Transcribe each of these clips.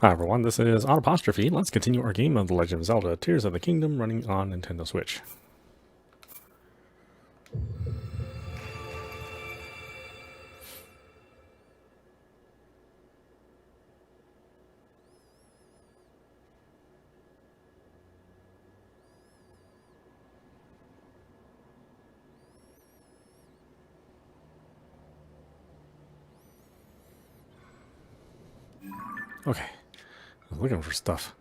Hi everyone, this is audap. Let's continue our game of The Legend of Zelda, Tears of the Kingdom, running on Nintendo Switch. Okay, I was looking for stuff.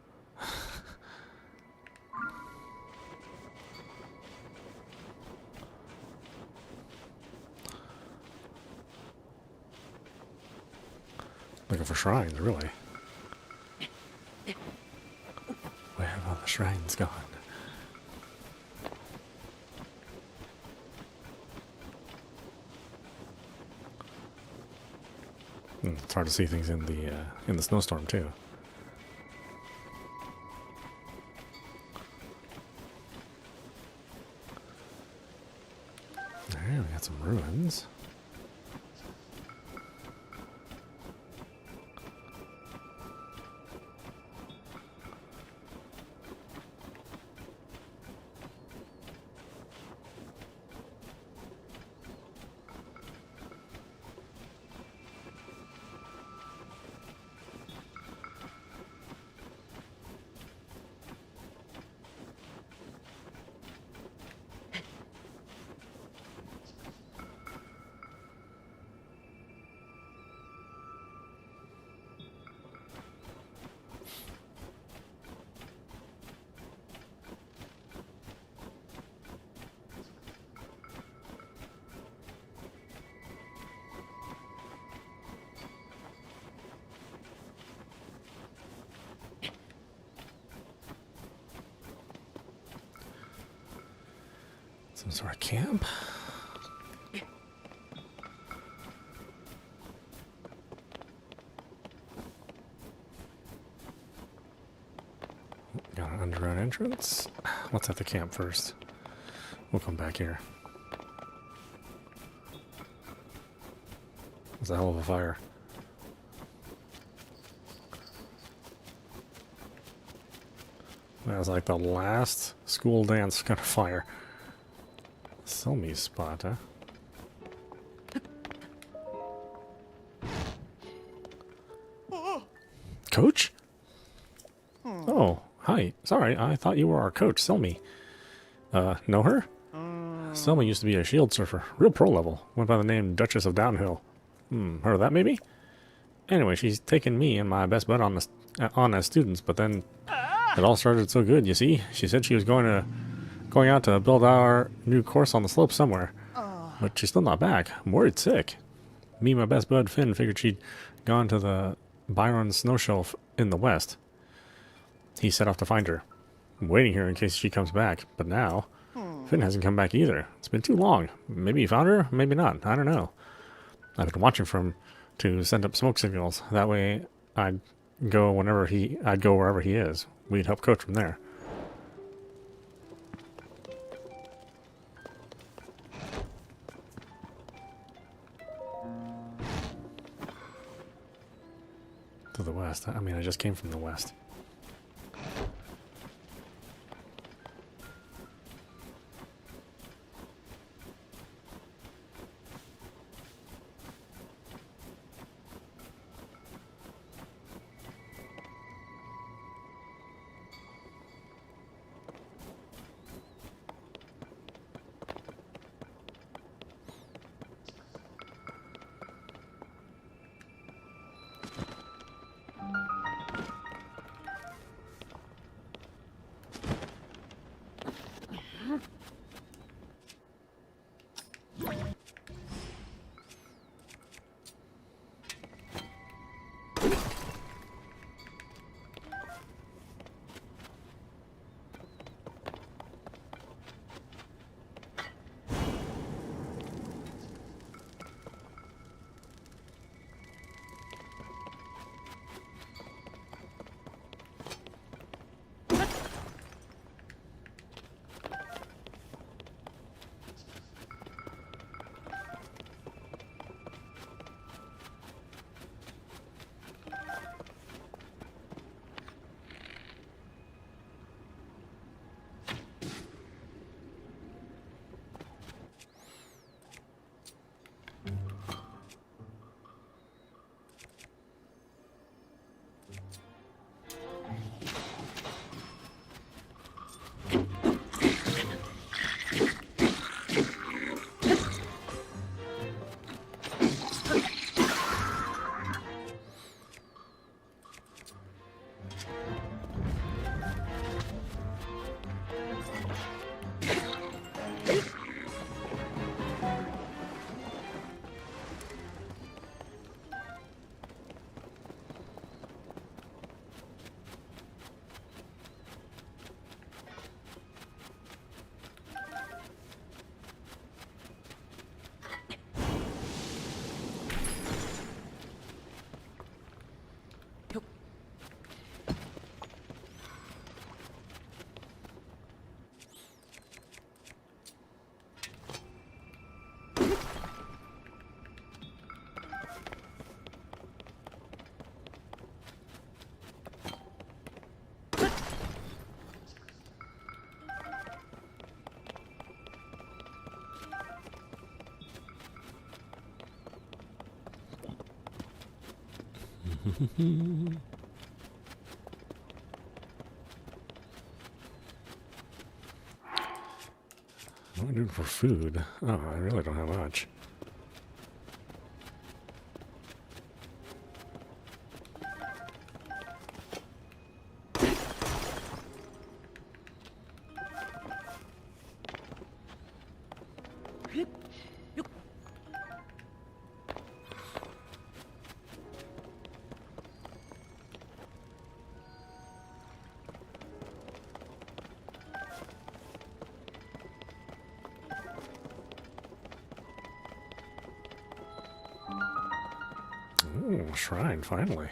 Looking for shrines, really. Where have all the shrines gone? It's hard to see things in the snowstorm too. There, we got some ruins. Some sort of camp? Got an underground entrance. Let's have the camp first. We'll come back here. It's a hell of a fire. That was like the last school dance kind of fire. Sell me spot, huh? Coach? Oh, hi. Sorry, I thought you were our coach, Selmy. Know her? Selmy used to be a shield surfer, real pro level. Went by the name Duchess of Downhill. Heard of that maybe? Anyway, she's taken me and my best bud on as students, but then it all started so good, you see? She said she was going out to build our new course on the slope somewhere. But she's still not back. I'm worried sick. Me and my best bud Finn figured she'd gone to the Byron snow shelf in the west. He set off to find her. I'm waiting here in case she comes back, but now Finn hasn't come back either. It's been too long. Maybe he found her, maybe not. I don't know. I've been watching for him to send up smoke signals. That way I'd go wherever he is. We'd help coach from there. To the west. I mean, I just came from the west. What am I doing for food? Oh, I really don't have much. Ooh, shrine, finally.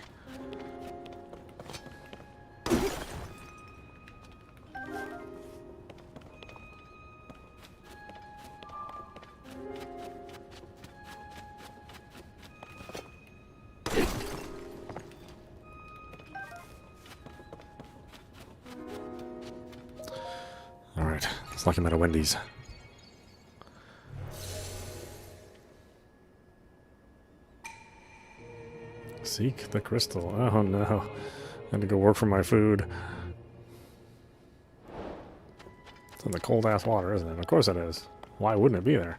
Alright, let's lock him out of Wendy's. Seek the crystal. Oh no. I had to go work for my food. It's in the cold ass water, isn't it? Of course it is. Why wouldn't it be there?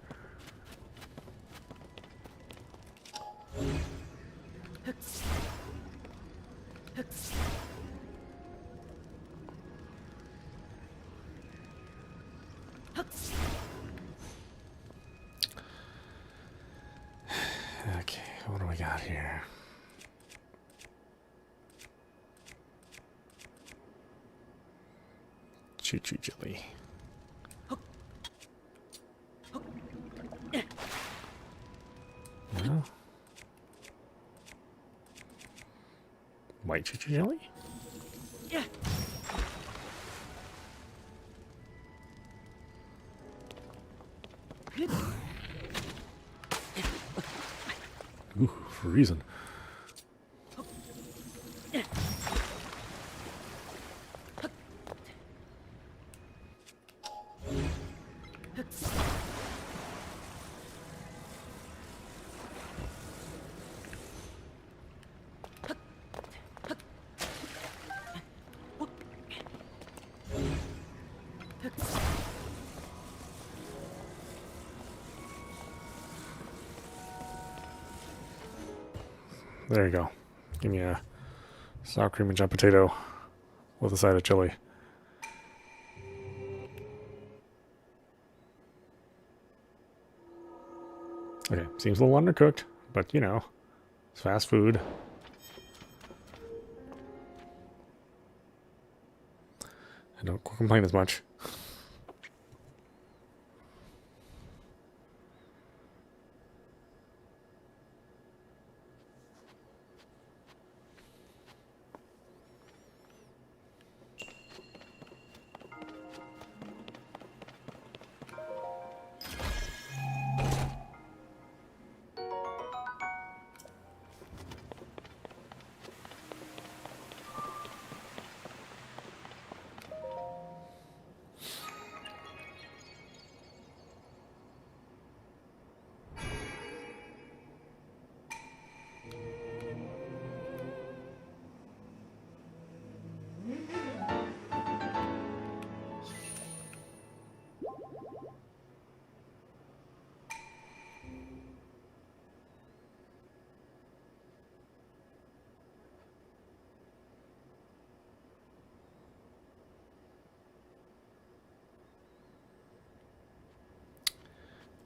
Okay, what do we got here? Choo-choo jelly. No? White choo-choo jelly? Ooh, freezing. There you go. Give me a sour cream and jam potato with a side of chili. Okay, seems a little undercooked, but you know, it's fast food. I don't complain as much.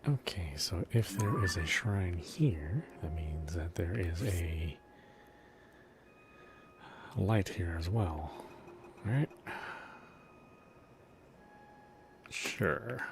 Okay, so if there is a shrine here, that means that there is a light here as well, right? Sure.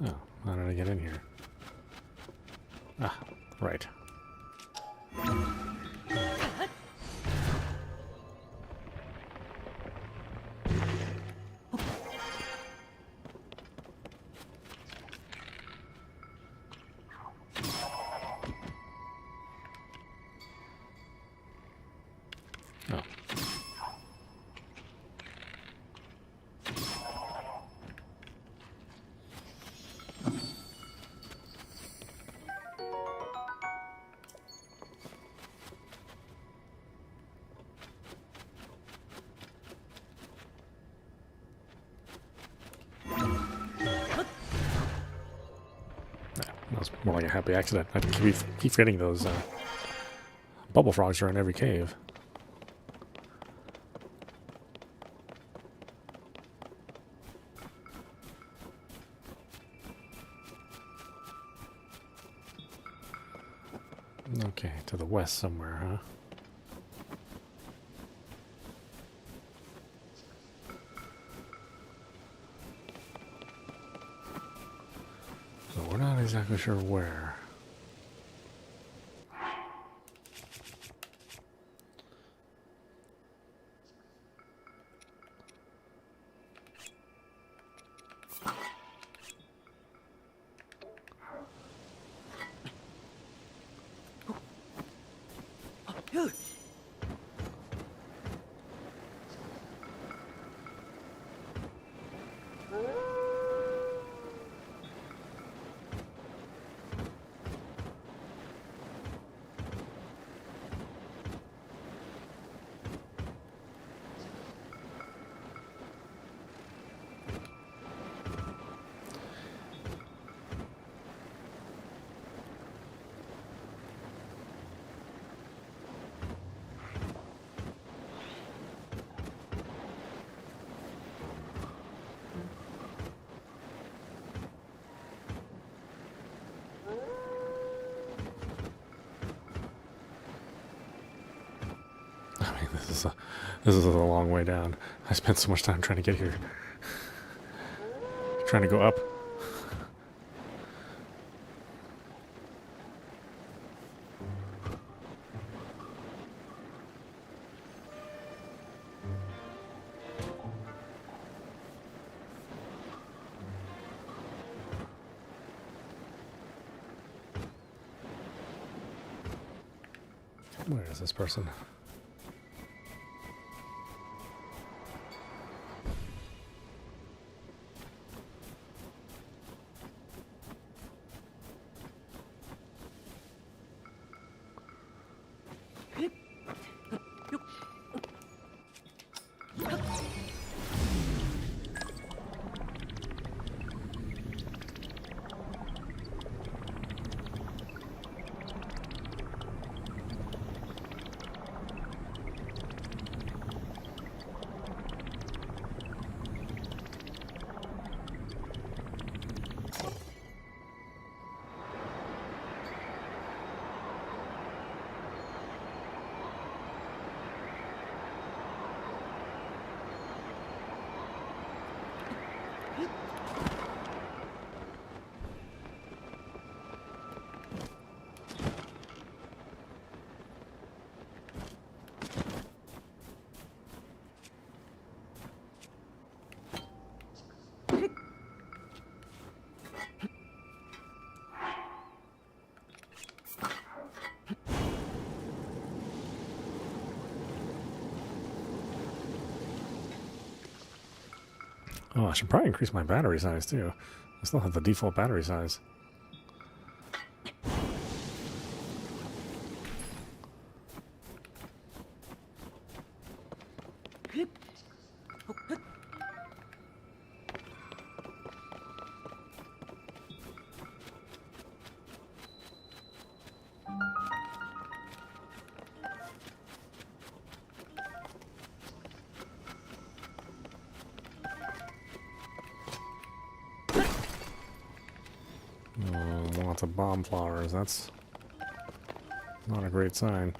Oh, how did I get in here? Ah, right. Oh. That was more like a happy accident. I keep forgetting those bubble frogs are in every cave. Okay, to the west somewhere, huh? But we're not exactly sure where. I mean, this is a long way down. I spent so much time trying to get here. Trying to go up. Where is this person? Oh, I should probably increase my battery size too. I still have the default battery size. Lots of bomb flowers. That's not a great sign.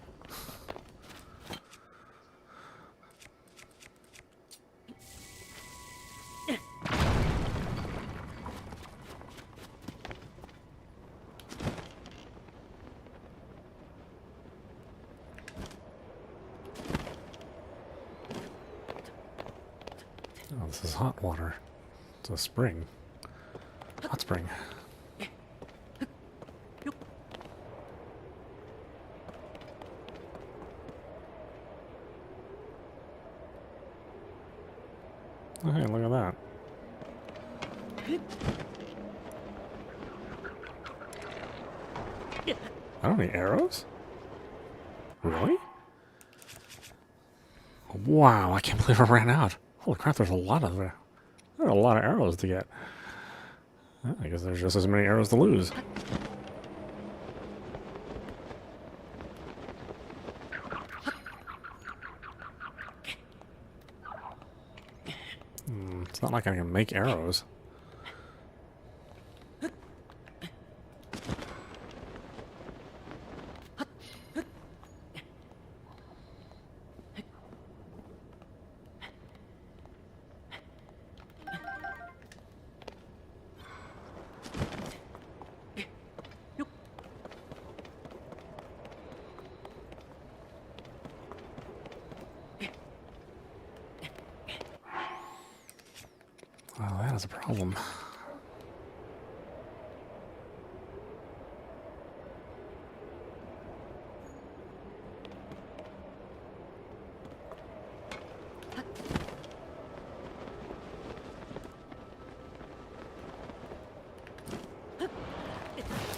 Oh, this is hot water. It's a spring. Hot spring. Oh, hey, look at that. I don't need arrows? Really? Wow, I can't believe I ran out. Holy crap, there's a lot of there. There are a lot of arrows to get. Oh, I guess there's just as many arrows to lose. It's not like I can make arrows. Well, that is a problem.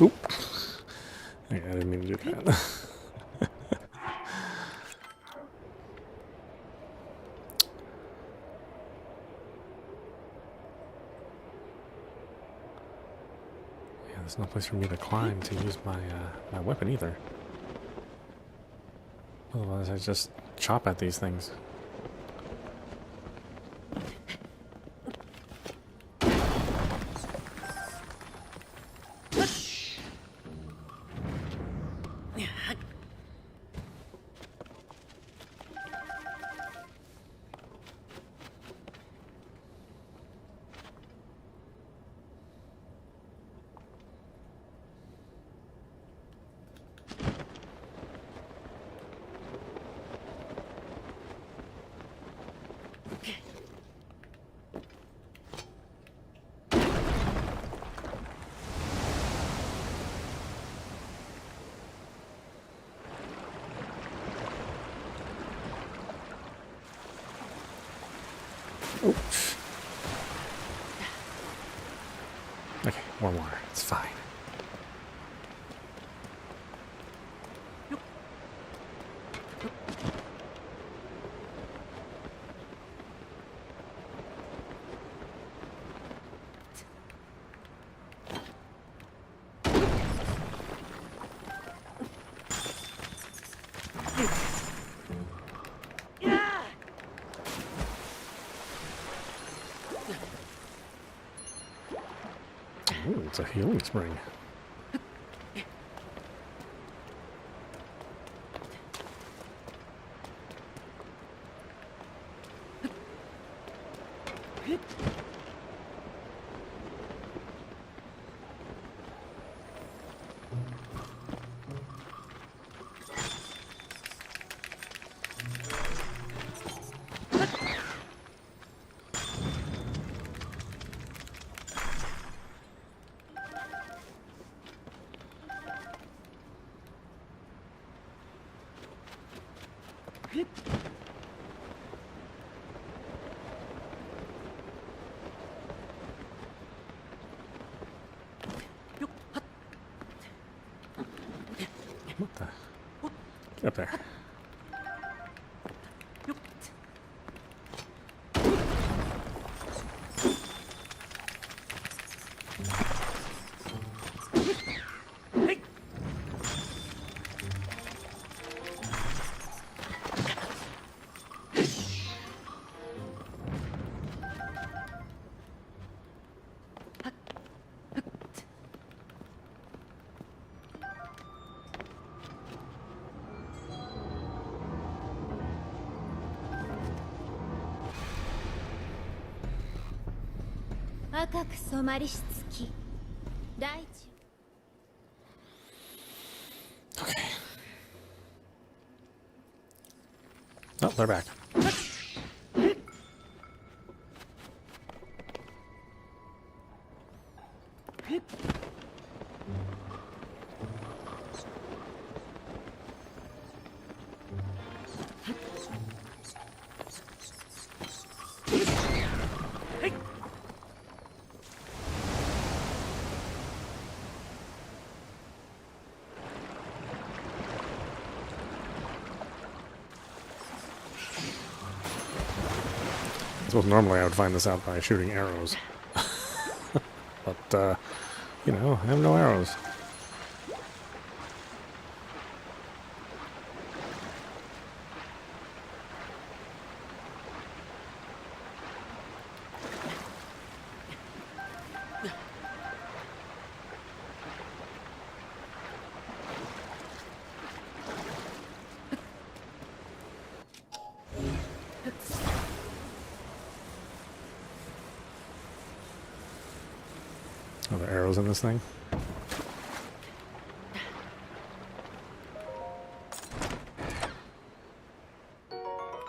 Oop. Okay, I didn't mean to do that. There's no place for me to climb to use my my weapon either. Otherwise, I just chop at these things. Oh. Okay, more water. It's fine. Ooh, it's a healing spring. What the? Get up there. Okay. Oh, they're back. I suppose normally I would find this out by shooting arrows. But, you know, I have no arrows. Are there arrows in this thing?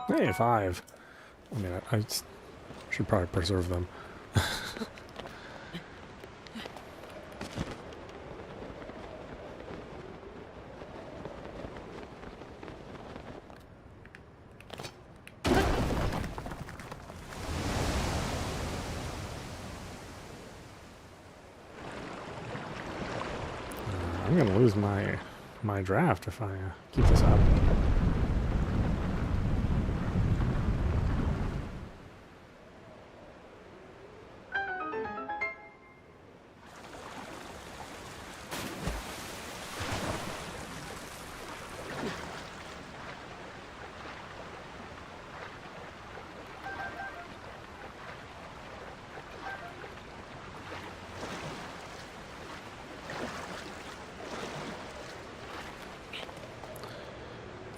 Hey, 5. I mean, I should probably preserve them. I'm gonna lose my draft if I keep this up.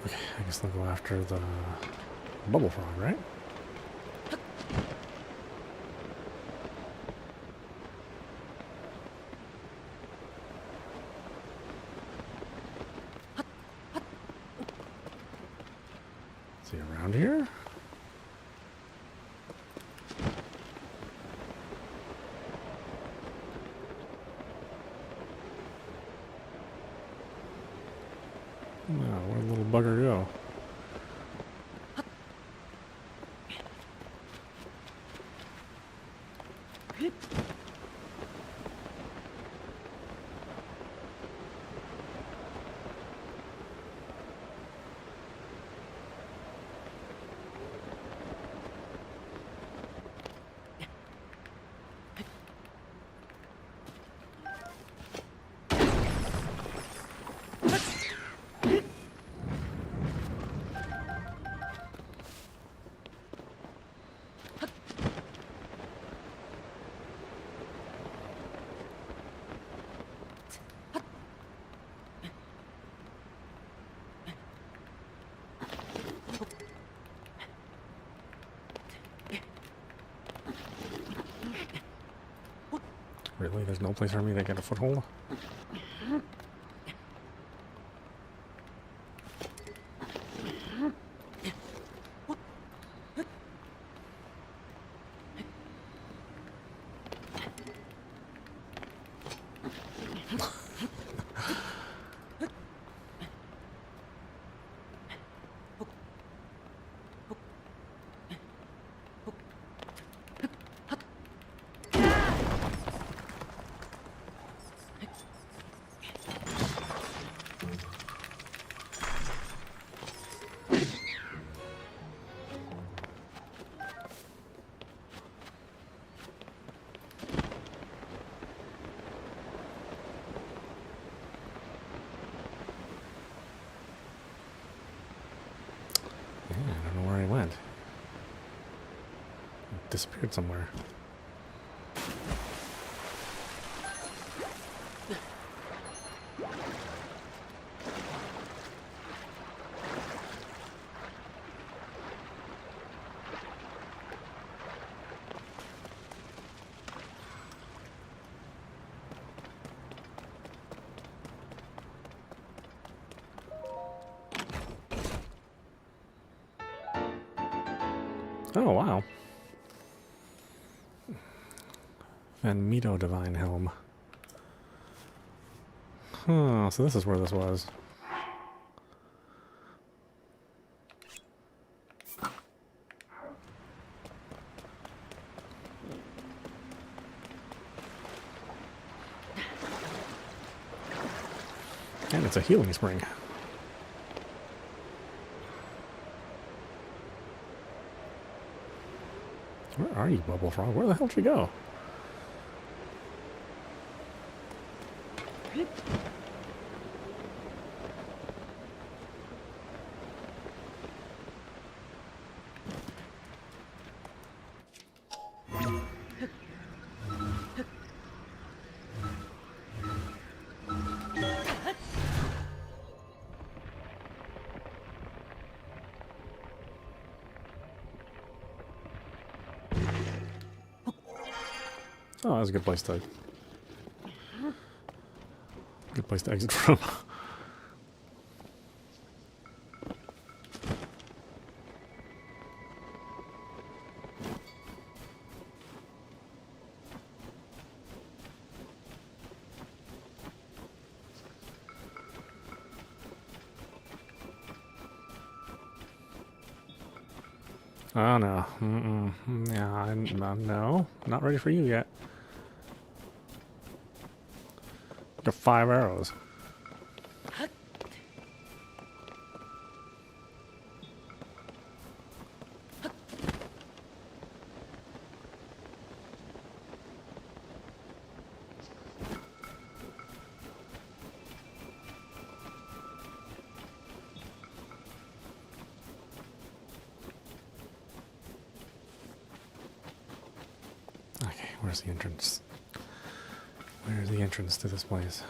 Okay, I guess they'll go after the bubble frog, right? Is he around here? No, where'd the little bugger go? Really? There's no place for me to get a foothold? Yeah, I don't know where he went. He disappeared somewhere. Oh, wow. Van Mito Divine Helm. Huh, so this is where this was. And it's a healing spring. Where are you, Bubble Frog? Where the hell did you go? Oh, that's a good place to exit from. Oh no. Yeah, no, not ready for you yet. Got 5 arrows. Okay, where's the entrance? Where's the entrance to this place?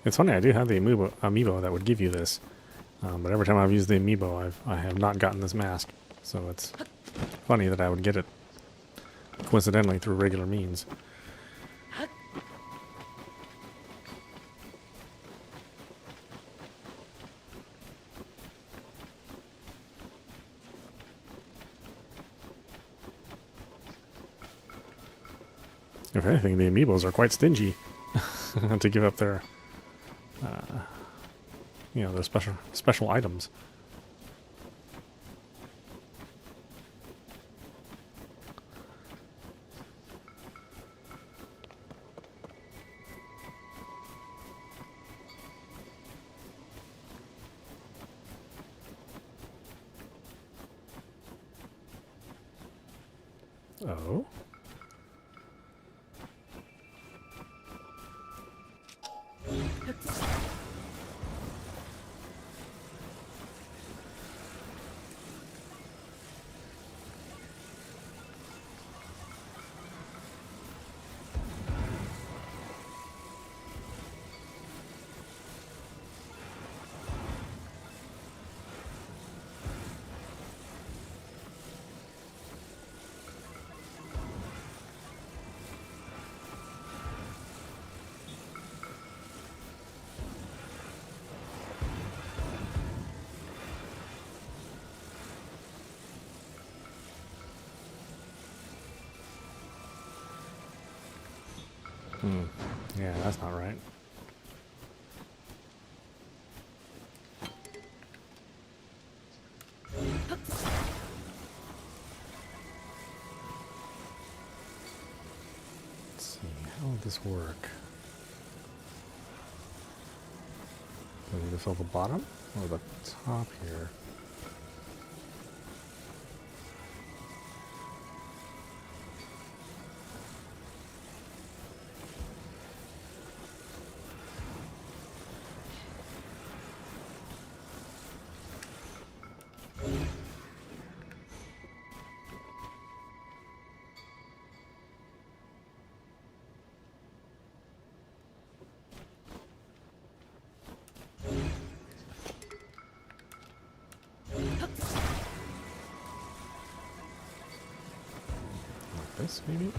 It's funny, I do have the amiibo that would give you this, but every time I've used the amiibo, I have not gotten this mask. So it's funny that I would get it coincidentally through regular means. If anything, the amiibos are quite stingy to give up their, their special items. Oh. Yeah, that's not right. Let's see, how would this work? Do I need to fill the bottom or the top here? This, maybe?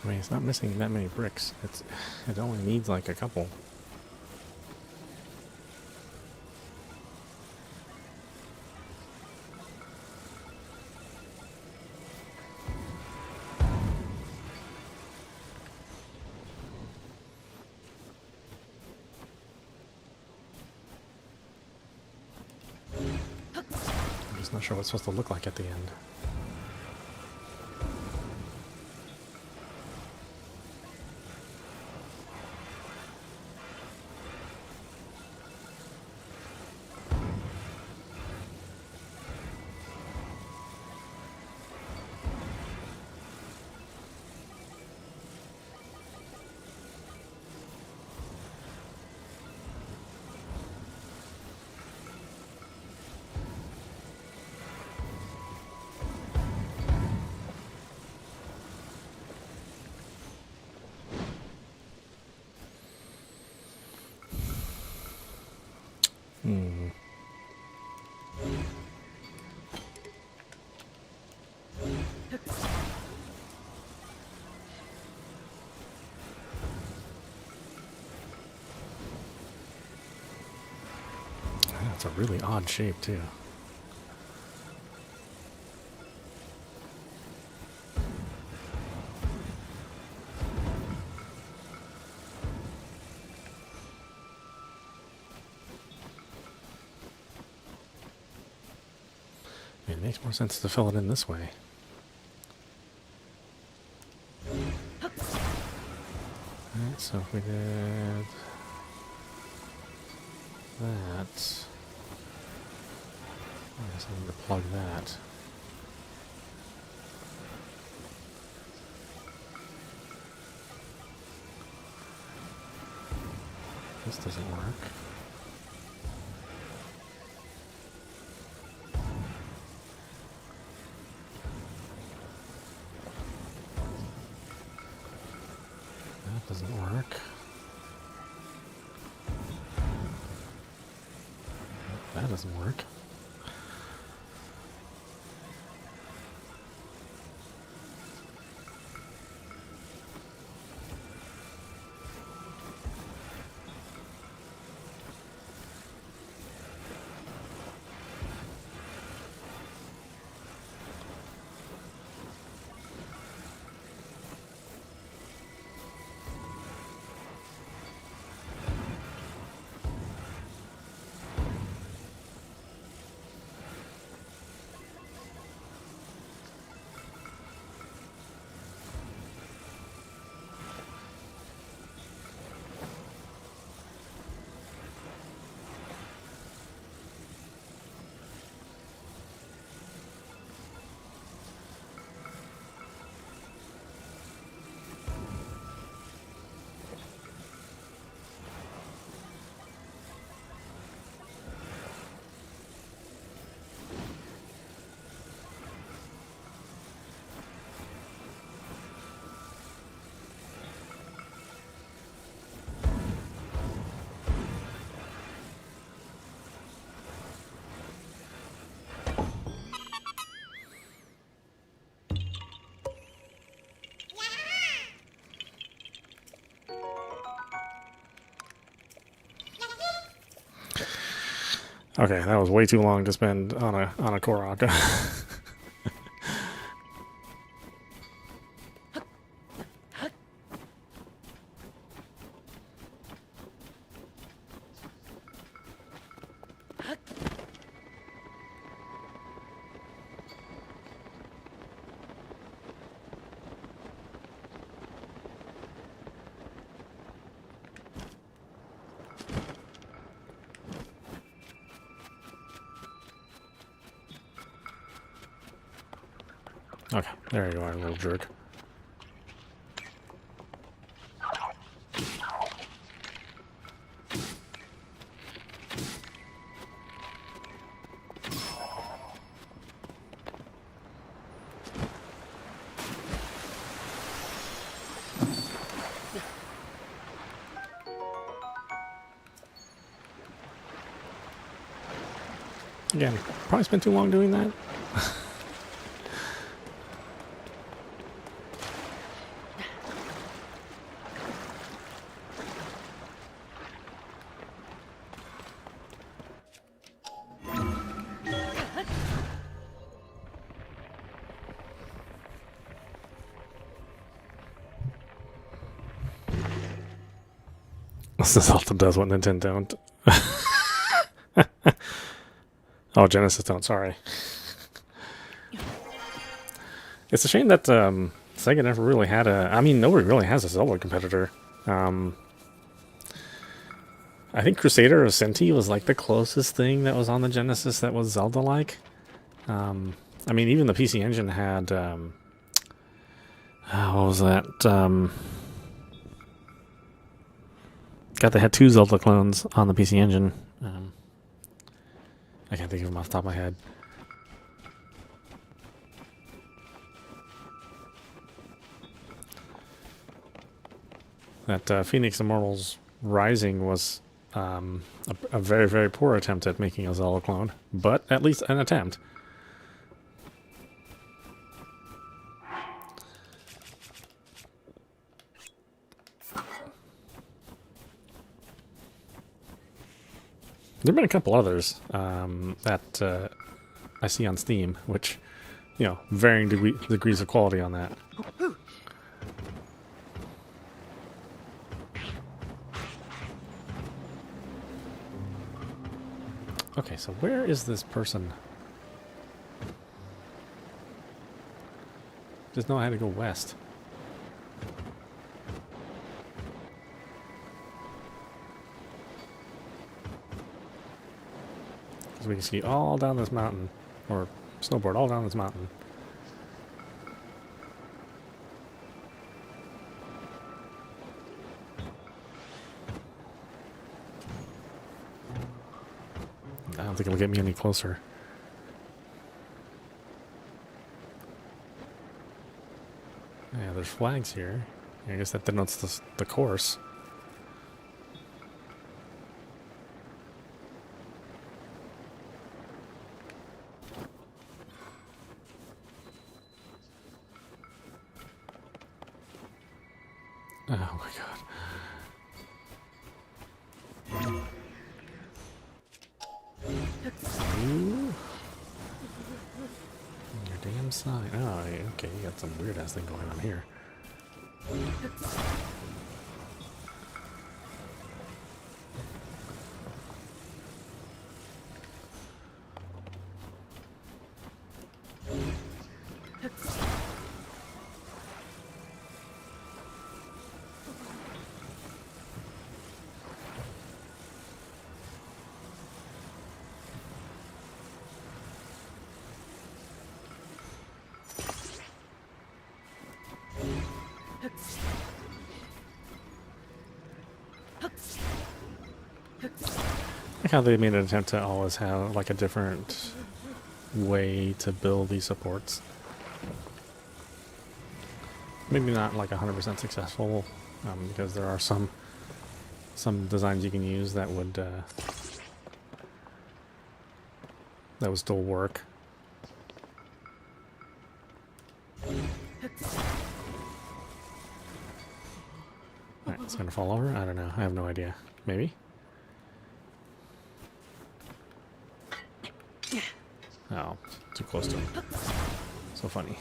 I mean, it's not missing that many bricks. It only needs like a couple. I'm just not sure what it's supposed to look like at the end. Hmm. That's a really odd shape, too. It makes more sense to fill it in this way. Alright, so if we did that, I guess I need to plug that. This doesn't work. That doesn't work. That doesn't work. Okay, that was way too long to spend on a Korok. Okay, there you are, little jerk. Again, probably spent too long doing that. Zelda does what Nintendo don't. Oh, Genesis don't, sorry. It's a shame that Sega never really had a... I mean, nobody really has a Zelda competitor. I think Crusader of Senti was like the closest thing that was on the Genesis that was Zelda-like. I mean, even the PC Engine had... what was that? God, they had 2 Zelda clones on the PC Engine. I can't think of them off the top of my head. That Phoenix Immortals Rising was a very, very poor attempt at making a Zelda clone, but at least an attempt. There have been a couple others that I see on Steam, which, you know, varying degrees of quality on that. Okay, so where is this person? Just know I had to go west. Because we can ski all down this mountain, or snowboard all down this mountain. I don't think it'll get me any closer. Yeah, there's flags here. I guess that denotes the course. Oh my god. Ooh. Your damn sign. Oh, okay, you got some weird ass thing going on here. Like how they made an attempt to always have like a different way to build these supports. Maybe not like 100% successful, because there are some designs you can use that would still work. Alright, it's gonna fall over? I don't know. I have no idea. Maybe? Oh, too close to him. So funny.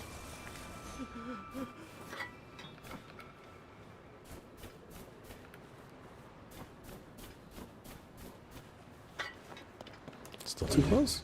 Still too close?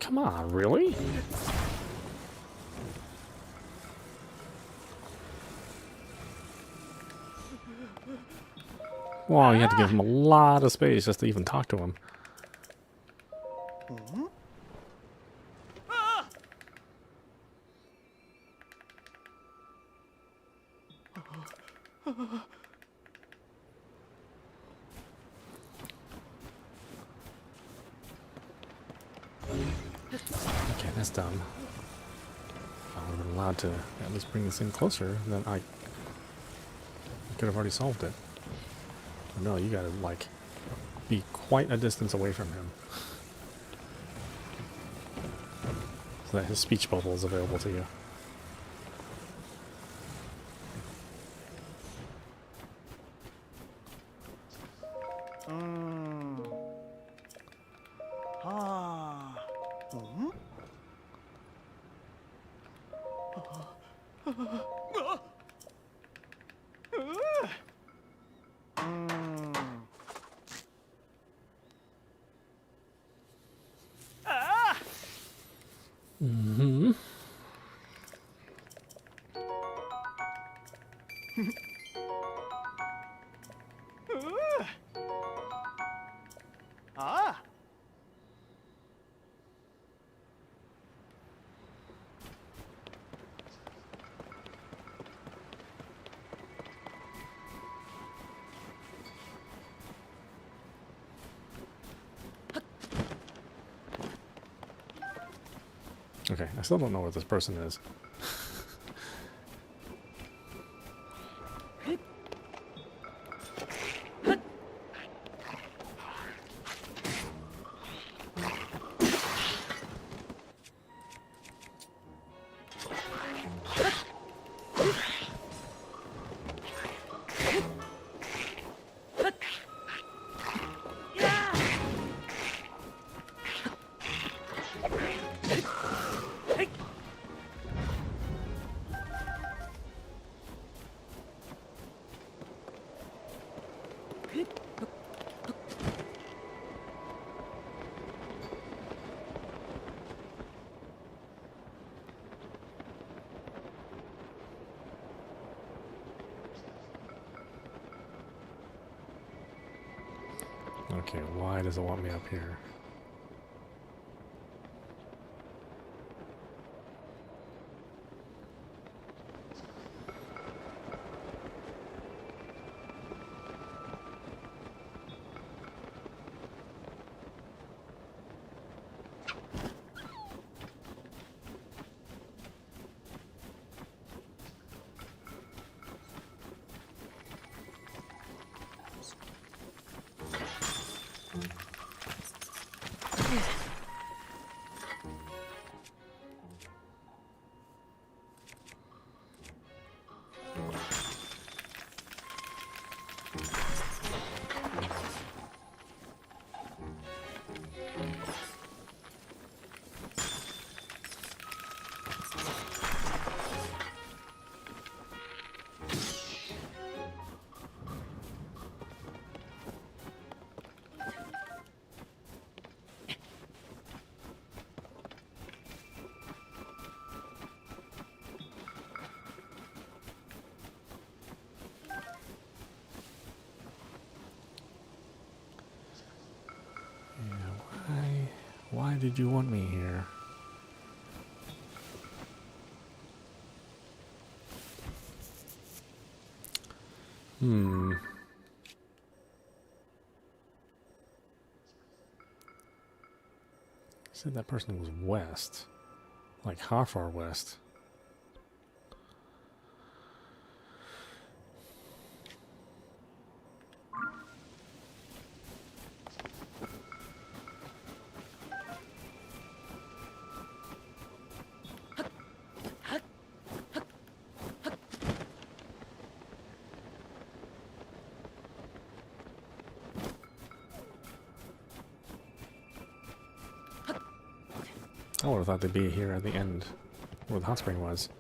Come on, really? Wow, you had to give him a lot of space just to even talk to him. Okay, that's dumb. If I would have been allowed to at least bring this in closer, then I could have already solved it. No, you gotta, like, be quite a distance away from him. that his speech bubble is available to you. Mm-hmm. Okay, I still don't know what this person is. Okay, why does it want me up here? Why did you want me here? Said that person was west. Like how far west? I would have thought they'd be here at the end, where the hot spring was.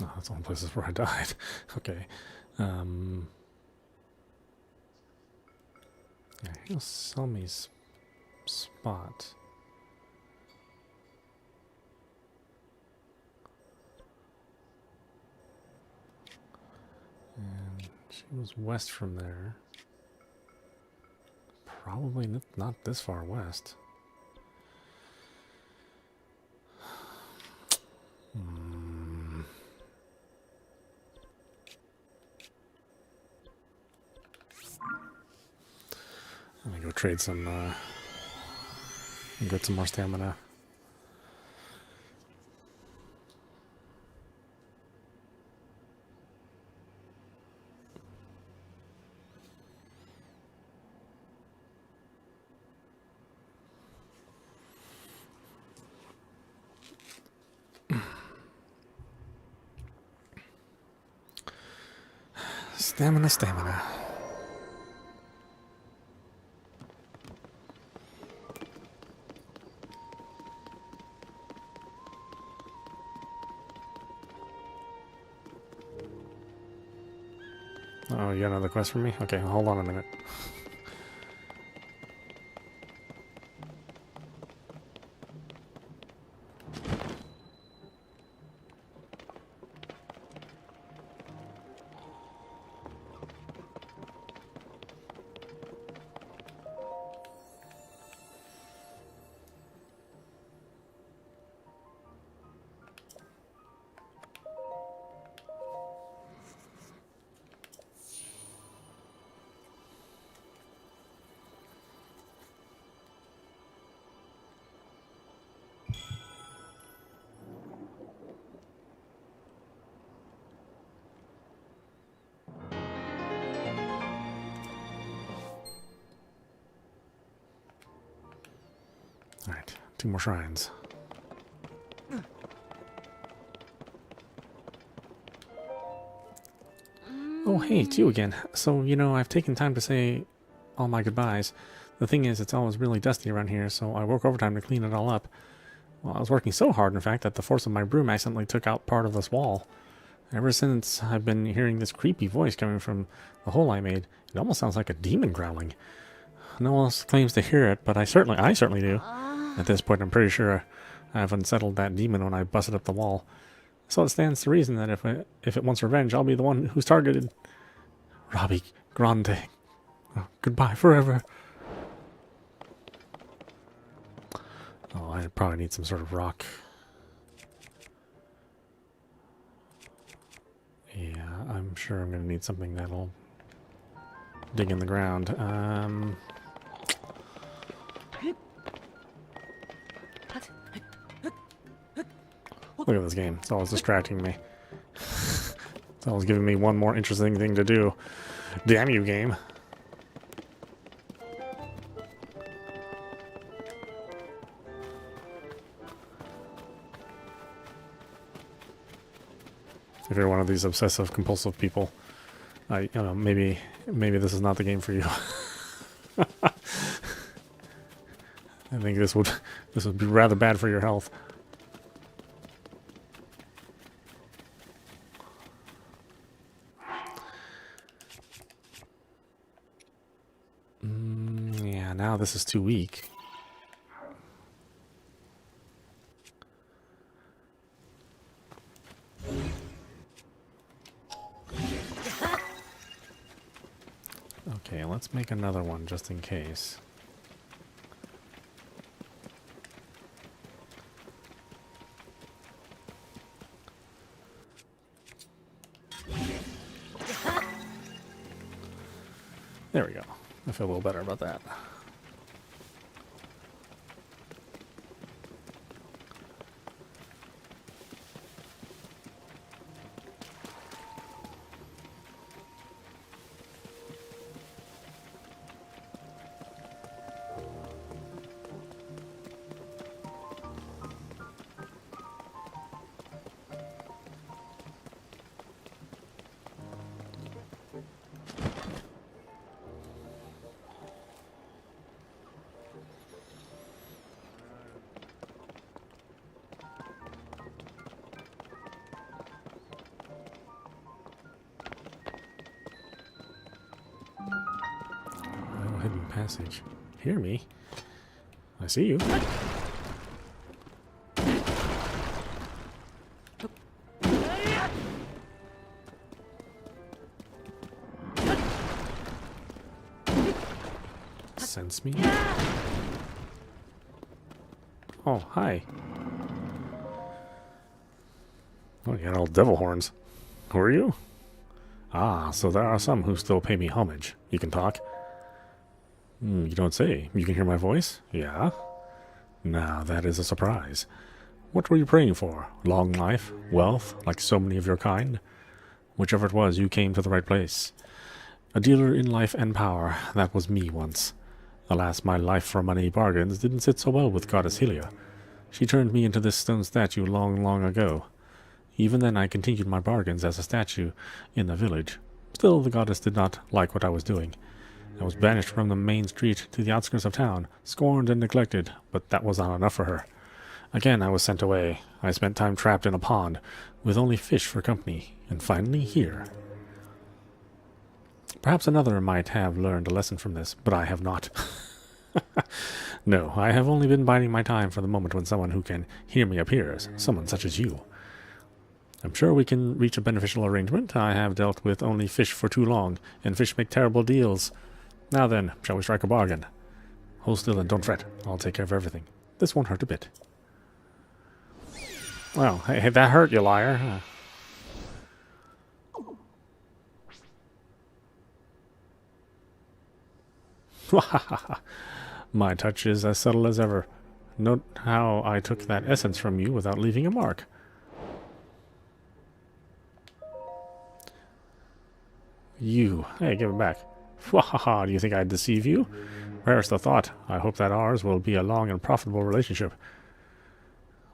Oh, that's one of the places where I died. Okay. Yeah, he'll sell me spot. And she was west from there. Probably not this far west. I'm gonna go trade some, and get some more stamina. Stamina. Oh, you got another quest for me? Okay, hold on a minute. Alright, 2 more shrines. Oh, hey, it's you again. So, you know, I've taken time to say all my goodbyes. The thing is, it's always really dusty around here, so I work overtime to clean it all up. Well, I was working so hard, in fact, that the force of my broom accidentally took out part of this wall. Ever since, I've been hearing this creepy voice coming from the hole I made. It almost sounds like a demon growling. No one else claims to hear it, but I certainly do. At this point, I'm pretty sure I've unsettled that demon when I busted up the wall. So it stands to reason that if it wants revenge, I'll be the one who's targeted. Robbie Grande. Oh, goodbye forever. Oh, I probably need some sort of rock. Yeah, I'm sure I'm going to need something that'll dig in the ground. Look at this game. It's always distracting me. It's always giving me one more interesting thing to do. Damn you, game. If you're one of these obsessive compulsive people, you know, maybe this is not the game for you. I think this would be rather bad for your health. Yeah, now this is too weak. Okay, let's make another one just in case. There we go. I feel a little better about that. passage. Hear me? I see you. Sense me? Oh, hi. Oh, you got all devil horns. Who are you? Ah, so there are some who still pay me homage. You can talk? You don't say. You can hear my voice? Yeah? Now, that is a surprise. What were you praying for? Long life? Wealth? Like so many of your kind? Whichever it was, you came to the right place. A dealer in life and power. That was me once. Alas, my life for money bargains didn't sit so well with Goddess Helia. She turned me into this stone statue long, long ago. Even then I continued my bargains as a statue in the village. Still, the goddess did not like what I was doing. I was banished from the main street to the outskirts of town, scorned and neglected, but that was not enough for her. Again I was sent away. I spent time trapped in a pond, with only fish for company, and finally here. Perhaps another might have learned a lesson from this, but I have not. No, I have only been biding my time for the moment when someone who can hear me appears, someone such as you. I'm sure we can reach a beneficial arrangement. I have dealt with only fish for too long, and fish make terrible deals. Now then, shall we strike a bargain? Hold still and don't fret. I'll take care of everything. This won't hurt a bit. Well, hey, that hurt, you liar. My touch is as subtle as ever. Note how I took that essence from you without leaving a mark. You. Hey, give it back. Wahaha, do you think I'd deceive you? Rarest the thought. I hope that ours will be a long and profitable relationship.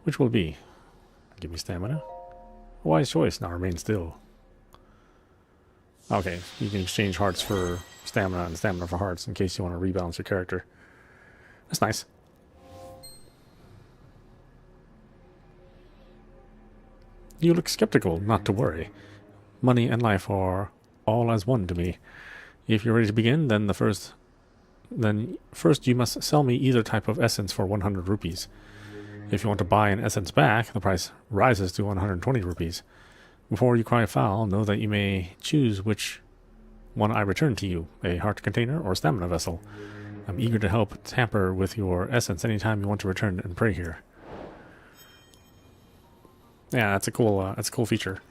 Which will be? Give me stamina. A wise choice. Now remain still. Okay, you can exchange hearts for stamina and stamina for hearts in case you want to rebalance your character. That's nice. You look skeptical. Not to worry. Money and life are all as one to me. If you're ready to begin, then first you must sell me either type of essence for 100 rupees. If you want to buy an essence back, the price rises to 120 rupees. Before you cry foul, know that you may choose which one I return to you, a heart container or stamina vessel. I'm eager to help tamper with your essence anytime you want to return and pray here. Yeah, that's a cool feature.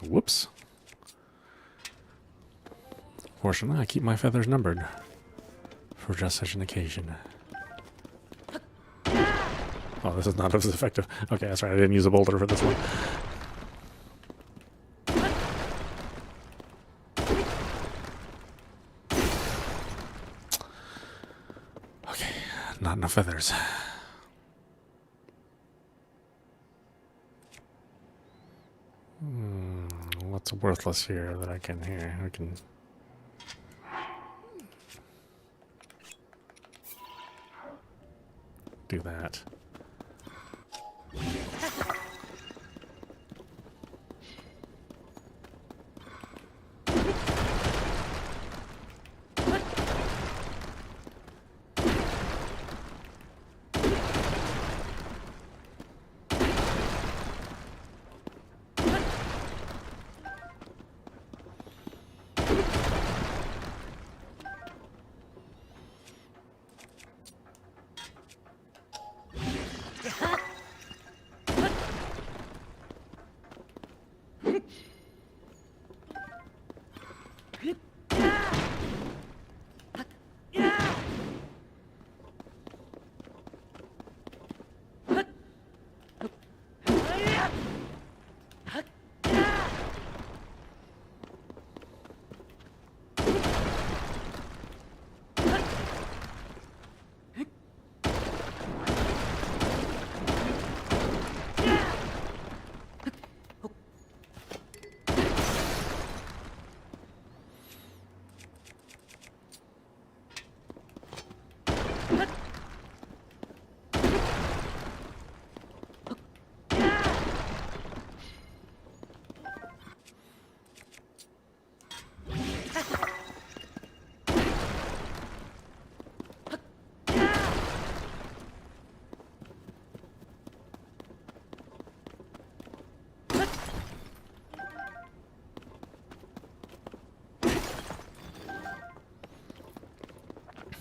Whoops. Fortunately, I keep my feathers numbered for just such an occasion. Oh, this is not as effective. Okay, that's right. I didn't use a boulder for this one. Okay, not enough feathers. What's worthless here that I can hear? I can... do that.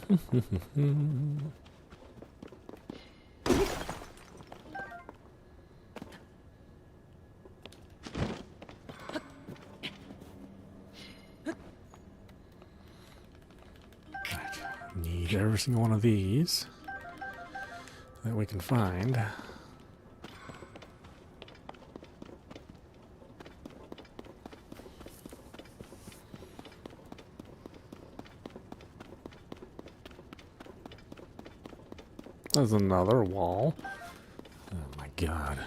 Need every single one of these that we can find. There's another wall. Oh my god.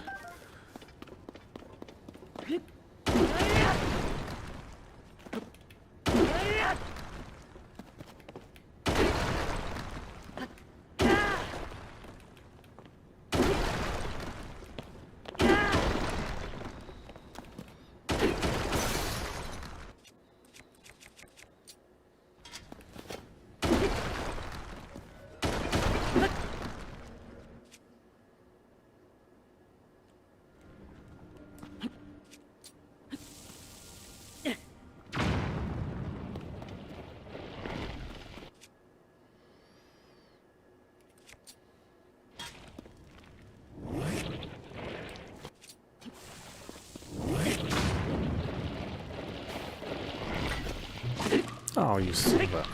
Oh, you son of a...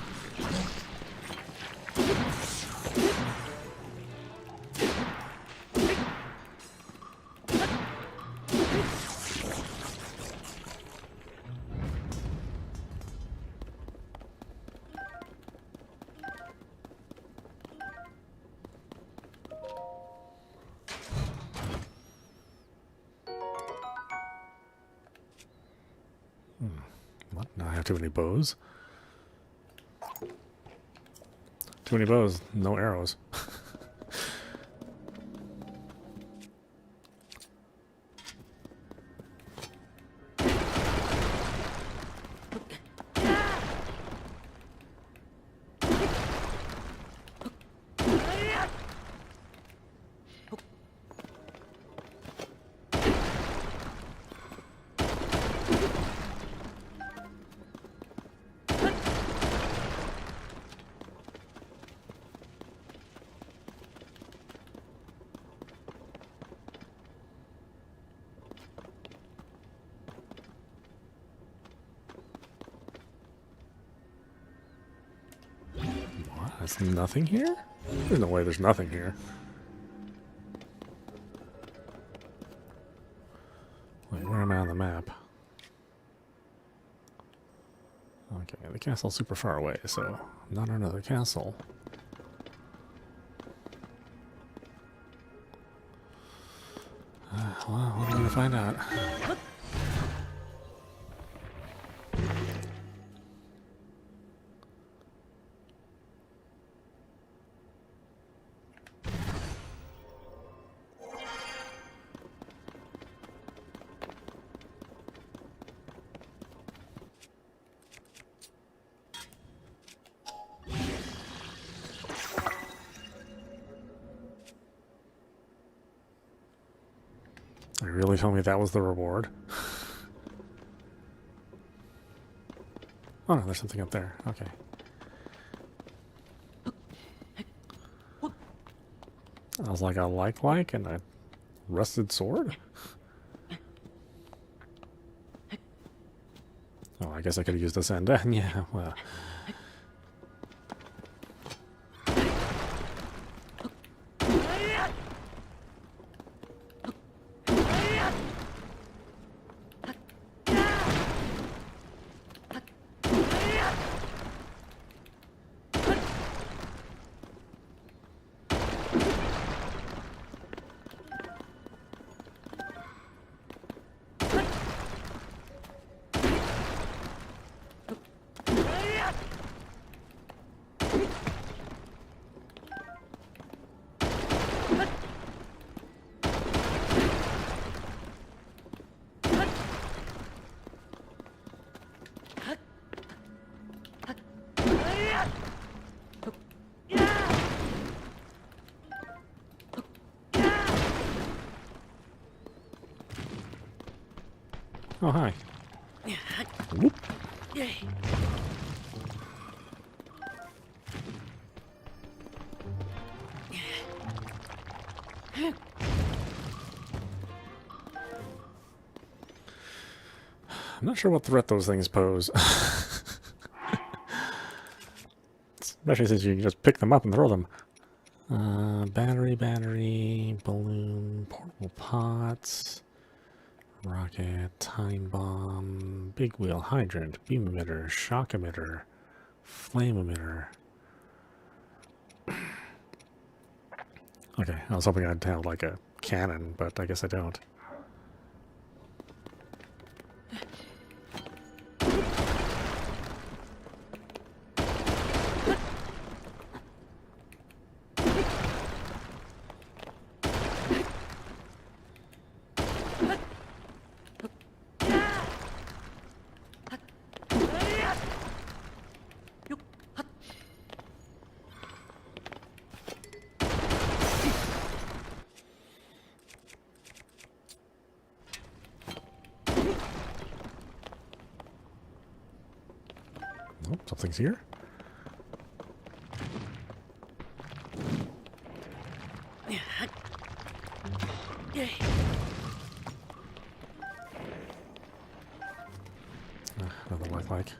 What? Now I have too many bows? Too many bows, no arrows. There's nothing here? There's no way there's nothing here. Wait, where am I on the map? Okay, the castle's super far away, so not another castle. Well, what are we gonna find out? You really told me that was the reward? Oh no, there's something up there. Okay. I was like a like and a rusted sword? Oh, I guess I could have used this end. Yeah, well. Oh, hi. Whoop. I'm not sure what threat those things pose. Especially since you can just pick them up and throw them. Battery, balloon, portable pots, rocket, time bomb, big wheel, hydrant, beam emitter, shock emitter, flame emitter. Okay, I was hoping I'd have like a cannon, but I guess I don't. Oh, something's here. Another lifelike.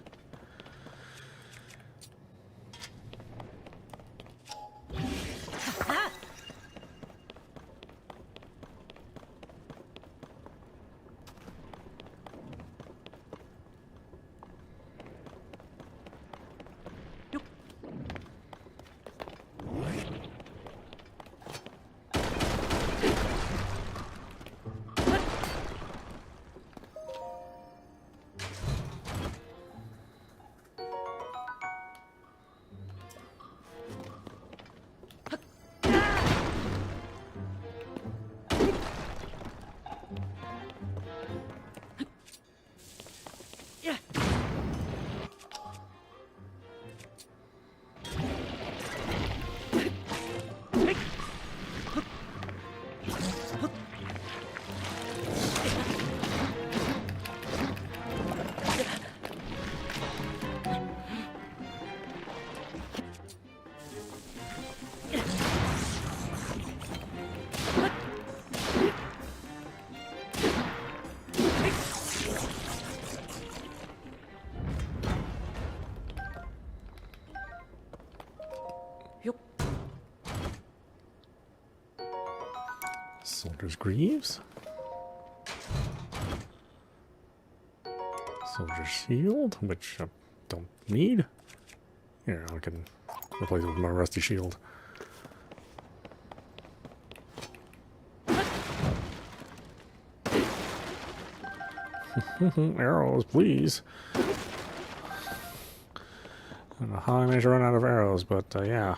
Soldier's Greaves. Soldier's Shield, which I don't need. Here, I can replace it with my rusty shield. Arrows, please. I don't know how I managed to run out of arrows, but yeah.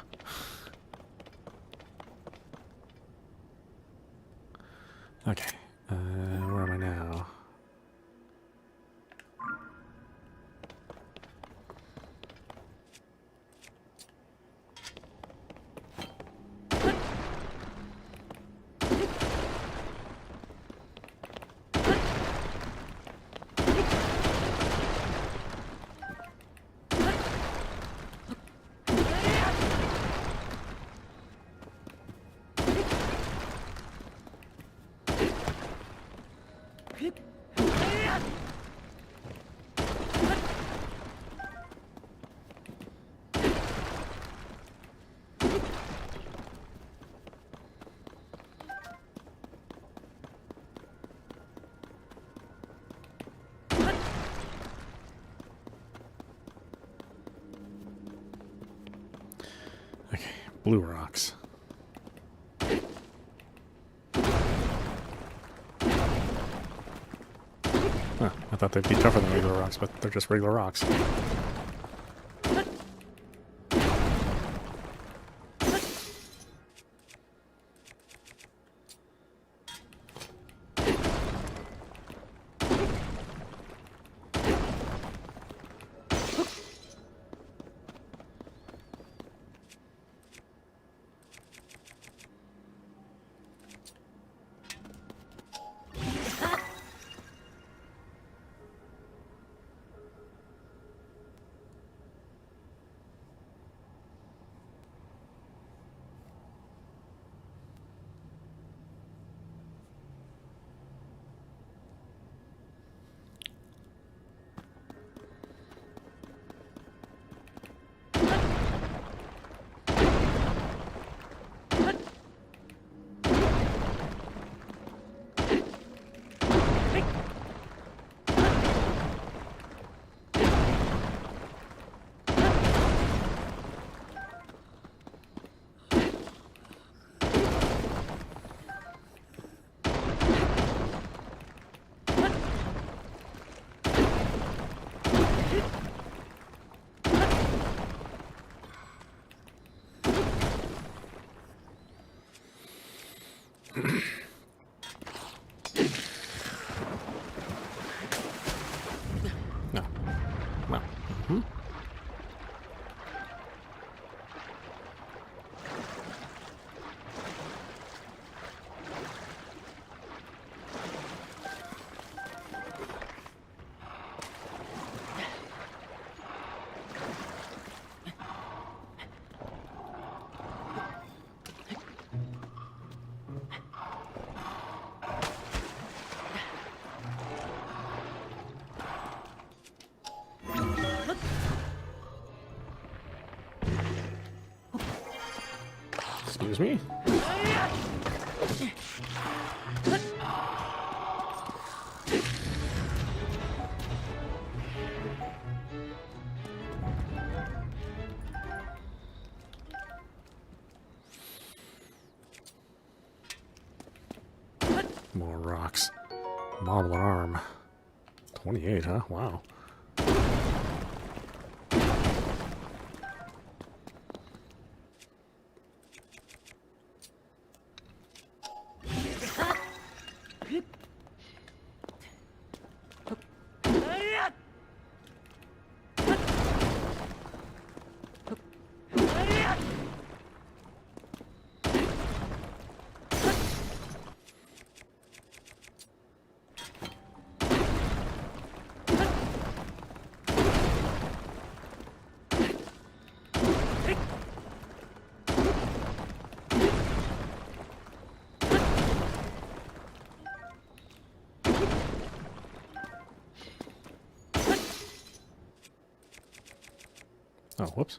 Okay, where am I now? Okay, blue rocks. Huh, I thought they'd be tougher than regular rocks, but they're just regular rocks. Excuse me? More rocks. Model arm. 28, huh? Wow. Oh, whoops.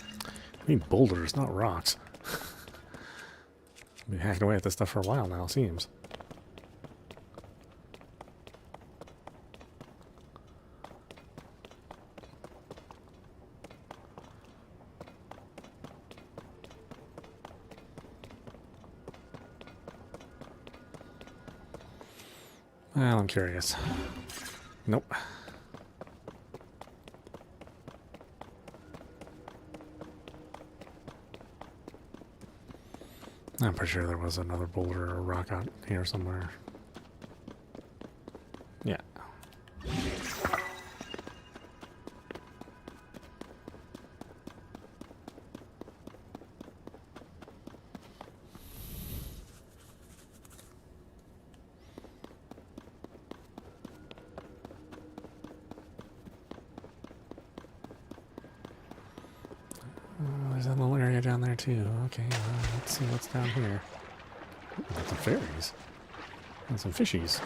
I need boulders, not rocks. I've been hacking away at this stuff for a while now, it seems. Well, I'm curious. Nope. I'm pretty sure there was another boulder or rock out here somewhere. Yeah. There's that little area down there too. Okay, well, let's see what's down here. Ooh, got some fairies. And some fishies.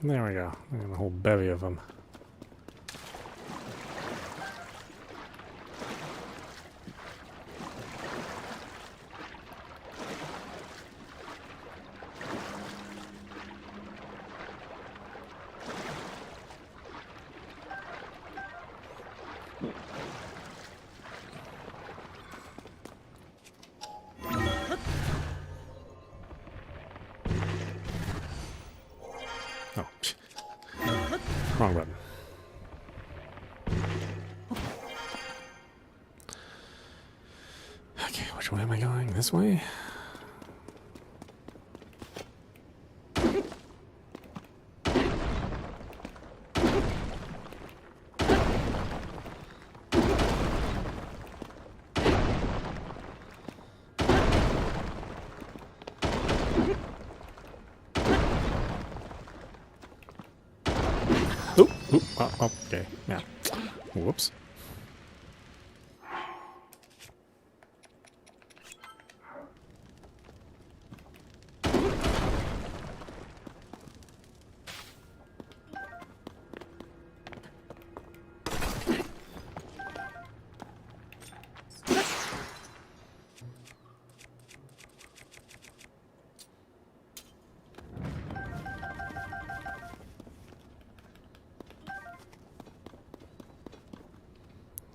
There we go. And a whole bevy of them. Oh, wrong button. Okay, which way am I going? This way? Oh, okay, yeah. Whoops.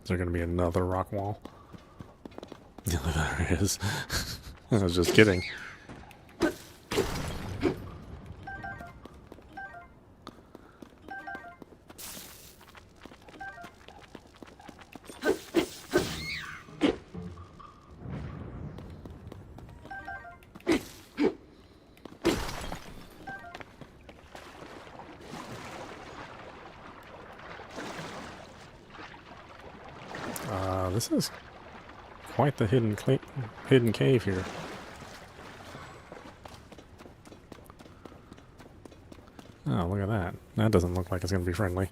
there going to be another rock wall? There is. I was just kidding. This is quite the hidden cave here. Oh, look at that. That doesn't look like it's going to be friendly.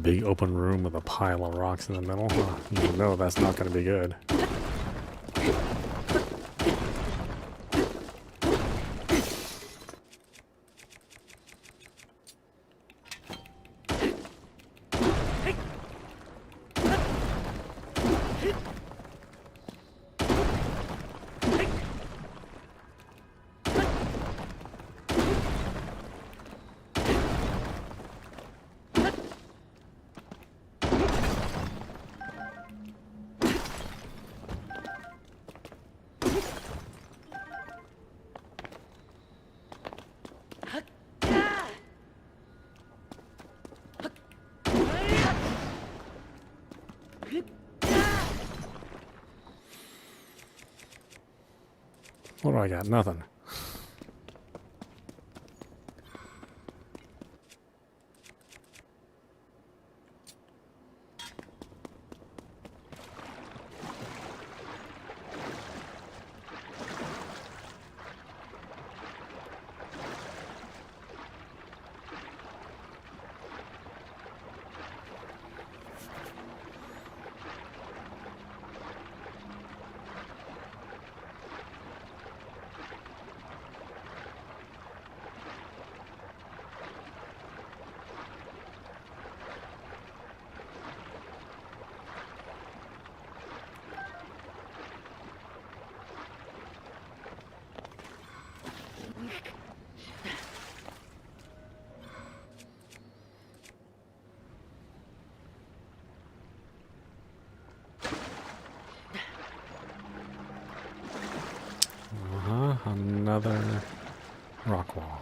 Big open room with a pile of rocks in the middle. Oh, you know that's not going to be good. What do I got? Nothing. Another rock wall.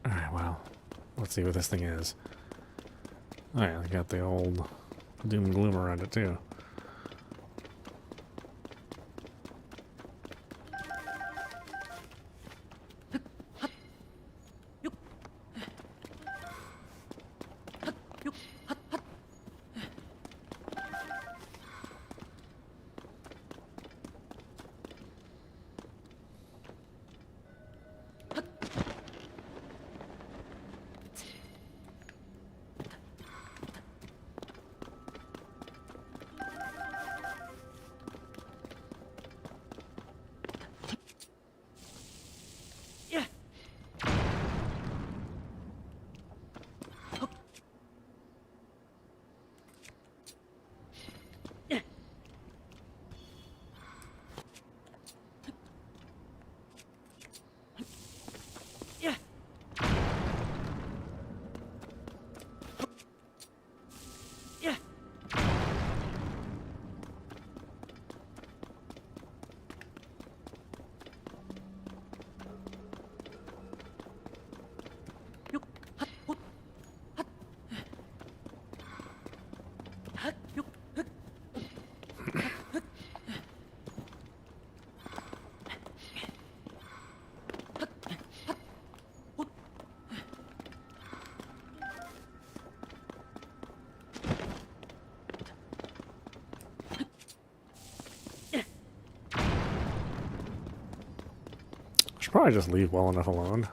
Alright, well, let's see what this thing is. Oh yeah, I got the old doom and gloom around it too. Should probably just leave well enough alone.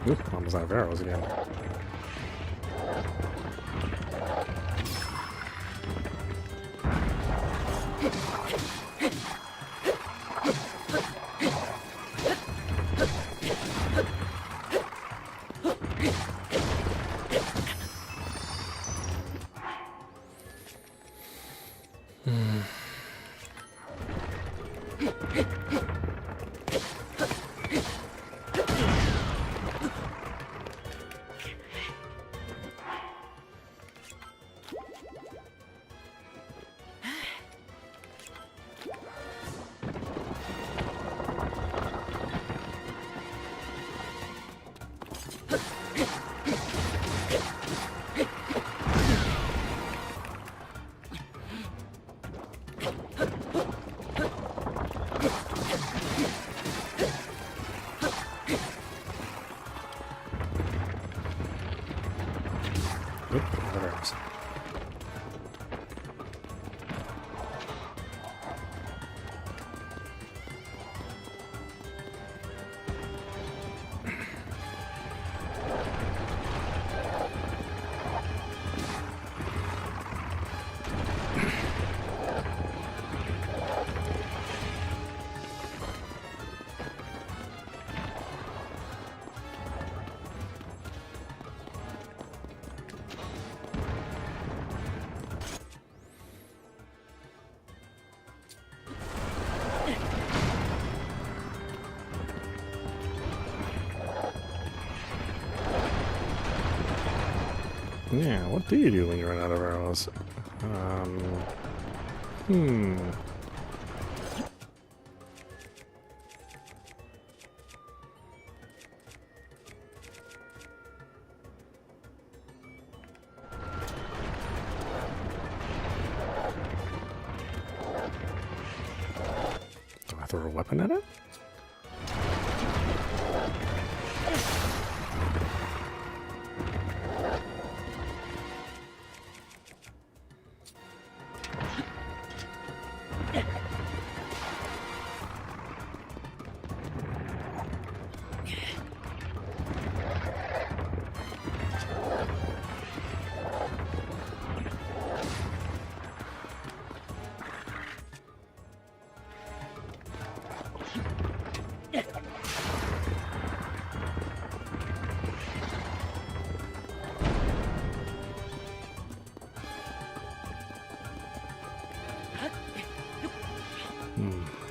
Oop, almost out of arrows again. Oop, out of arrows. Yeah, what do you do when you run out of arrows? Hmm. Do I throw a weapon at it?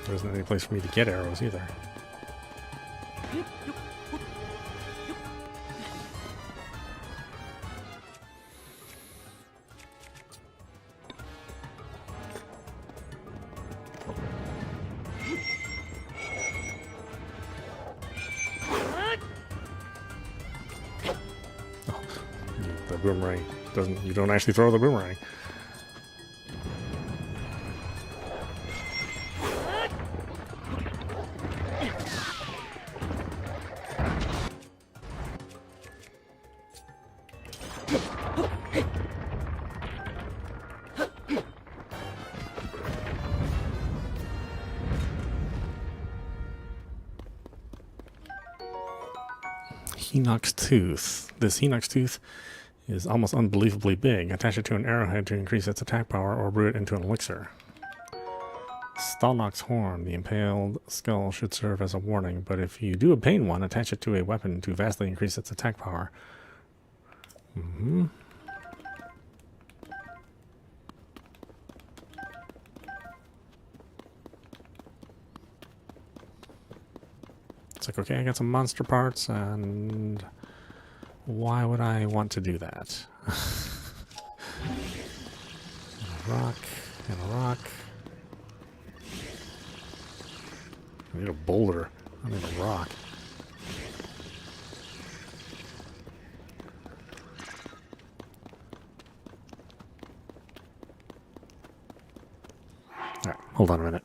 There isn't any place for me to get arrows either. Oh, the boomerang doesn't. You don't actually throw the boomerang. Hinox tooth. This Hinox tooth is almost unbelievably big. Attach it to an arrowhead to increase its attack power or brew it into an elixir. Stalnock's horn. The impaled skull should serve as a warning, but if you do obtain one, attach it to a weapon to vastly increase its attack power. It's like, okay, I got some monster parts, and why would I want to do that? A rock and a rock. I need a boulder. I need a rock. Alright, hold on a minute.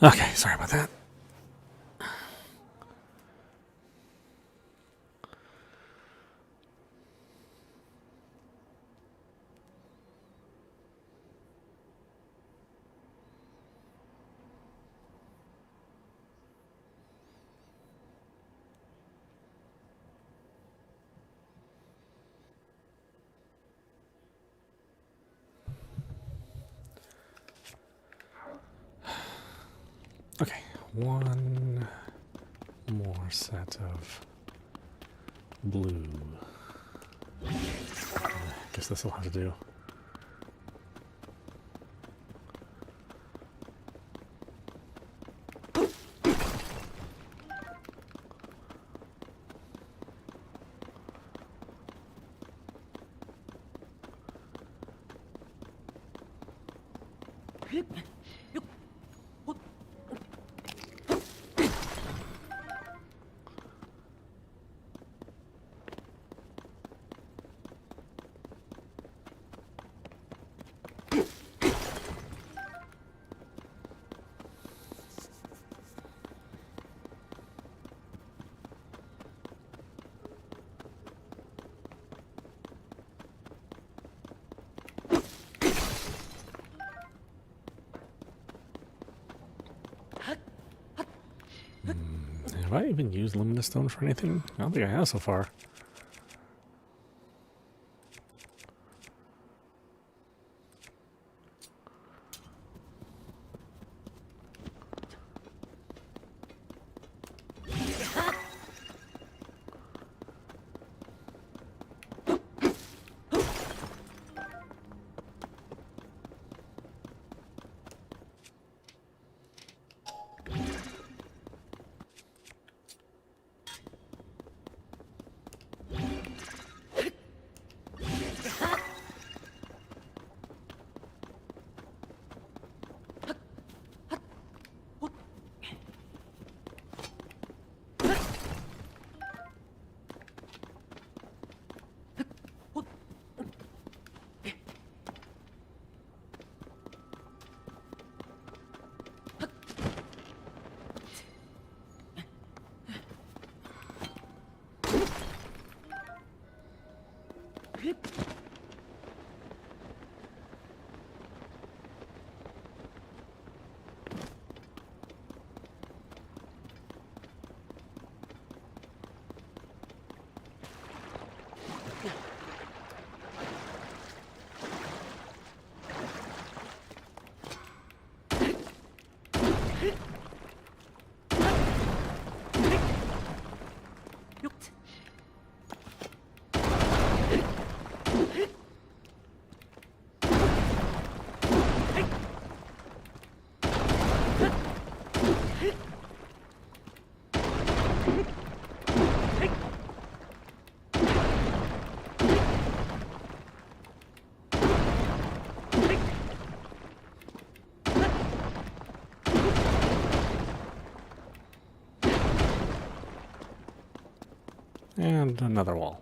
Okay, sorry about that. Okay, one more set of blue. Guess this will have to do. Have I even used luminous stone for anything? I don't think I have so far. And another wall.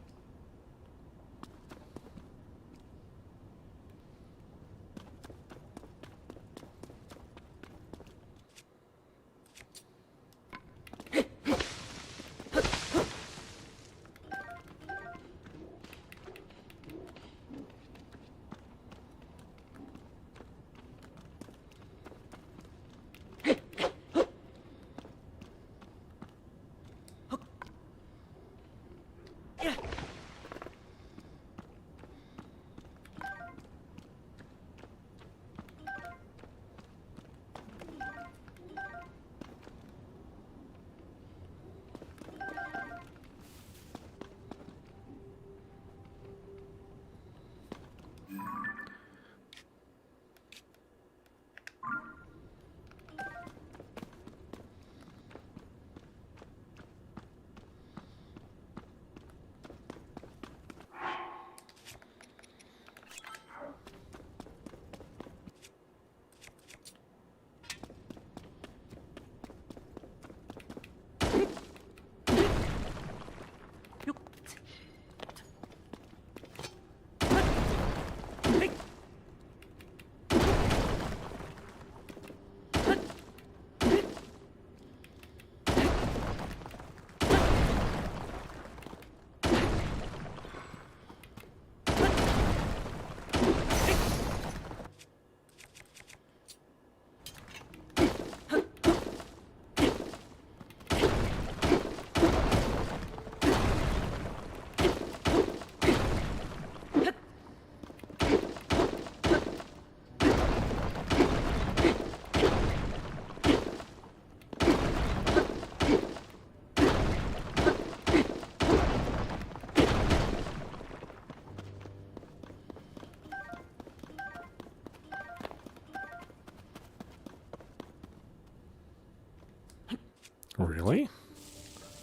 Really?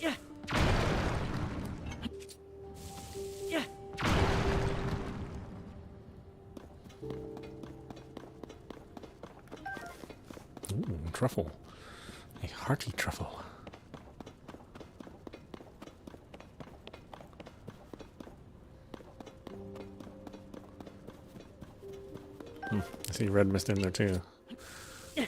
Yeah. Yeah. Ooh, truffle. A hearty truffle. I see red mist in there too. Yeah.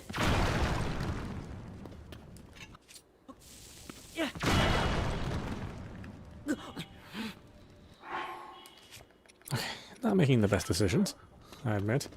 Okay, not making the best decisions, I admit.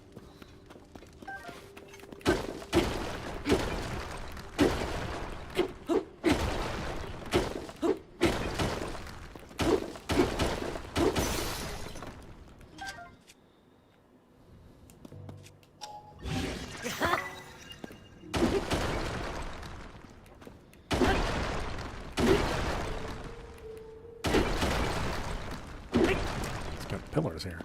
It's got pillars here.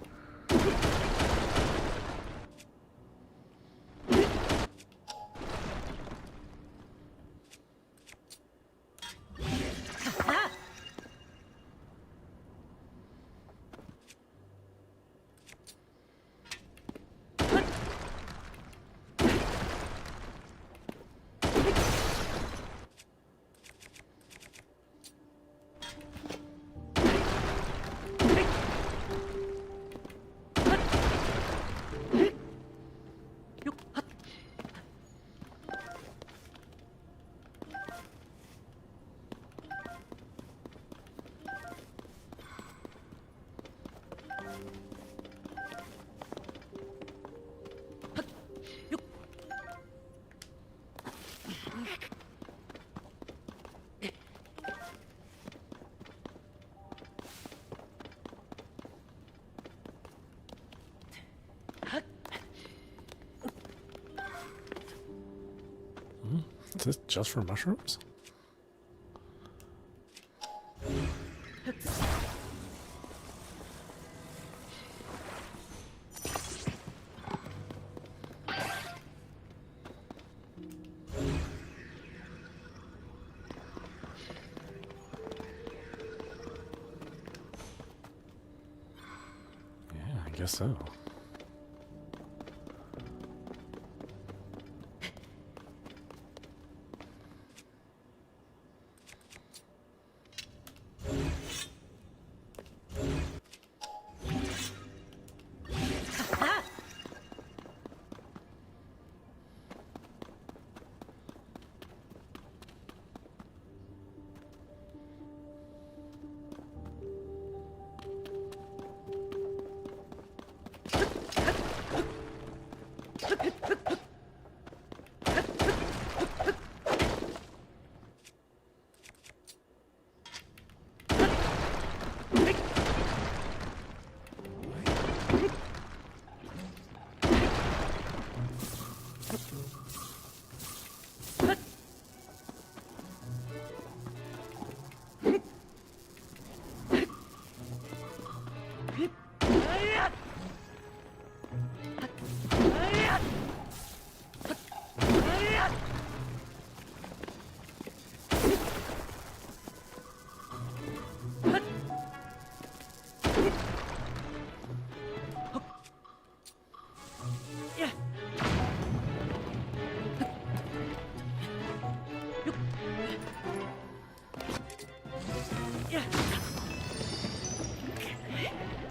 Is this just for mushrooms? Yeah, I guess so.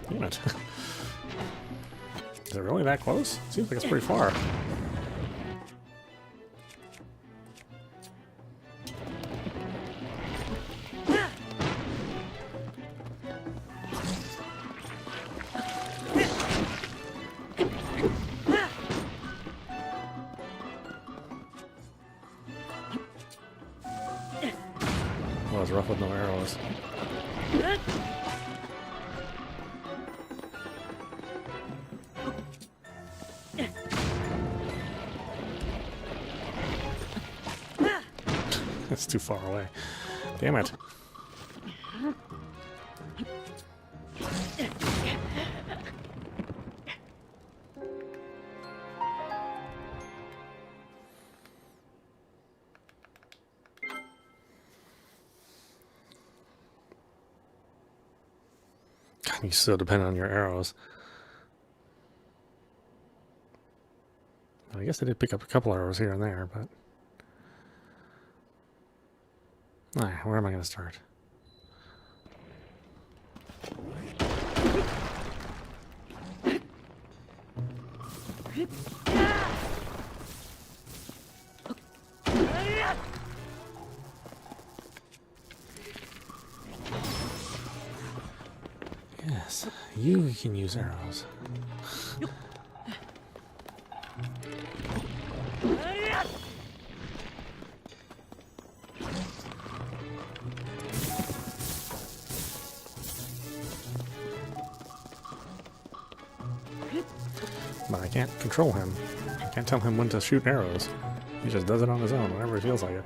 Damn it. Is it really that close? Seems like it's pretty far. Well, it's rough with no arrows. It's too far away. Damn it. You still depend on your arrows. I guess I did pick up a couple arrows here and there, but... Alright, where am I going to start? Yes, you can use arrows. But I can't control him. I can't tell him when to shoot arrows. He just does it on his own whenever he feels like it.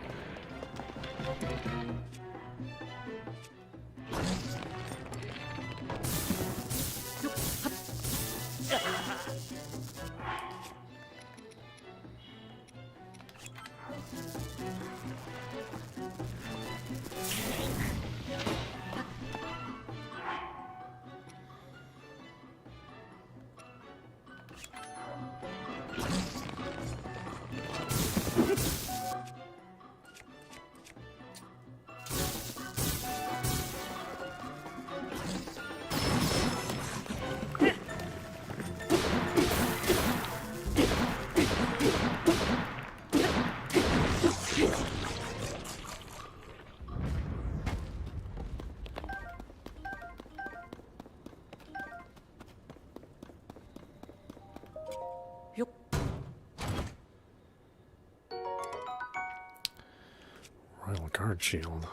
Royal Guard Shield.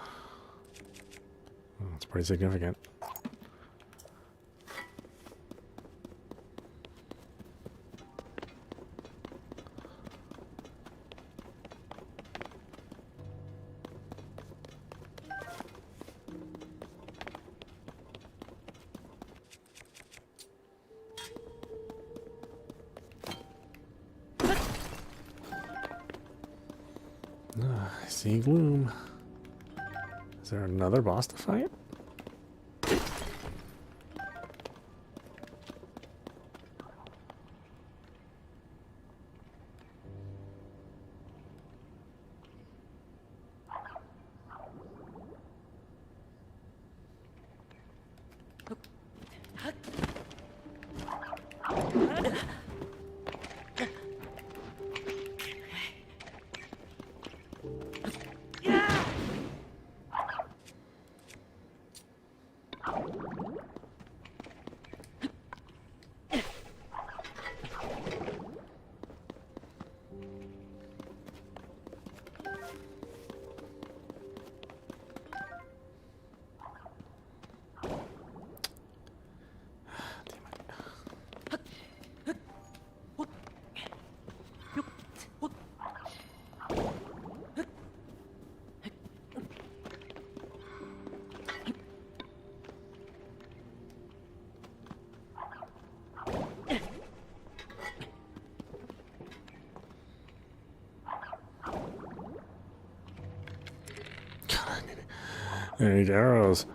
Oh, that's pretty significant. I see gloom. Is there another boss to fight? I need arrows.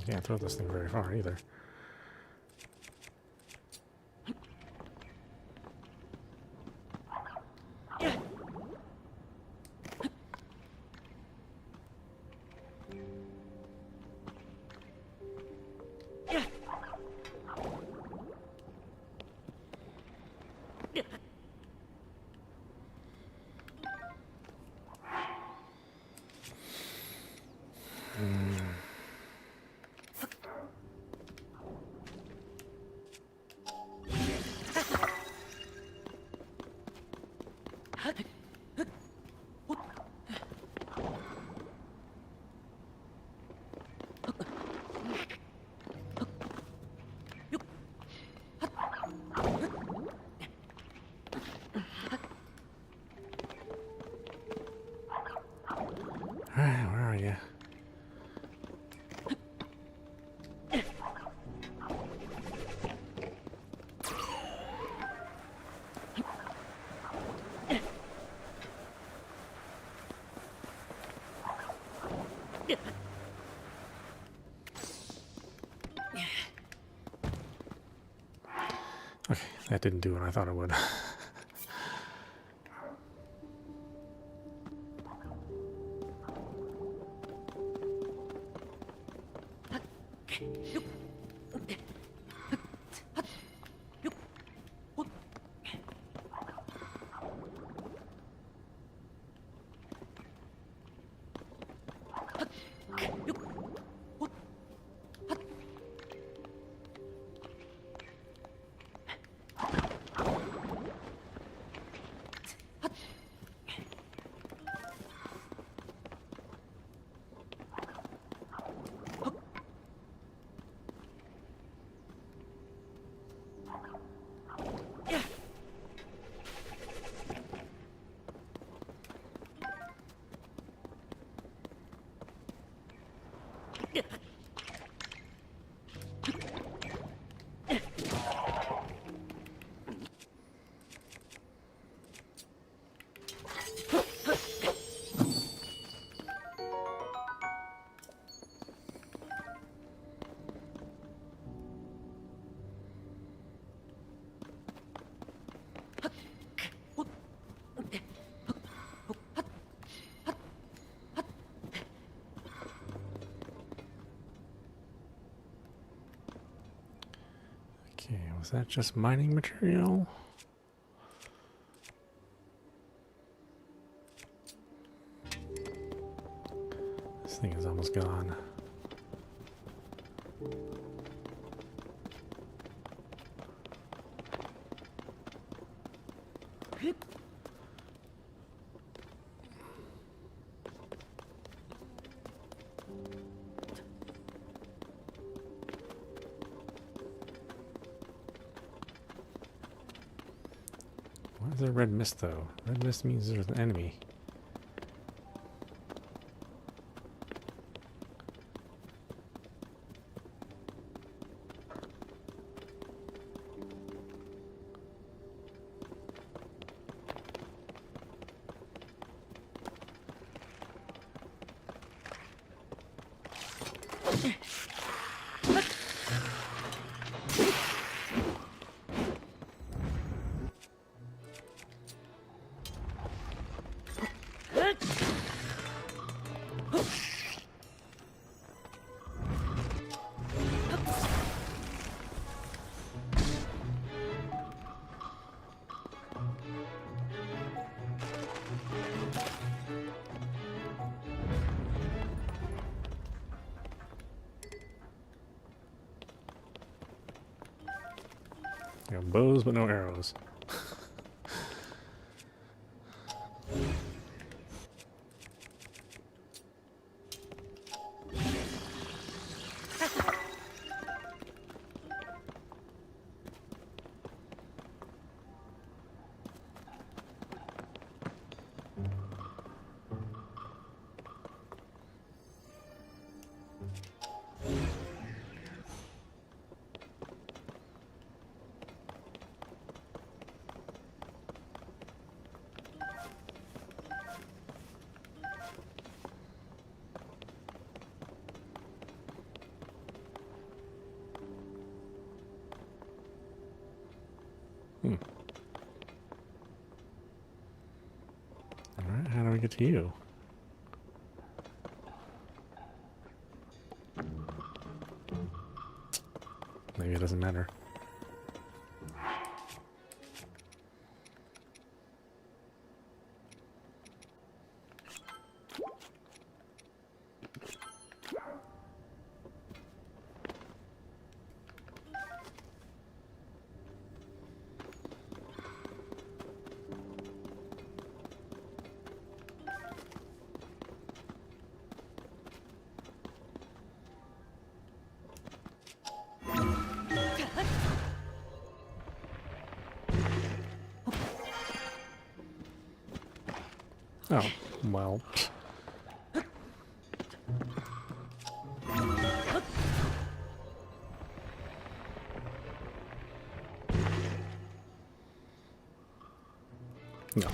Can't throw this thing very far either. are you? Okay, that didn't do what I thought it would. Okay, was that just mining material? This thing is almost gone. Why is there red mist though? Red mist means there's an enemy. You know, bows but no arrows. Alright, how do we get to you? Maybe it doesn't matter. Oh, well. No.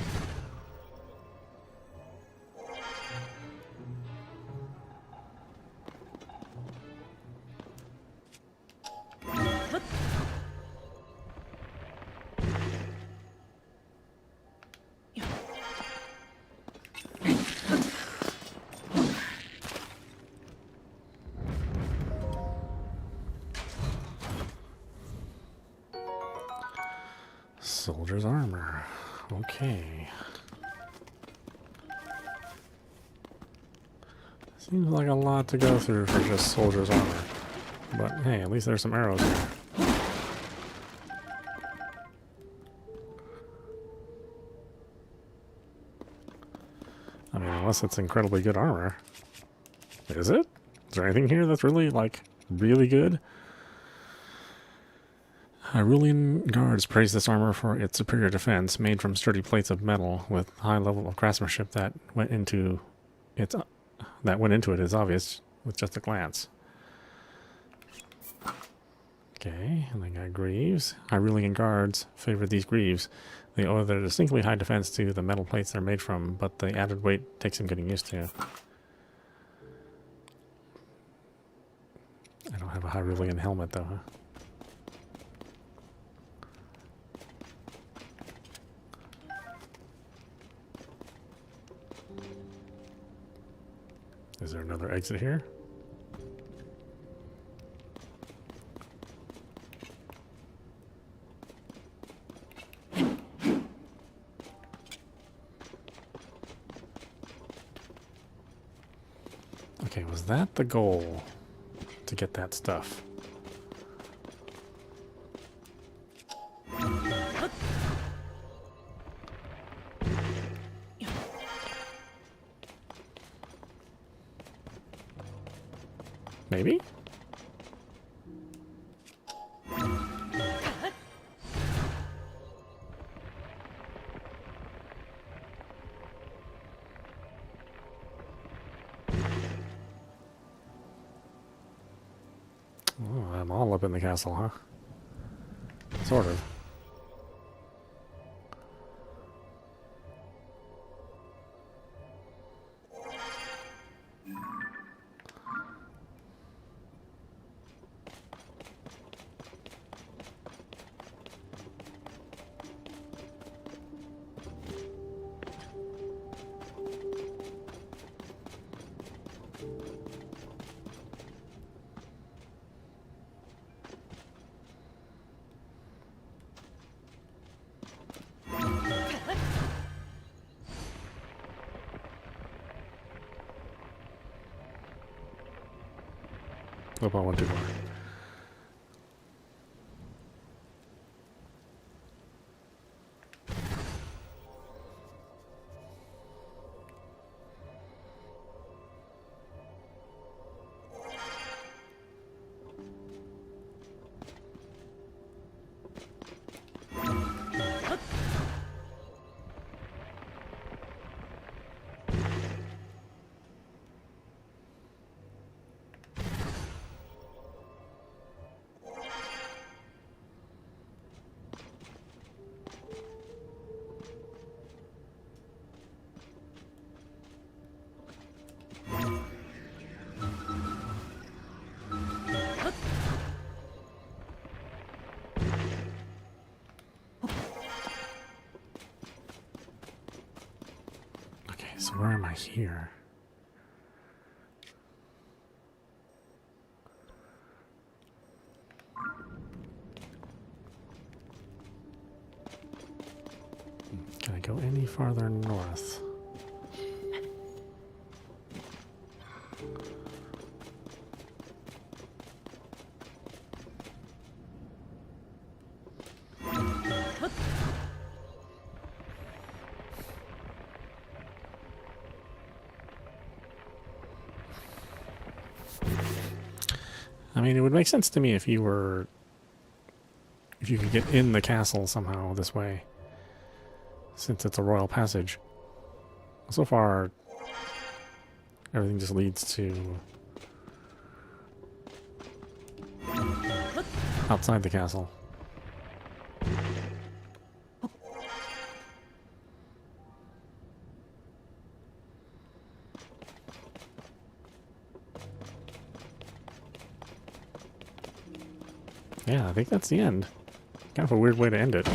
Soldier's armor. Okay. Seems like a lot to go through for just soldier's armor. But hey, at least there's some arrows here. I mean, unless it's incredibly good armor. Is it? Is there anything here that's really, like, really good? Hyrulean guards praise this armor for its superior defense, made from sturdy plates of metal with high level of craftsmanship that went into it is obvious with just a glance. Okay, and they got greaves. Hyrulean guards favor these greaves. They owe their distinctly high defense to the metal plates they're made from, but the added weight takes some getting used to. I don't have a Hyrulean helmet though, huh? Is there another exit here? Okay, was that the goal? To get that stuff? Maybe? Oh, I'm all up in the castle, huh? Sort of. Hope I went too far. So where am I here? Can I go any farther north? I mean, it would make sense to me if you could get in the castle somehow this way, since it's a royal passage. So far, everything just leads to outside the castle. Yeah, I think that's the end. Kind of a weird way to end it.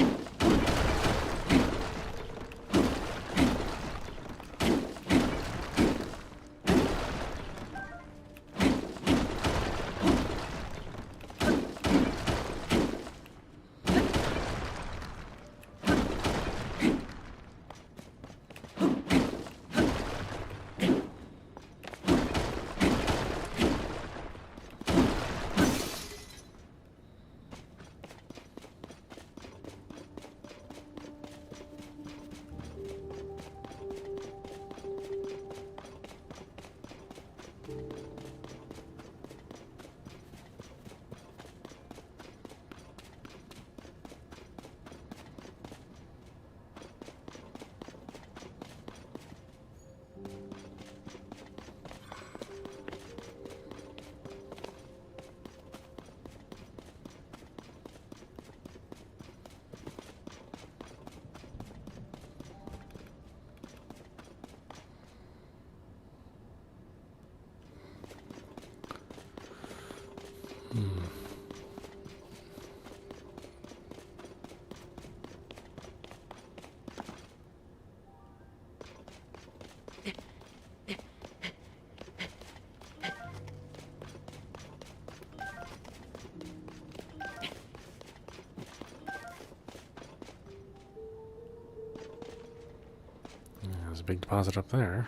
There's a big deposit up there.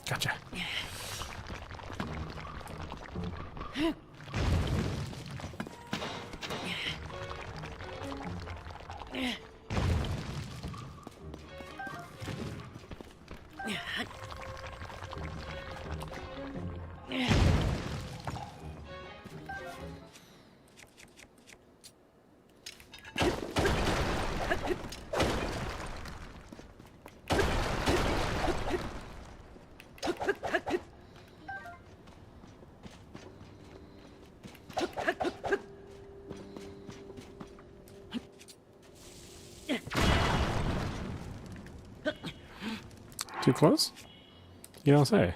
Gotcha. Too close? You don't say.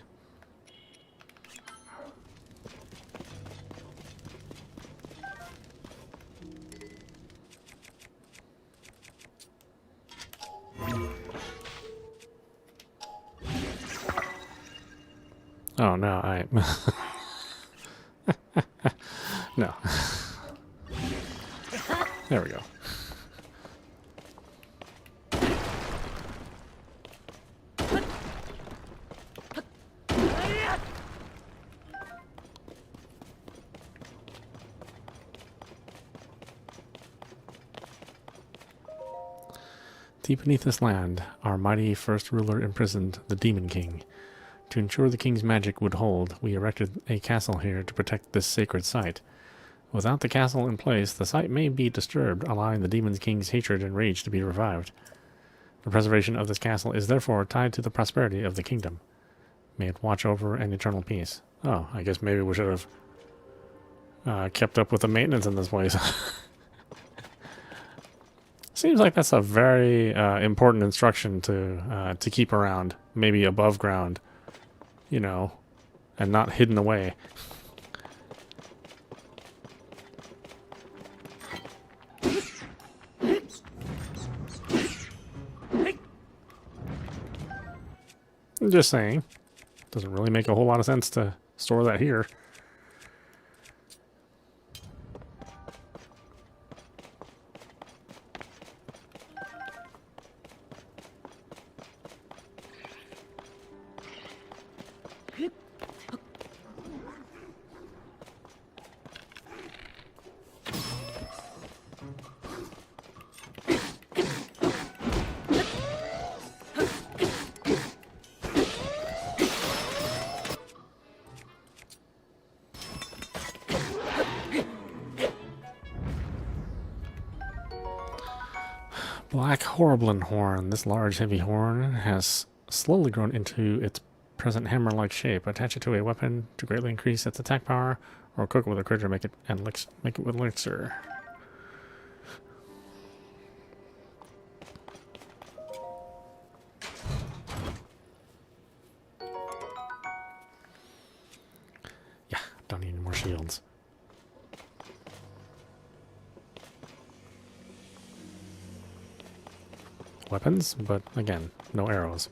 Oh, no, I... No. There we go. Deep beneath this land, our mighty first ruler imprisoned the Demon King. To ensure the king's magic would hold, we erected a castle here to protect this sacred site. Without the castle in place, the site may be disturbed, allowing the Demon King's hatred and rage to be revived. The preservation of this castle is therefore tied to the prosperity of the kingdom. May it watch over an eternal peace. Oh, I guess maybe we should have kept up with the maintenance in this place. Seems like that's a very important instruction to keep around, maybe above ground, you know, and not hidden away. I'm just saying, doesn't really make a whole lot of sense to store that here. Black Horriblin horn. This large, heavy horn has slowly grown into its present hammer-like shape. Attach it to a weapon to greatly increase its attack power, or cook it with a critter, make it with elixir. Yeah, don't need any more shields. Weapons, but again, no arrows.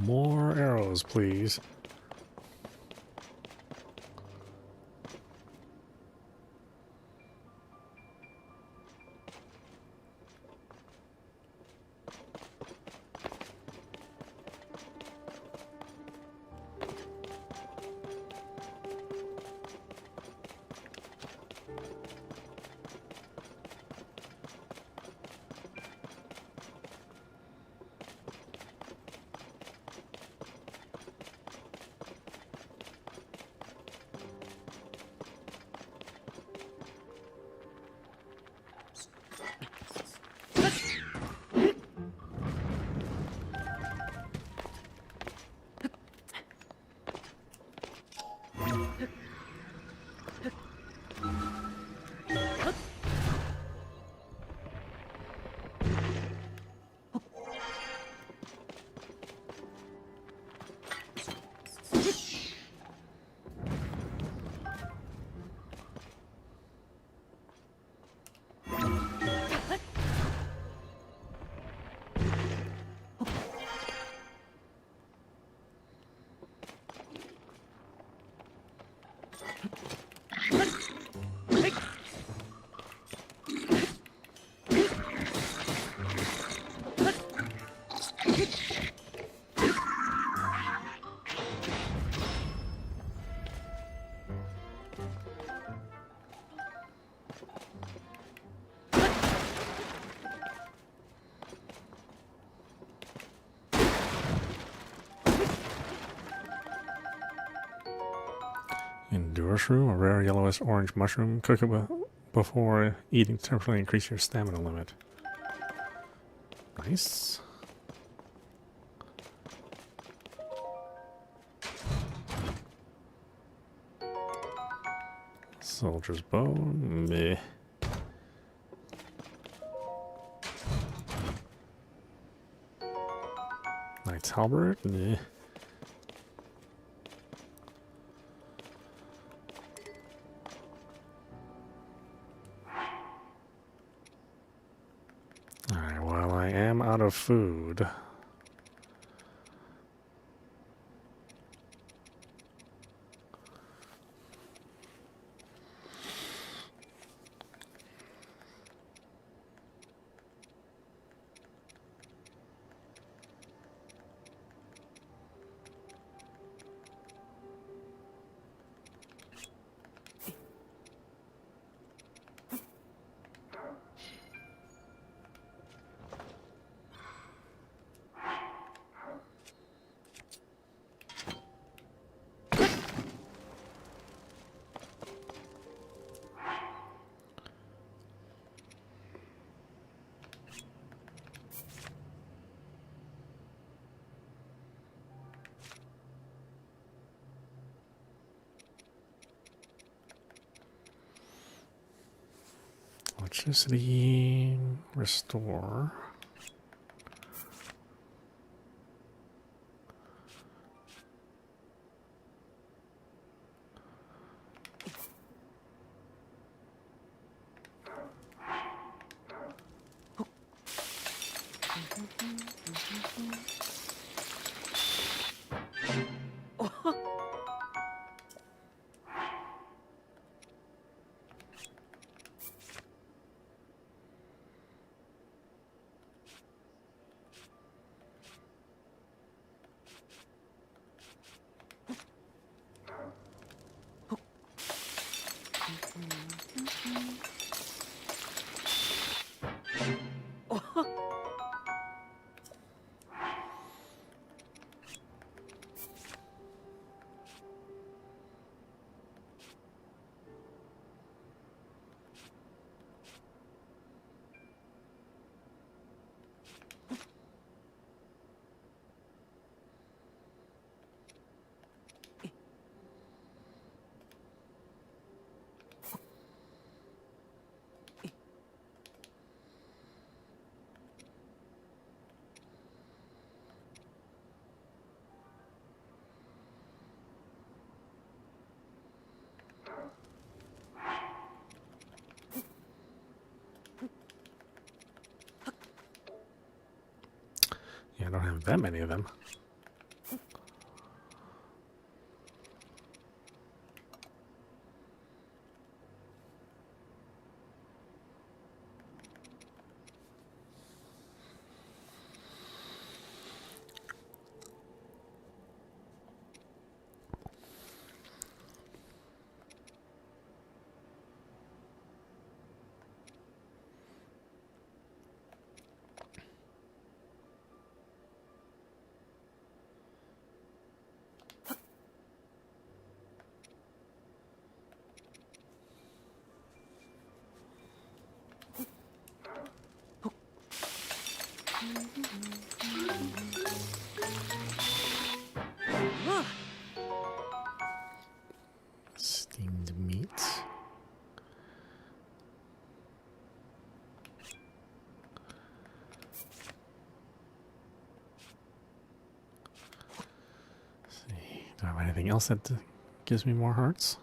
More arrows, please. Endure shroom, a rare yellowish orange mushroom. Cook it before eating to temporarily increase your stamina limit. Nice. Soldier's bone. Meh. Knight's halberd. Meh. Alright, while I am out of food, Electricity restore. Yeah, I don't have that many of them. Steamed meats. Let's see. Do I have anything else that gives me more hearts?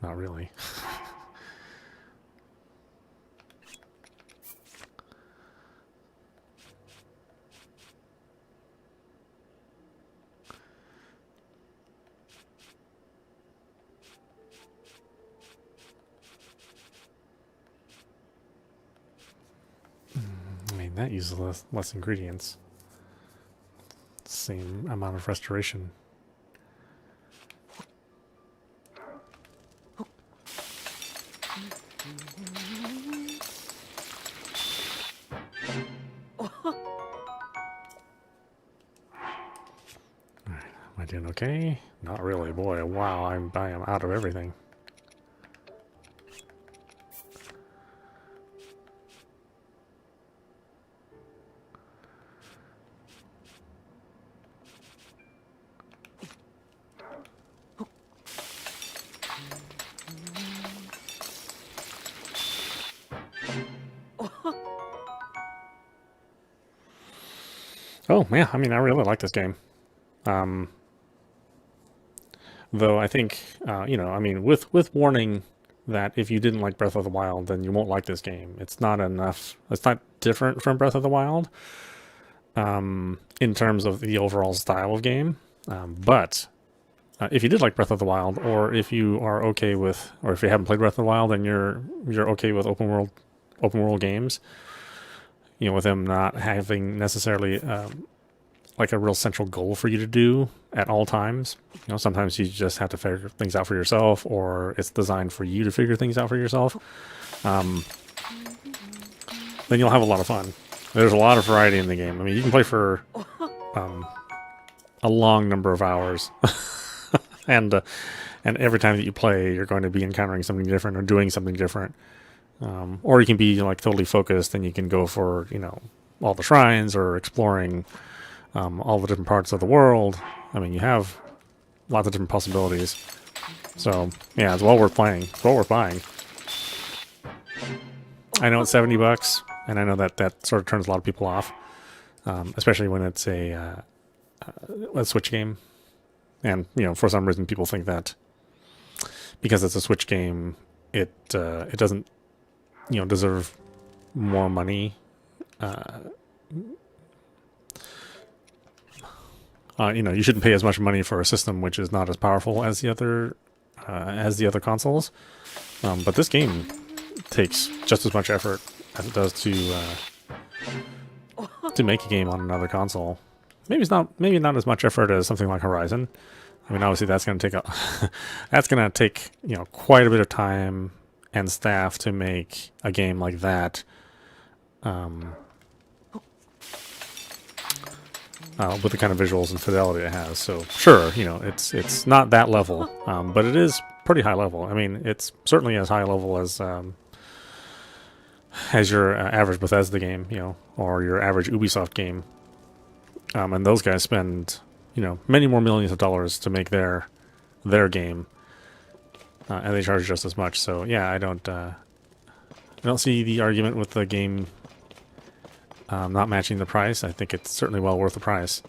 Not really. I mean, that uses less ingredients. Same amount of restoration. Am I doing okay? Not really. Boy, wow, I am out of everything. Oh, yeah, I mean, I really like this game. Though I think, you know, I mean, with warning that if you didn't like Breath of the Wild, then you won't like this game. It's not enough. It's not different from Breath of the Wild in terms of the overall style of game. But if you did like Breath of the Wild, or if you are okay with, or if you haven't played Breath of the Wild and you're okay with open world games, you know, with them not having necessarily like a real central goal for you to do at all times. You know, sometimes you just have to figure things out for yourself, or it's designed for you to figure things out for yourself. Then you'll have a lot of fun. There's a lot of variety in the game. I mean, you can play for a long number of hours, and every time that you play, you're going to be encountering something different or doing something different. Or you can be like totally focused, and you can go for all the shrines or exploring all the different parts of the world. I mean, you have lots of different possibilities. So yeah, it's well worth playing. It's well worth buying. I know it's $70, and I know that sort of turns a lot of people off, especially when it's a Switch game. And for some reason, people think that because it's a Switch game, it doesn't deserve more money. You shouldn't pay as much money for a system which is not as powerful as the other consoles. But this game takes just as much effort as it does to make a game on another console. Maybe not as much effort as something like Horizon. I mean, obviously that's going to take quite a bit of time and staff to make a game like that. With the kind of visuals and fidelity it has. So sure, it's not that level, but it is pretty high level. I mean, it's certainly as high level as your average Bethesda game, or your average Ubisoft game. And those guys spend, many more millions of dollars to make their game, and they charge just as much. So yeah, I don't see the argument with the game not matching the price. I think it's certainly well worth the price.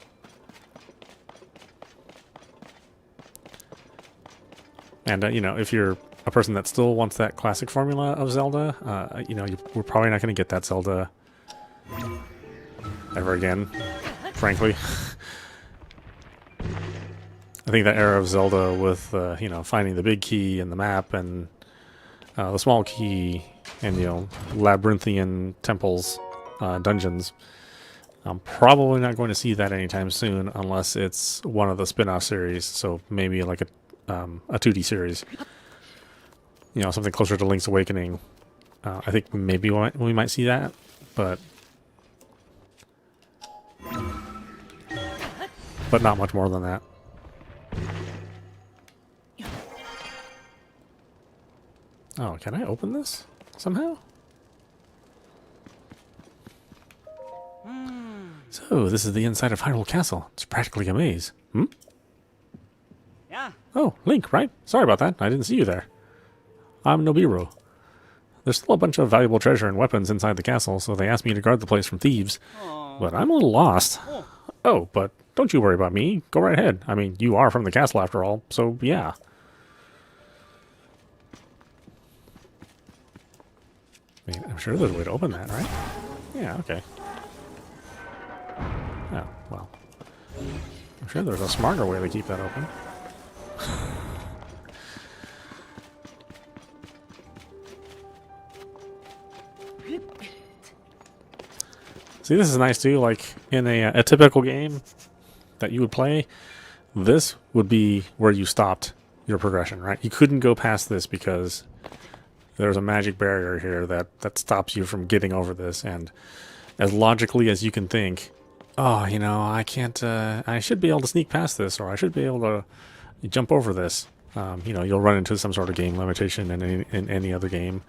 And if you're a person that still wants that classic formula of Zelda, we're probably not going to get that Zelda ever again, frankly. I think that era of Zelda with finding the big key in the map and the small key and labyrinthian temples, dungeons, I'm probably not going to see that anytime soon unless it's one of the spin-off series. So maybe like a 2D series, something closer to Link's Awakening. I think maybe we might see that, but not much more than that. Oh, can I open this somehow? So, this is the inside of Hyrule Castle. It's practically a maze. Yeah. Oh, Link, right? Sorry about that. I didn't see you there. I'm Nobiru. There's still a bunch of valuable treasure and weapons inside the castle, so they asked me to guard the place from thieves. But I'm a little lost. Oh, but don't you worry about me. Go right ahead. I mean, you are from the castle after all, so yeah. I mean, I'm sure there's a way to open that, right? Yeah, okay. Oh, well. I'm sure there's a smarter way to keep that open. See, this is nice too. Like in a typical game that you would play, this would be where you stopped your progression, right? You couldn't go past this because there's a magic barrier here that stops you from getting over this. And as logically as you can think, oh, I can't, I should be able to sneak past this, or I should be able to jump over this. You'll run into some sort of game limitation in any other game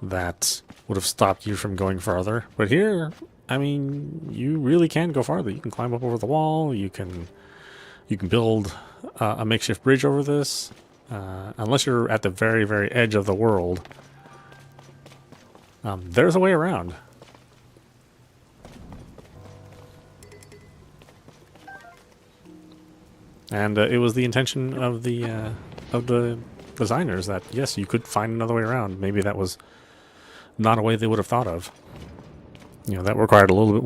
that would have stopped you from going farther. But here, I mean, you really can go farther. You can climb up over the wall. You can build a makeshift bridge over this. Unless you're at the very, very edge of the world, there's a way around. And it was the intention of the designers that yes, you could find another way around. Maybe that was not a way they would have thought of. That required a little bit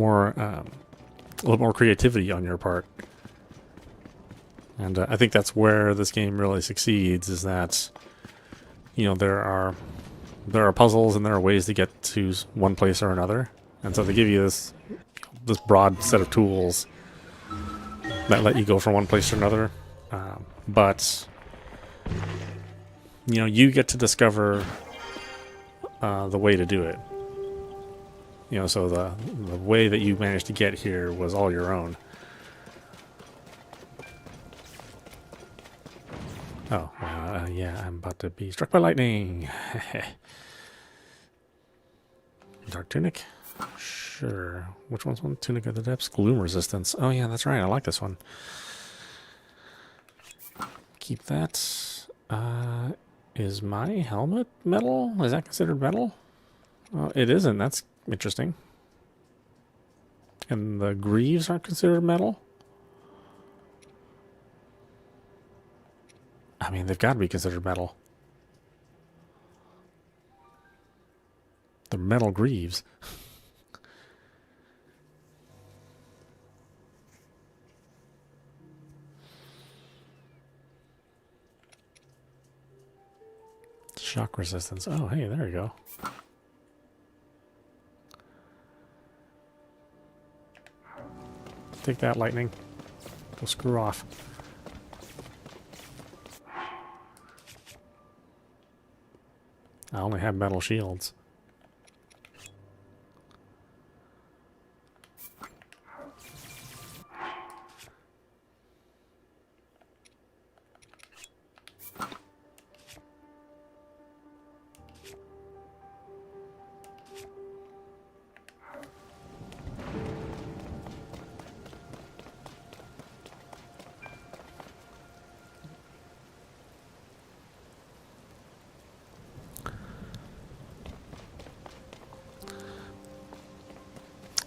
more creativity on your part. And I think that's where this game really succeeds. Is that there are puzzles and there are ways to get to one place or another, and so they give you this broad set of tools that let you go from one place to another, but you get to discover the way to do it. So the way that you managed to get here was all your own. Oh, yeah, I'm about to be struck by lightning. Dark Tunic? Sure. Which one's one? Tunic of the Depths? Gloom Resistance. Oh, yeah, that's right. I like this one. Keep that. Is my helmet metal? Is that considered metal? Well, it isn't. That's interesting. And the greaves aren't considered metal? I mean, they've got to be considered metal. They're metal greaves. Shock resistance. Oh, hey, there you go. Take that, lightning. Go screw off. I only have metal shields.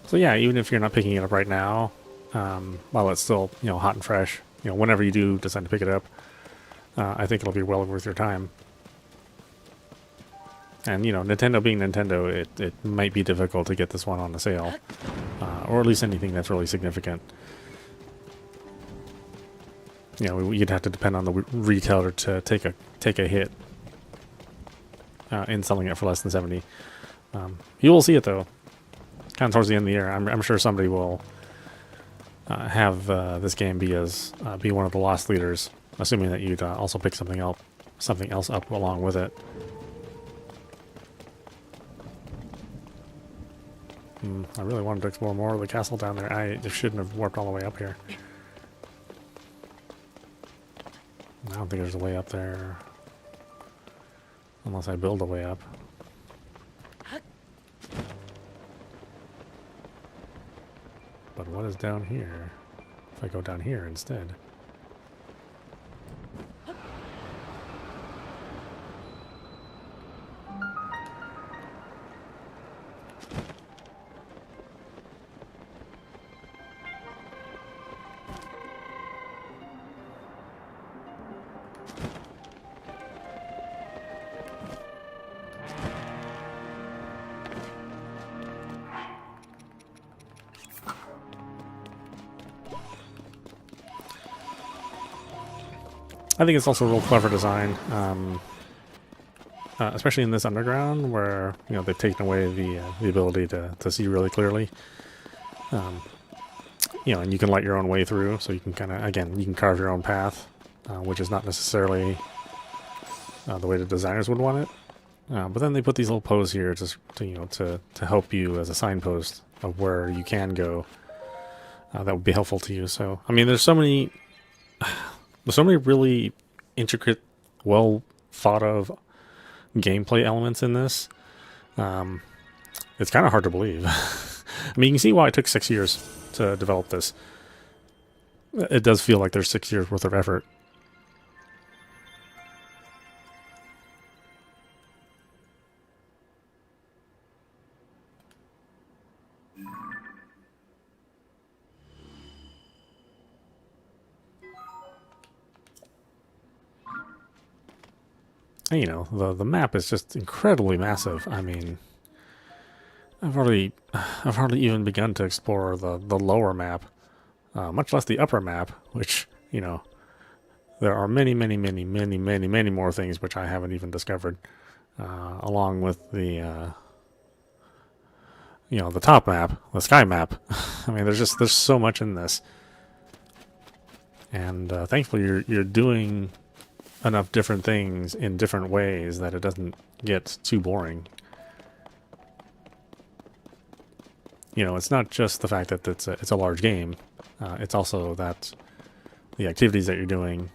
So yeah, even if you're not picking it up right now, while it's still, you know, hot and fresh, you know, whenever you do decide to pick it up, I think it'll be well worth your time. And, you know, Nintendo being Nintendo, it might be difficult to get this one on the sale. Or at least anything that's really significant. You know, you'd have to depend on the retailer to take a hit in selling it for less than 70. You will see it, though. Kind of towards the end of the year, I'm sure somebody will have this game be one of the lost leaders, assuming that you'd also pick something else up along with it. I really wanted to explore more of the castle down there. I just shouldn't have warped all the way up here. I don't think there's a way up there, unless I build a way up. But what is down here? If I go down here instead. I think it's also a real clever design, especially in this underground where, you know, they've taken away the ability to see really clearly. You know, and you can light your own way through, so you can kind of, again, you can carve your own path, which is not necessarily the way the designers would want it. But then they put these little posts here just to help you as a signpost of where you can go. That would be helpful to you. So, I mean, there's so many really intricate, well thought of gameplay elements in this. It's kind of hard to believe. I mean, you can see why it took 6 years to develop this. It does feel like there's 6 years worth of effort. And, you know, the map is just incredibly massive. I mean, I've hardly even begun to explore the lower map, much less the upper map, which, you know, there are many more things which I haven't even discovered, along with the you know, the top map, the sky map. I mean, there's so much in this, and thankfully you're doing enough different things in different ways that it doesn't get too boring. You know, it's not just the fact that it's a large game. It's also that the activities that you're doing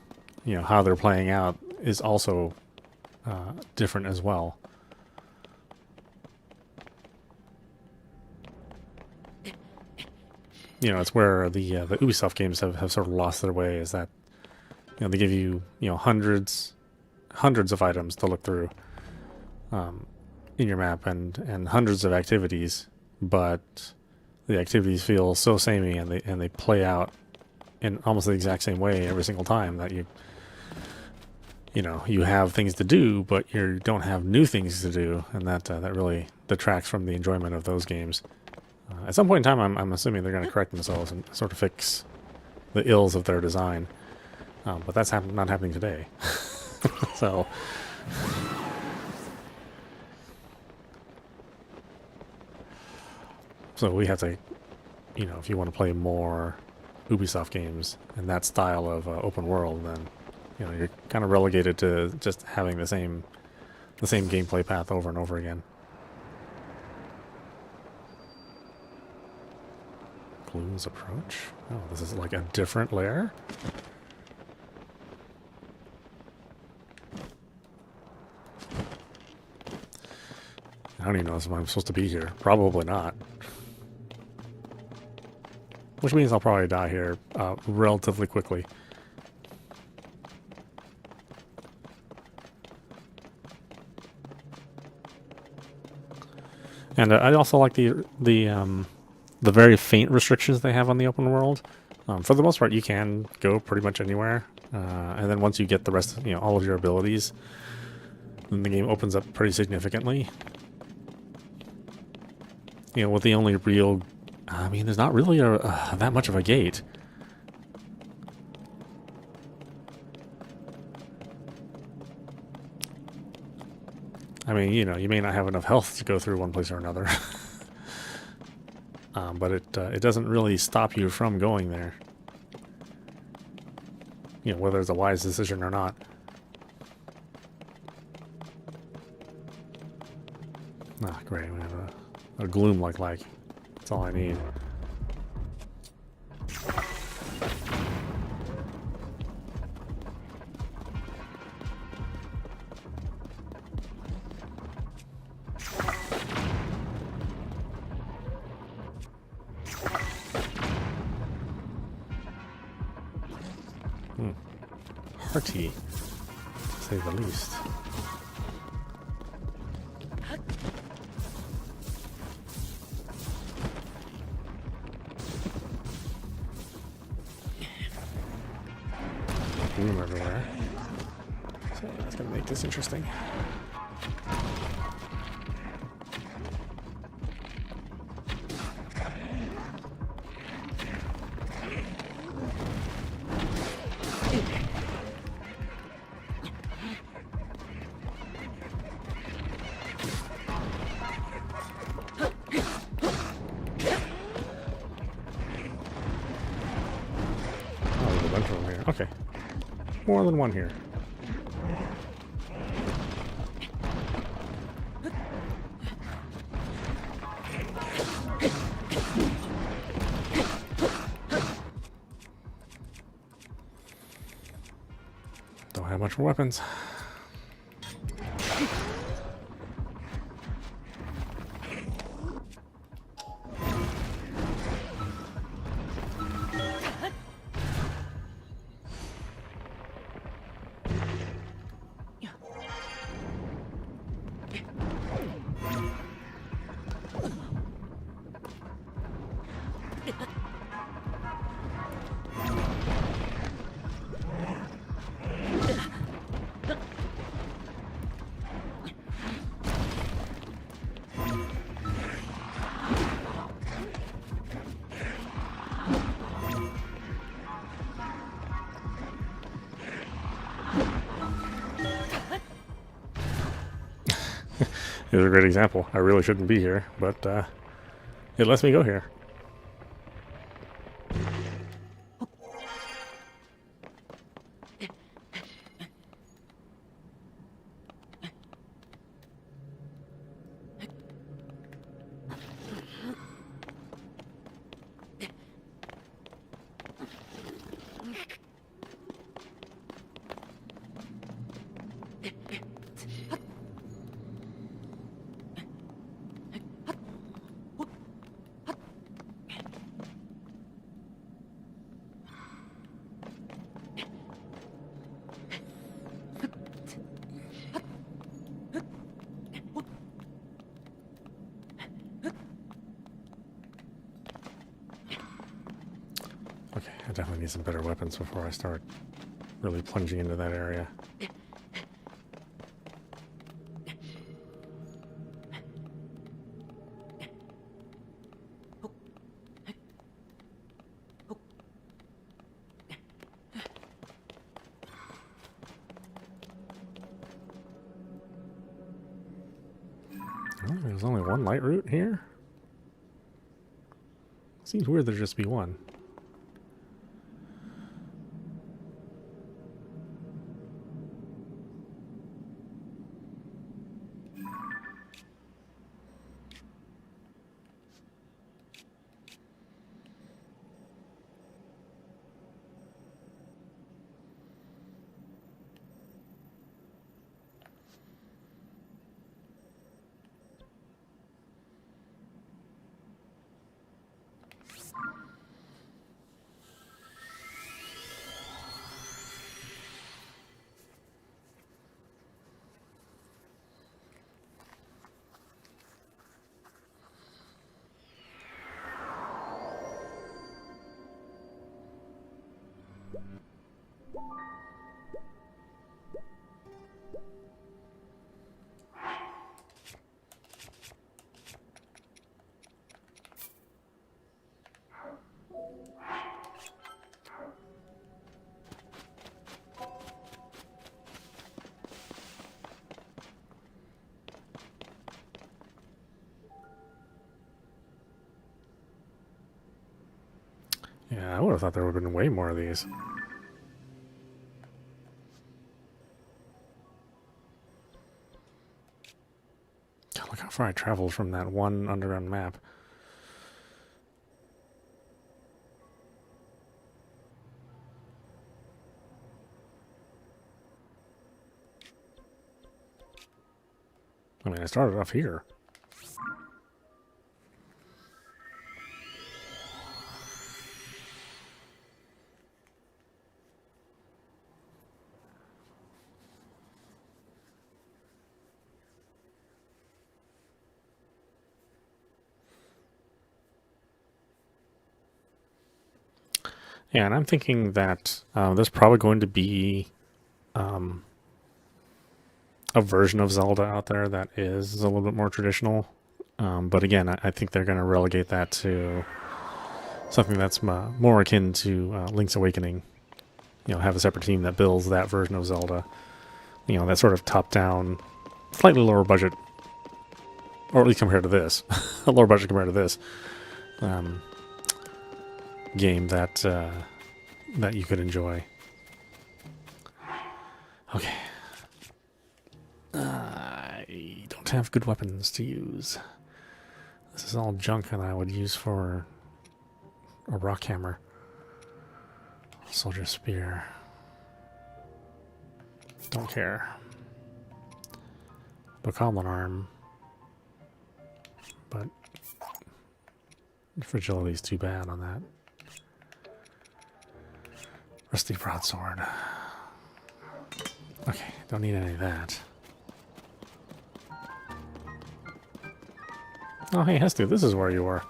you know, how they're playing out is also different as well. You know, it's where the Ubisoft games have sort of lost their way. Is that, you know, they give you, you know, hundreds of items to look through in your map, and hundreds of activities, but the activities feel so samey, and they play out in almost the exact same way every single time, that you know, you have things to do, but you don't have new things to do, and that really detracts from the enjoyment of those games. At some point in time, I'm assuming they're going to correct themselves and sort of fix the ills of their design, but that's not happening today. So we have to, you know, if you want to play more Ubisoft games and that style of open world, then, you know, you're kind of relegated to just having the same gameplay path over and over again. Gloom's approach. Oh, this is like a different layer. I don't even know if I'm supposed to be here. Probably not. Which means I'll probably die here relatively quickly. And I also like the very faint restrictions they have on the open world. For the most part, you can go pretty much anywhere, and then once you get the rest, you know, all of your abilities, then the game opens up pretty significantly. You know, with the only real, I mean, there's not really that much of a gate. I mean, you know, you may not have enough health to go through one place or another. But it doesn't really stop you from going there. You know, whether it's a wise decision or not. Ah, great. We have a gloom like. That's all I need. Hearty, to say the least. Room everywhere. So that's gonna make this interesting. Okay. More than one here. Don't have much for weapons. Here's a great example. I really shouldn't be here, but it lets me go here. Okay, I definitely need some better weapons before I start really plunging into that area. Oh, there's only one light route here? Seems weird there'd just be one. Yeah, I would have thought there would have been way more of these. God, look how far I traveled from that one underground map. I mean, I started off here. Yeah, and I'm thinking that there's probably going to be a version of Zelda out there that is a little bit more traditional. But again, I think they're going to relegate that to something that's more akin to Link's Awakening. You know, have a separate team that builds that version of Zelda. You know, that sort of top-down, slightly lower budget, or at least compared to this, a lower budget compared to this game that that you could enjoy. Okay. I don't have good weapons to use. This is all junk that I would use for a rock hammer. Soldier spear. Don't care. Bokoblin arm. But fragility's too bad on that. Rusty broadsword. Okay, don't need any of that. Oh, hey, Hestu, this is where you were.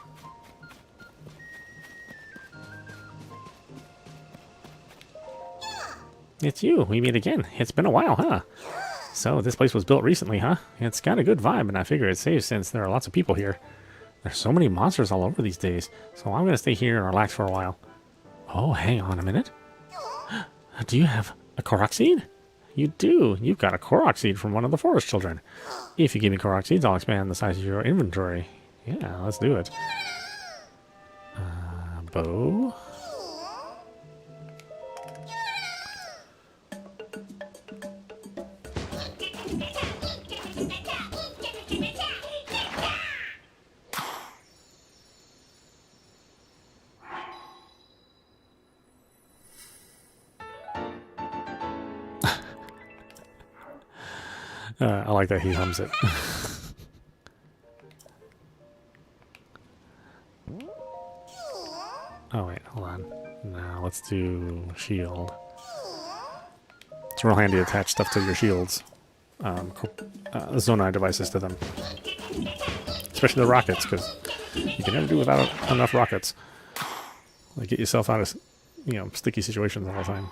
It's you. We meet again. It's been a while, huh? So, this place was built recently, huh? It's got a good vibe, and I figure it's safe since there are lots of people here. There's so many monsters all over these days, so I'm going to stay here and relax for a while. Oh, hang on a minute. Do you have a Korok seed? You do. You've got a Korok seed from one of the forest children. If you give me Korok seeds, I'll expand the size of your inventory. Yeah, let's do it. Bow. I like that he hums it. Oh wait, hold on. Now let's do shield. It's real handy to attach stuff to your shields. Zonai devices to them. Especially the rockets, because you can never do without enough rockets. Like, get yourself out of you know, sticky situations all the time.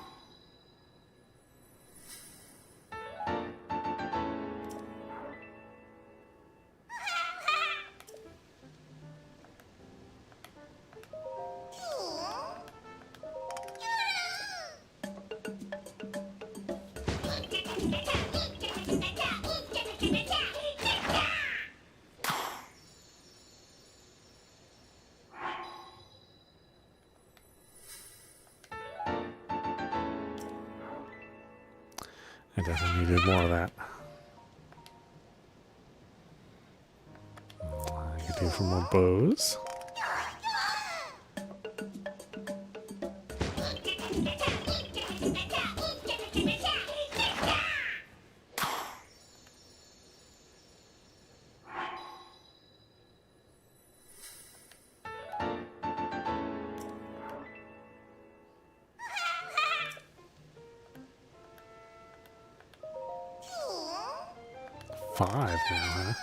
I definitely needed more of that. I could do for more bows. Five now, huh?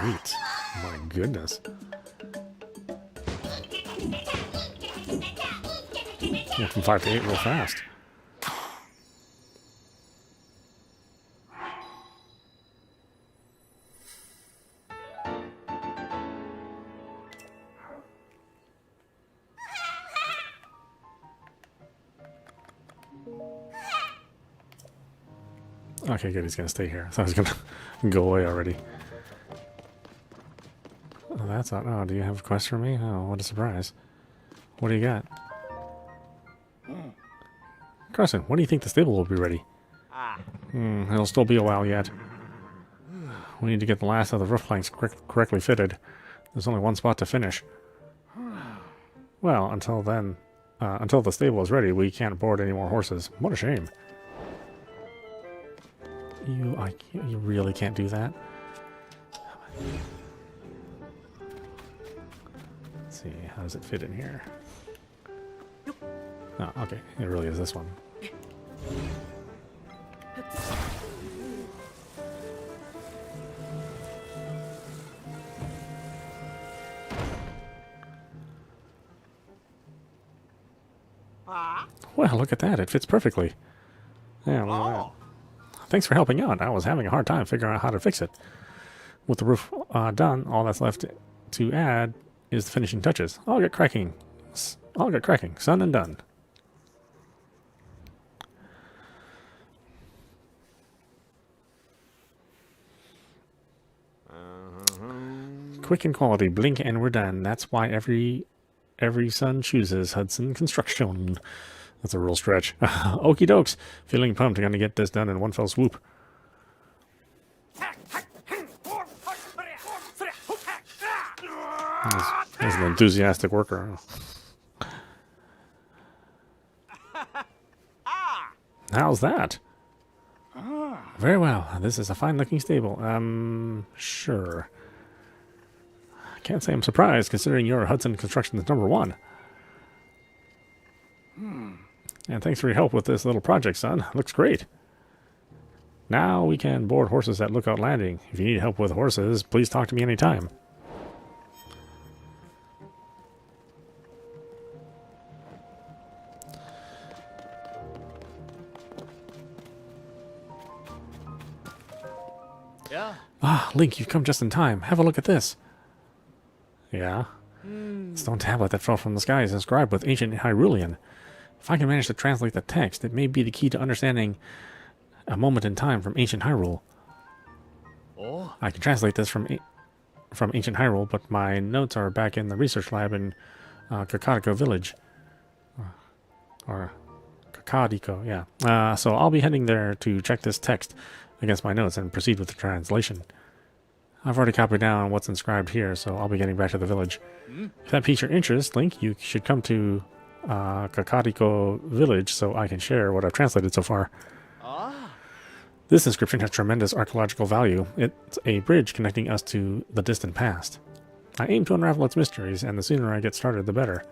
Eight. My goodness. Went from 5 to 8 real fast. Okay, good. He's gonna stay here. I thought he was gonna go away already. Oh, that's not. Oh, do you have a quest for me? Oh, what a surprise! What do you got? Carson, when do you think the stable will be ready? It'll still be a while yet. We need to get the last of the roof planks correctly fitted. There's only one spot to finish. Well, until then, until the stable is ready, we can't board any more horses. What a shame. You really can't do that? Let's see, how does it fit in here? Oh, okay, it really is this one. Well, look at that, it fits perfectly. Yeah, look at that. Thanks for helping out. I was having a hard time figuring out how to fix it. With the roof done, all that's left to add is the finishing touches. I'll get cracking. Son and done. Quick and quality, blink and we're done. That's why every son chooses Hudson Construction. That's a real stretch. Okie dokes. Feeling pumped. I'm going to get this done in one fell swoop. He's an enthusiastic worker. How's that? Very well. This is a fine-looking stable. Sure. I can't say I'm surprised, considering your Hudson Construction is #1. And thanks for your help with this little project, son. Looks great. Now we can board horses at Lookout Landing. If you need help with horses, please talk to me anytime. Yeah. Ah, Link, you've come just in time. Have a look at this. Yeah. Stone tablet that fell from the sky is inscribed with ancient Hyrulean. If I can manage to translate the text, it may be the key to understanding a moment in time from ancient Hyrule. Oh. I can translate this from ancient Hyrule, but my notes are back in the research lab in Kakadiko Village. Or Kakadiko, yeah. So I'll be heading there to check this text against my notes and proceed with the translation. I've already copied down what's inscribed here, so I'll be getting back to the village. If that piques your interest, Link, you should come to Kakadiko Village so I can share what I've translated so far. Ah. This inscription has tremendous archaeological value. It's a bridge connecting us to the distant past. I aim to unravel its mysteries, and the sooner I get started, the better.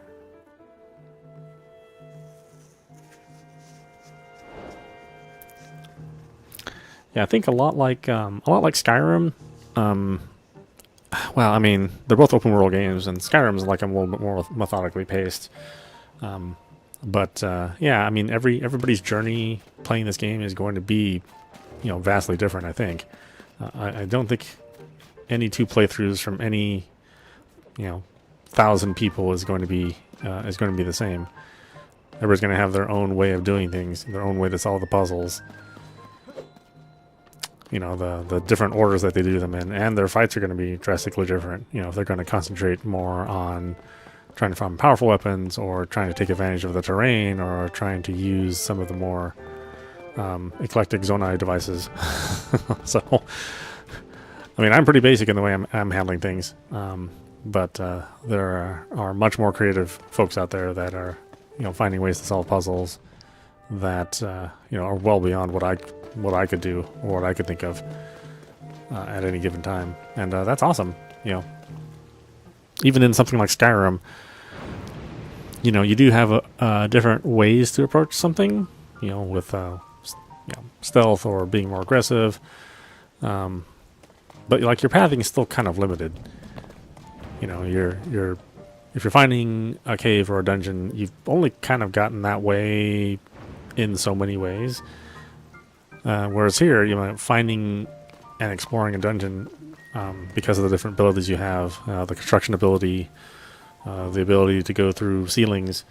Yeah, I think a lot like Skyrim. Well, I mean, they're both open world games, and Skyrim's like a little bit more methodically paced. But yeah, I mean, everybody's journey playing this game is going to be, vastly different. I think. I don't think any two playthroughs from any, 1,000 people is going to be the same. Everybody's going to have their own way of doing things, their own way to solve the puzzles. The different orders that they do them in, and their fights are going to be drastically different. If they're going to concentrate more on trying to farm powerful weapons, or trying to take advantage of the terrain, or trying to use some of the more eclectic zonai devices. So, I mean, I'm pretty basic in the way I'm handling things, but there are much more creative folks out there that are, finding ways to solve puzzles that are well beyond what I could do, or what I could think of at any given time, and that's awesome. Even in something like Skyrim, you do have different ways to approach something, with stealth or being more aggressive, but like your pathing is still kind of limited. If you're finding a cave or a dungeon, you've only kind of gotten that way in so many ways. Whereas here, finding and exploring a dungeon, because of the different abilities you have, the construction ability, the ability to go through ceilings,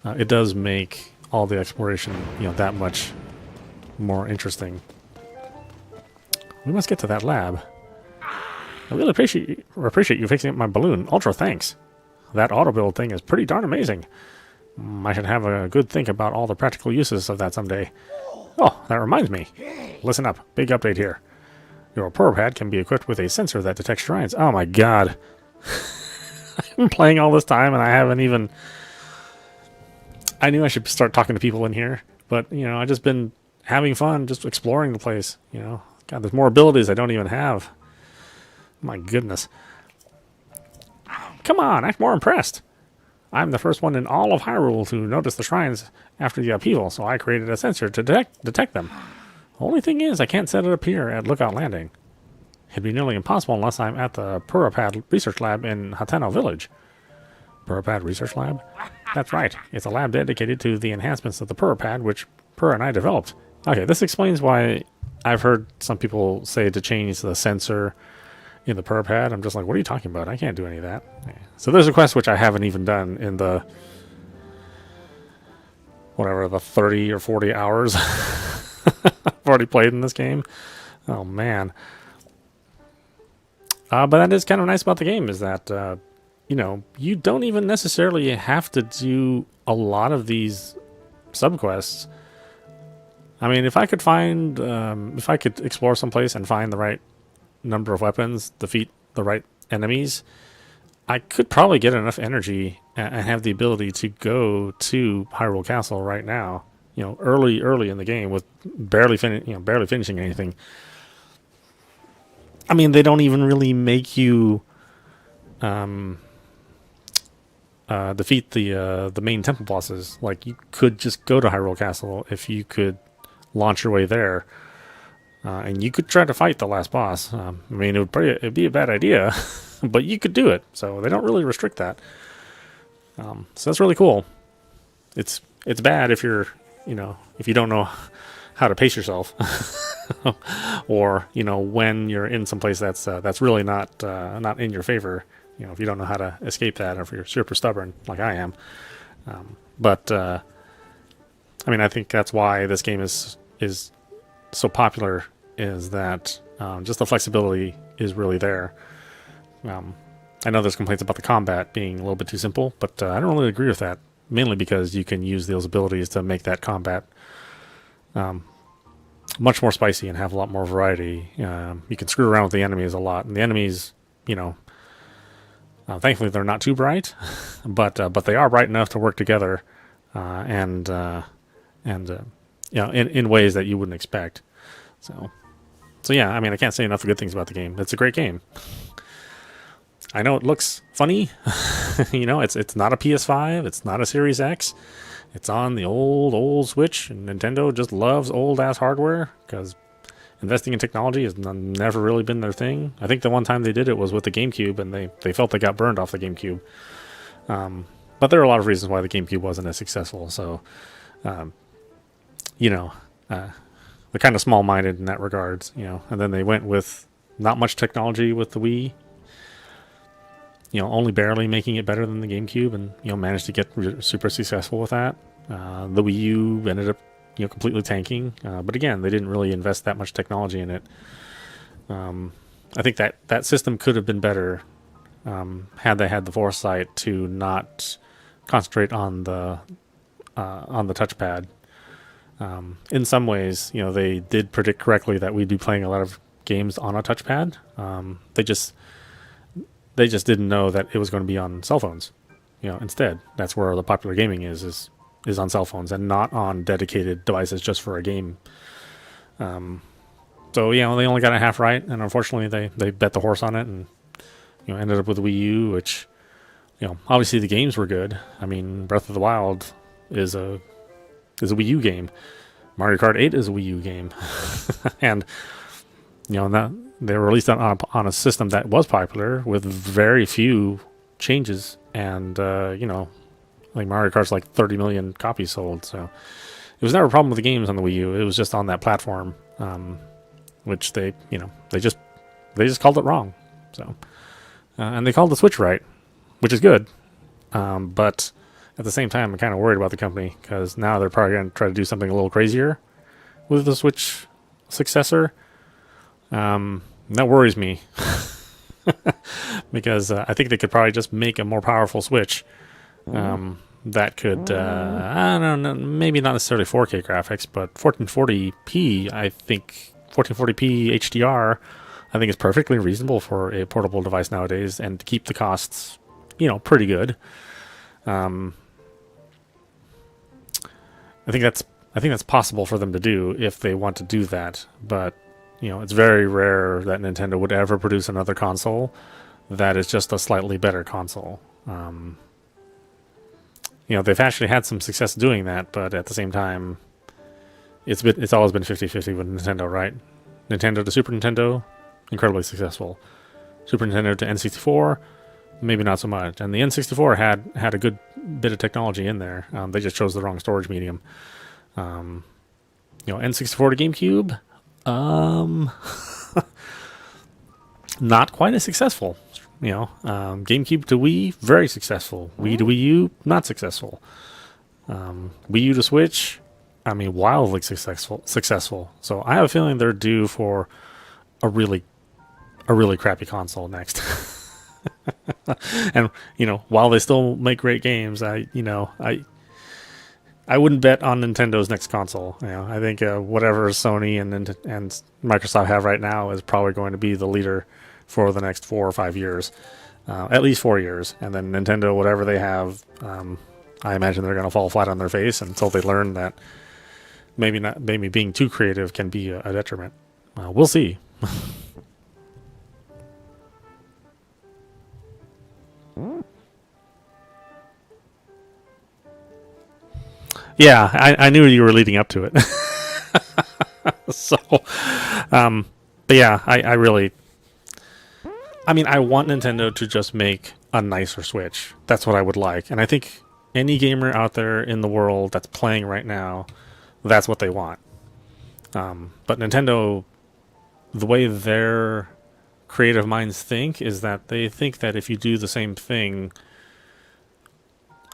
it does make all the exploration, that much more interesting. We must get to that lab. I really appreciate you fixing up my balloon. Ultra thanks. That auto build thing is pretty darn amazing. I should have a good think about all the practical uses of that someday. Oh, that reminds me. Listen up. Big update here. Your probe pad can be equipped with a sensor that detects shrines. Oh my god. I've been playing all this time and I haven't even... I knew I should start talking to people in here, but, I've just been having fun, just exploring the place, God, there's more abilities I don't even have. My goodness. Come on, act more impressed. I'm the first one in all of Hyrule to notice the shrines after the upheaval, so I created a sensor to detect them. Only thing is, I can't set it up here at Lookout Landing. It'd be nearly impossible unless I'm at the Purapad Research Lab in Hateno Village. Purapad Research Lab? That's right. It's a lab dedicated to the enhancements of the Purapad, which Purah and I developed. Okay, this explains why I've heard some people say to change the sensor in the Purapad. I'm just like, what are you talking about? I can't do any of that. So there's a quest which I haven't even done in the whatever, the 30 or 40 hours I've already played in this game. Oh man. But that is kind of nice about the game, is that you don't even necessarily have to do a lot of these subquests. I mean, if I could explore someplace and find the right number of weapons, defeat the right enemies, I could probably get enough energy and have the ability to go to Hyrule Castle right now. Early in the game with barely finishing anything. I mean, they don't even really make you defeat the main temple bosses. Like, you could just go to Hyrule Castle if you could launch your way there, and you could try to fight the last boss. I mean, it'd be a bad idea, but you could do it. So they don't really restrict that. So that's really cool. It's bad if you're if you don't know how to pace yourself. or when you're in some place that's really not in your favor. If you don't know how to escape that, or if you're super stubborn like I am. But I mean, I think that's why this game is so popular. Is that just the flexibility is really there. I know there's complaints about the combat being a little bit too simple, but I don't really agree with that. Mainly because you can use those abilities to make that combat much more spicy and have a lot more variety. You can screw around with the enemies a lot, and the enemies, thankfully they're not too bright, but they are bright enough to work together, and in ways that you wouldn't expect. So yeah, I mean, I can't say enough good things about the game. It's a great game. I know it looks funny. It's not a PS5. It's not a Series X. It's on the old Switch, and Nintendo just loves old-ass hardware because investing in technology has never really been their thing. I think the one time they did it was with the GameCube, and they felt they got burned off the GameCube. But there are a lot of reasons why the GameCube wasn't as successful. So, they're kind of small-minded in that regards, And then they went with not much technology with the Wii. Only barely making it better than the GameCube, and managed to get super successful with that. The Wii U ended up completely tanking, but again, they didn't really invest that much technology in it. I think that system could have been better had they had the foresight to not concentrate on the touchpad. In some ways, they did predict correctly that we'd be playing a lot of games on a touchpad. They just didn't know that it was going to be on cell phones. Instead, that's where the popular gaming is on cell phones and not on dedicated devices just for a game. So they only got it half right, and unfortunately, they bet the horse on it, and ended up with Wii U, which obviously the games were good. I mean, Breath of the Wild is a Wii U game. Mario Kart 8 is a Wii U game, and that they were released on a system that was popular with very few changes, and like Mario Kart's like 30 million copies sold. So it was never a problem with the games on the Wii U. It was just on that platform, which they just called it wrong. So and they called the Switch right, which is good. But at the same time, I'm kind of worried about the company because now they're probably going to try to do something a little crazier with the Switch successor. That worries me because I think they could probably just make a more powerful Switch that could, I don't know, maybe not necessarily 4K graphics, but 1440p, I think 1440p HDR, I think is perfectly reasonable for a portable device nowadays, and to keep the costs, pretty good. I think that's possible for them to do if they want to do that, but it's very rare that Nintendo would ever produce another console that is just a slightly better console. They've actually had some success doing that, but at the same time, it's always been 50-50 with Nintendo, right? Nintendo to Super Nintendo, incredibly successful. Super Nintendo to N64, maybe not so much. And the N64 had a good bit of technology in there. They just chose the wrong storage medium. N64 to GameCube, not quite as successful. GameCube to Wii, very successful. Wii to Wii U, not successful. Wii U to Switch, I mean, wildly successful. So I have a feeling they're due for a really crappy console next. And while they still make great games, I wouldn't bet on Nintendo's next console. I think whatever Sony and Microsoft have right now is probably going to be the leader for the next 4 or 5 years, at least 4 years. And then Nintendo, whatever they have, I imagine they're going to fall flat on their face until they learn that maybe being too creative can be a detriment. We'll see. Yeah, I knew you were leading up to it. So, but yeah, I want Nintendo to just make a nicer Switch. That's what I would like. And I think any gamer out there in the world that's playing right now, that's what they want. But Nintendo, the way their creative minds think is that they think that if you do the same thing,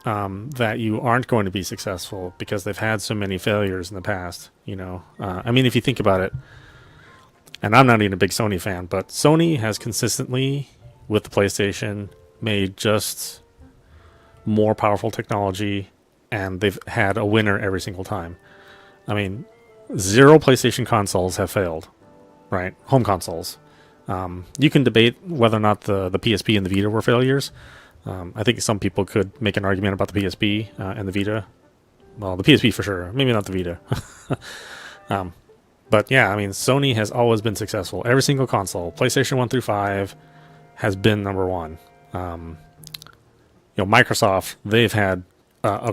that you aren't going to be successful because they've had so many failures in the past. I mean, if you think about it, and I'm not even a big Sony fan, but Sony has consistently, with the PlayStation, made just more powerful technology, and they've had a winner every single time. I mean, 0 PlayStation consoles have failed, right? Home consoles. You can debate whether or not the PSP and the Vita were failures. I think some people could make an argument about the PSP and the Vita. Well, the PSP for sure. Maybe not the Vita. But yeah, I mean, Sony has always been successful. Every single console, PlayStation 1 through 5, has been number one. Microsoft, they've had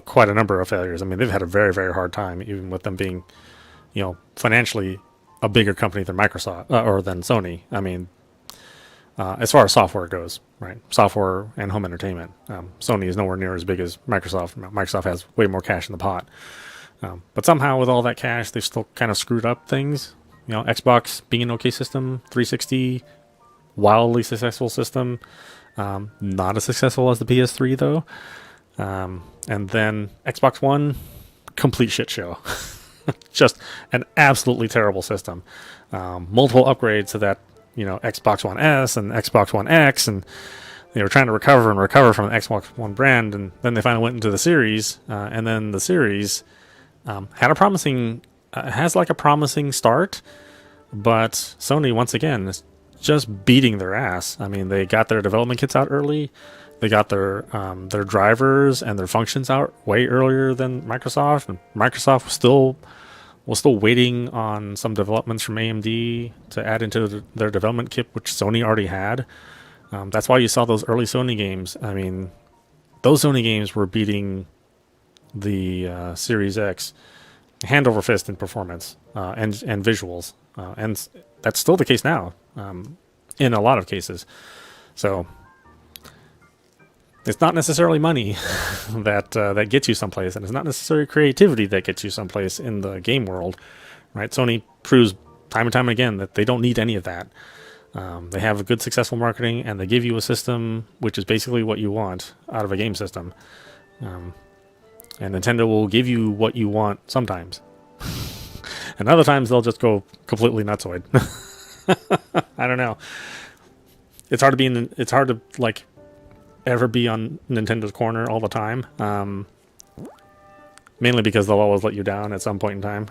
quite a number of failures. I mean, they've had a very, very hard time, even with them being, financially a bigger company than Microsoft or than Sony. I mean, as far as software goes, right? Software and home entertainment. Sony is nowhere near as big as Microsoft. Microsoft has way more cash in the pot. But somehow with all that cash, they've still kind of screwed up things. Xbox being an okay system, 360, wildly successful system. Not as successful as the PS3 though. And then Xbox One, complete shit show. Just an absolutely terrible system. Multiple upgrades to that, Xbox One S and Xbox One X, and they were trying to recover from the Xbox One brand, and then they finally went into the series, and then the series has a promising start, but Sony once again is just beating their ass. I mean, they got their development kits out early. They got their drivers and their functions out way earlier than Microsoft, and Microsoft was still waiting on some developments from AMD to add into their development kit, which Sony already had. That's why you saw those early Sony games. I mean, those Sony games were beating the Series X hand over fist in performance and visuals, and that's still the case now in a lot of cases. So it's not necessarily money that gets you someplace, and it's not necessarily creativity that gets you someplace in the game world, right? Sony proves time and time again that they don't need any of that. They have a good, successful marketing, and they give you a system which is basically what you want out of a game system. And Nintendo will give you what you want sometimes, and other times they'll just go completely nutsoid. I don't know. It's hard to ever be on Nintendo's corner all the time. Mainly because they'll always let you down at some point in time.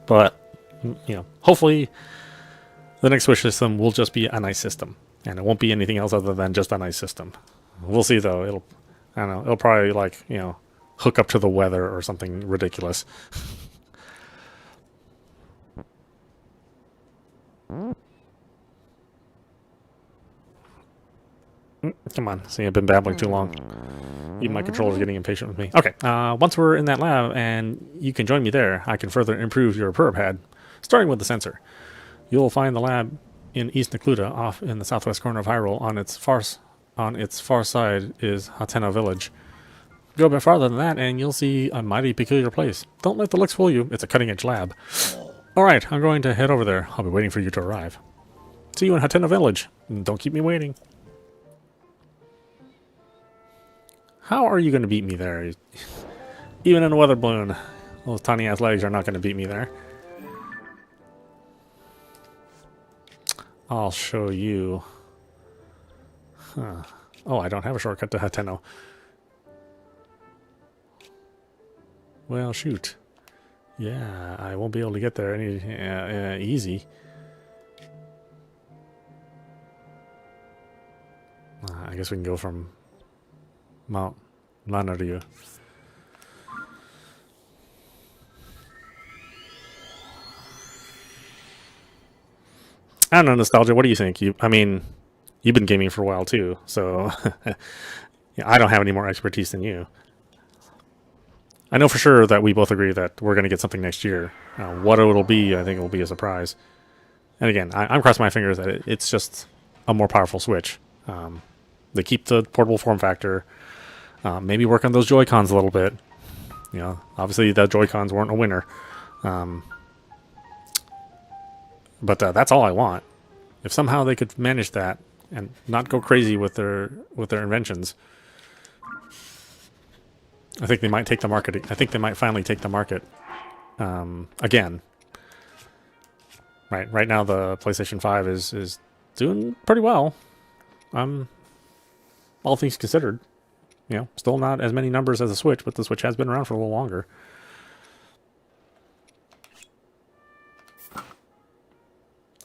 But hopefully the next Switch system will just be a nice system, and it won't be anything else other than just a nice system. We'll see though. It'll probably hook up to the weather or something ridiculous. Come on. See, I've been babbling too long. Even my controller's getting impatient with me. Okay, once we're in that lab and you can join me there, I can further improve your probe pad, starting with the sensor. You'll find the lab in East Necluda, off in the southwest corner of Hyrule. On its far side is Hateno Village. Go a bit farther than that and you'll see a mighty peculiar place. Don't let the looks fool you. It's a cutting-edge lab. Alright, I'm going to head over there. I'll be waiting for you to arrive. See you in Hateno Village. Don't keep me waiting. How are you going to beat me there? Even in a weather balloon, those tiny ass legs are not going to beat me there. I'll show you. Huh. Oh, I don't have a shortcut to Hateno. Well, shoot. Yeah, I won't be able to get there easy. I guess we can go from Mount Lanaryu. I don't know, Nostalgia, what do you think? You've been gaming for a while too, so yeah, I don't have any more expertise than you. I know for sure that we both agree that we're going to get something next year. What it'll be, I think it'll be a surprise. And again, I'm crossing my fingers that it's just a more powerful Switch. They keep the portable form factor. Maybe work on those Joy-Cons a little bit. Obviously the Joy-Cons weren't a winner. But that's all I want. If somehow they could manage that and not go crazy with their inventions, I think they might take the market. I think they might finally take the market again. Right now the PlayStation 5 is doing pretty well. All things considered, still not as many numbers as the Switch, but the Switch has been around for a little longer.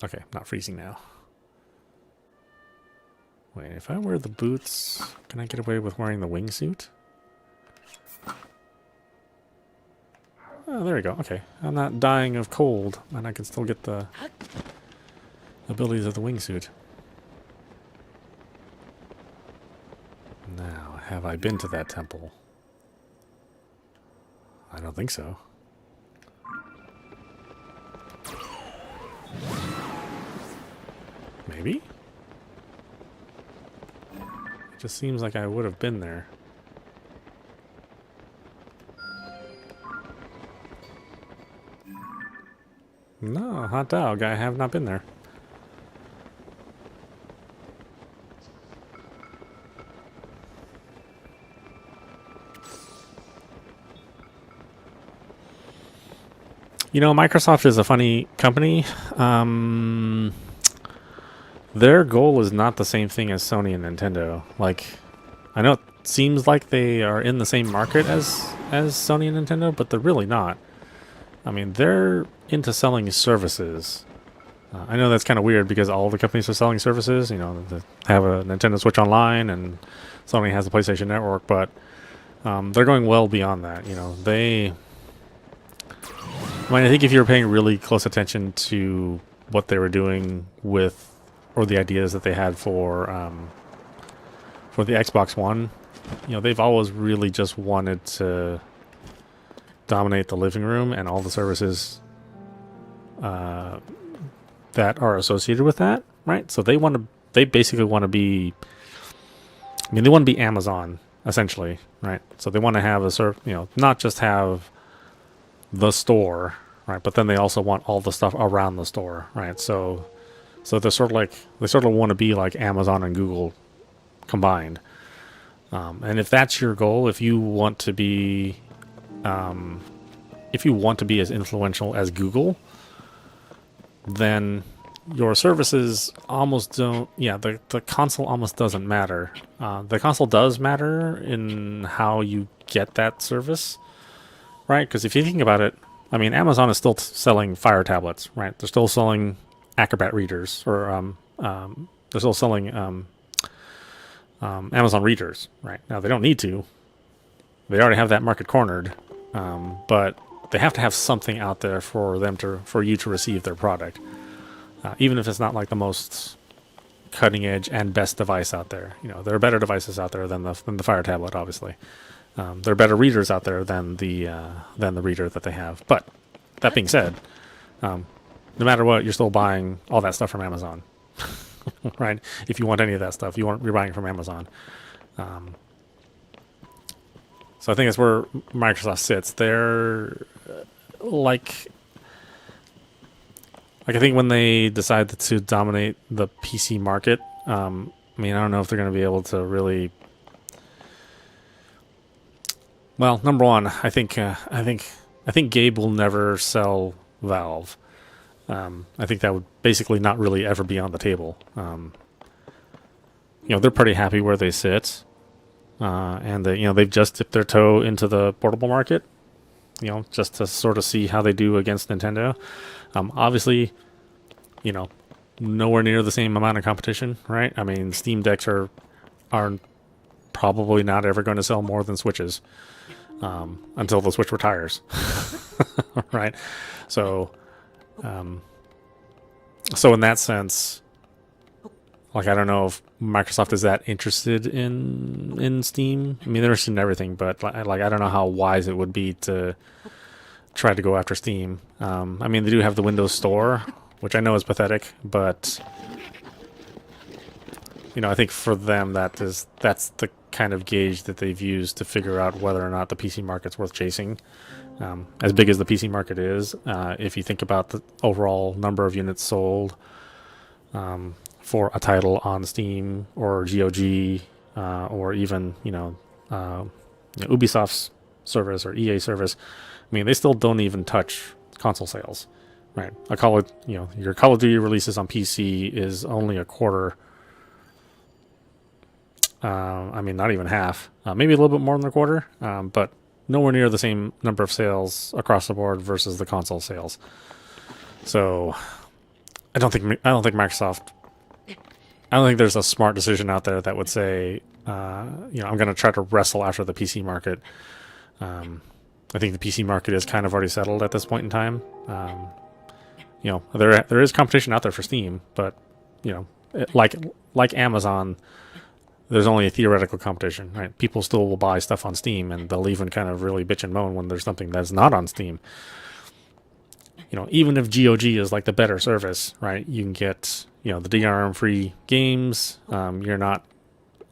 Okay, not freezing now. Wait, if I wear the boots, can I get away with wearing the wingsuit? Oh, there we go. Okay, I'm not dying of cold, and I can still get the abilities of the wingsuit. Now, have I been to that temple? I don't think so. Maybe? It just seems like I would have been there. No, hot dog. I have not been there. Microsoft is a funny company. Their goal is not the same thing as Sony and Nintendo. Like, I know it seems like they are in the same market as Sony and Nintendo, but they're really not. I mean, they're into selling services. I know that's kind of weird because all the companies are selling services. They have a Nintendo Switch Online and Sony has the PlayStation Network, but they're going well beyond that. I think if you were paying really close attention to what they were doing with, or the ideas that they had for the Xbox One, they've always really just wanted to dominate the living room and all the services that are associated with that, right? So they basically want to be, they want to be Amazon essentially, right? So they want to have not just have the store, right? But then they also want all the stuff around the store, right? So they're sort of want to be like Amazon and Google combined. And if that's your goal, if you want to be as influential as Google, then your services almost don't. Yeah, the console almost doesn't matter. The console does matter in how you get that service, right? Because if you think about it, I mean, Amazon is still selling Fire tablets, right? They're still selling Acrobat readers, or they're still selling Amazon readers, right? Now they don't need to; they already have that market cornered, but they have to have something out there for you to receive their product, even if it's not like the most cutting edge and best device out there. There are better devices out there than the Fire tablet, obviously. There are better readers out there than the reader that they have. But that being said, no matter what, you're still buying all that stuff from Amazon, right? If you want any of that stuff, you're buying from Amazon. So I think that's where Microsoft sits. They're like I think when they decide to dominate the PC market, I don't know if they're going to be able to really. Well, number one, I think Gabe will never sell Valve. I think that would basically not really ever be on the table. They're pretty happy where they sit, and they've just dipped their toe into the portable market, just to sort of see how they do against Nintendo. Obviously, nowhere near the same amount of competition, right? I mean, Steam Decks are probably not ever going to sell more than Switches. Until the Switch retires, right? So in that sense, like, I don't know if Microsoft is that interested in Steam. I mean, they're interested in everything, but I don't know how wise it would be to try to go after Steam. I mean, they do have the Windows Store, which I know is pathetic, but I think for them that's the kind of gauge that they've used to figure out whether or not the PC market's worth chasing. As big as the PC market is, if you think about the overall number of units sold for a title on Steam or GOG, or even Ubisoft's service or EA service, I mean, they still don't even touch console sales, right? Your Call of Duty releases on PC is only a quarter. I mean, not even half. Maybe a little bit more than a quarter, but nowhere near the same number of sales across the board versus the console sales. So, I don't think Microsoft. I don't think there's a smart decision out there that would say, I'm going to try to wrestle after the PC market. I think the PC market is kind of already settled at this point in time. There is competition out there for Steam, but like Amazon, there's only a theoretical competition, right? People still will buy stuff on Steam, and they'll even kind of really bitch and moan when there's something that's not on Steam. Even if GOG is like the better service, right? You can get, the DRM-free games. You're not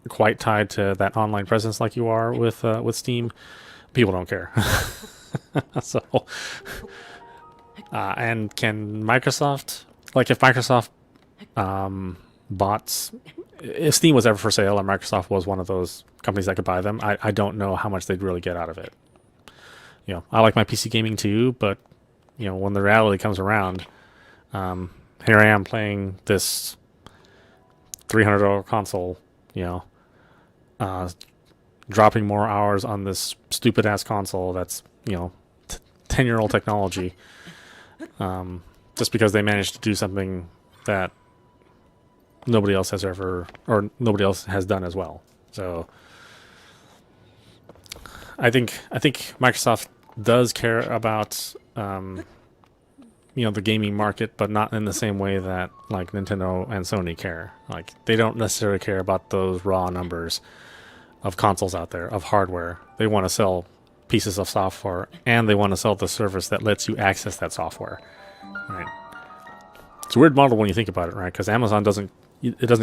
quite tied to that online presence like you are with Steam. People don't care. So, and can Microsoft, if Microsoft bought, if Steam was ever for sale and Microsoft was one of those companies that could buy them, I don't know how much they'd really get out of it. I like my PC gaming too, but when the reality comes around, here I am playing this $300 console, dropping more hours on this stupid ass console that's 10-year-old technology, just because they managed to do something that nobody else has done as well. So I think Microsoft does care about the gaming market, but not in the same way that like Nintendo and Sony care. Like, they don't necessarily care about those raw numbers of consoles out there, of hardware. They want to sell pieces of software, and they want to sell the service that lets you access that software, right? It's a weird model when you think about it, right? Because Amazon doesn't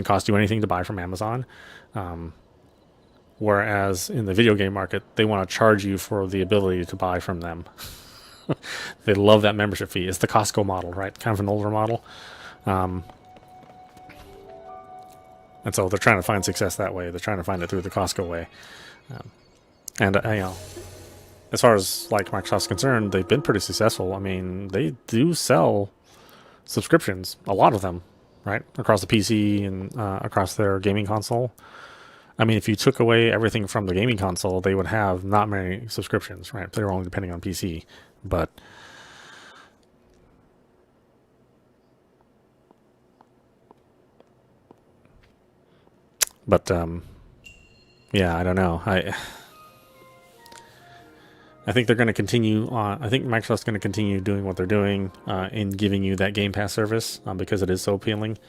cost you anything to buy from Amazon, whereas in the video game market, they want to charge you for the ability to buy from them. They love that membership fee. It's the Costco model, right? Kind of an older model. And so they're trying to find success that way. They're trying to find it through the Costco way. As far as like Microsoft's concerned, they've been pretty successful. I mean, they do sell subscriptions, a lot of them, right? Across the PC and across their gaming console. I mean, if you took away everything from the gaming console, they would have not many subscriptions, right? They're only depending on PC. But yeah, I don't know. I think they're going to continue on. I think Microsoft's going to continue doing what they're doing in giving you that Game Pass service because it is so appealing.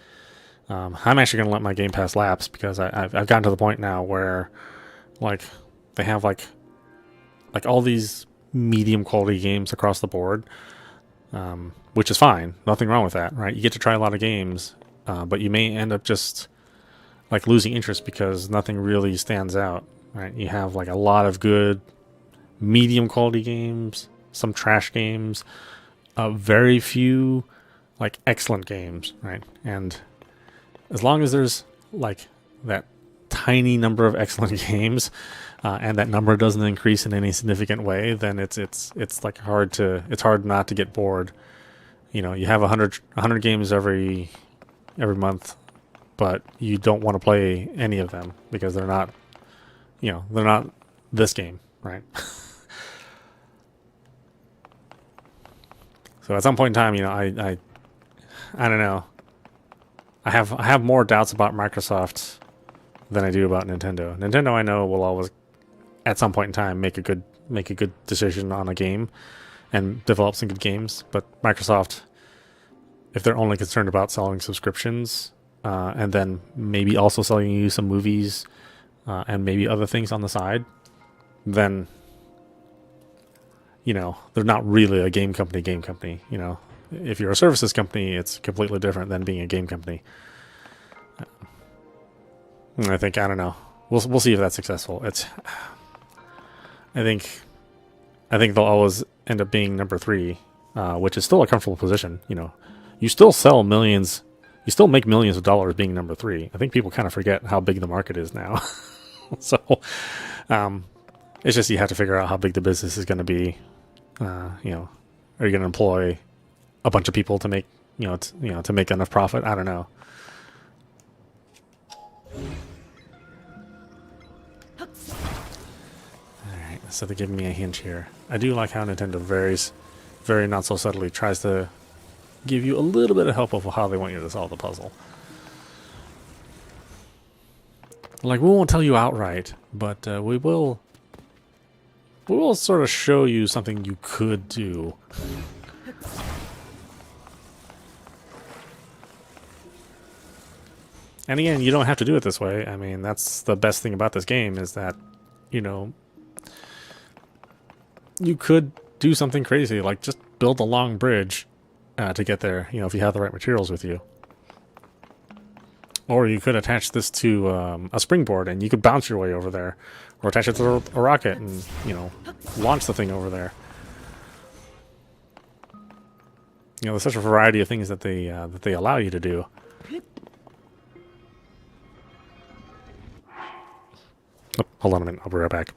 I'm actually going to let my Game Pass lapse because I've gotten to the point now where, like, they have like all these medium quality games across the board, which is fine. Nothing wrong with that, right? You get to try a lot of games, but you may end up just like losing interest because nothing really stands out, right? You have like a lot of good medium quality games, some trash games, very few like excellent games, right? And as long as there's like that tiny number of excellent games, and that number doesn't increase in any significant way, then it's like it's hard not to get bored. You have 100 games every month, but you don't want to play any of them because they're not this game, right? So at some point in time, I don't know. I have more doubts about Microsoft than I do about Nintendo. Nintendo, I know, will always, at some point in time, make a good decision on a game and develop some good games. But Microsoft, if they're only concerned about selling subscriptions, and then maybe also selling you some movies, and maybe other things on the side, then they're not really a game company. If you're a services company, it's completely different than being a game company. I don't know. we'll see if that's successful. I think they'll always end up being number 3, which is still a comfortable position. You know, you still sell millions, you still make millions of dollars being number 3. I think people kind of forget how big the market is now. So, it's just you have to figure out how big the business is going to be. You know, are you going to employ a bunch of people to make to make enough profit? I don't know. Alright, so they're giving me a hint here. I do like how Nintendo very not so subtly tries to give you a little bit of help of how they want you to solve the puzzle. Like, we won't tell you outright, but we will sort of show you something you could do. And again, you don't have to do it this way. I mean, that's the best thing about this game, is that, you know, you could do something crazy, like just build a long bridge to get there, you know, if you have the right materials with you. Or you could attach this to a springboard and you could bounce your way over there. Or attach it to a rocket and, you know, launch the thing over there. You know, there's such a variety of things that they allow you to do. Oh, hold on a minute, I'll be right back.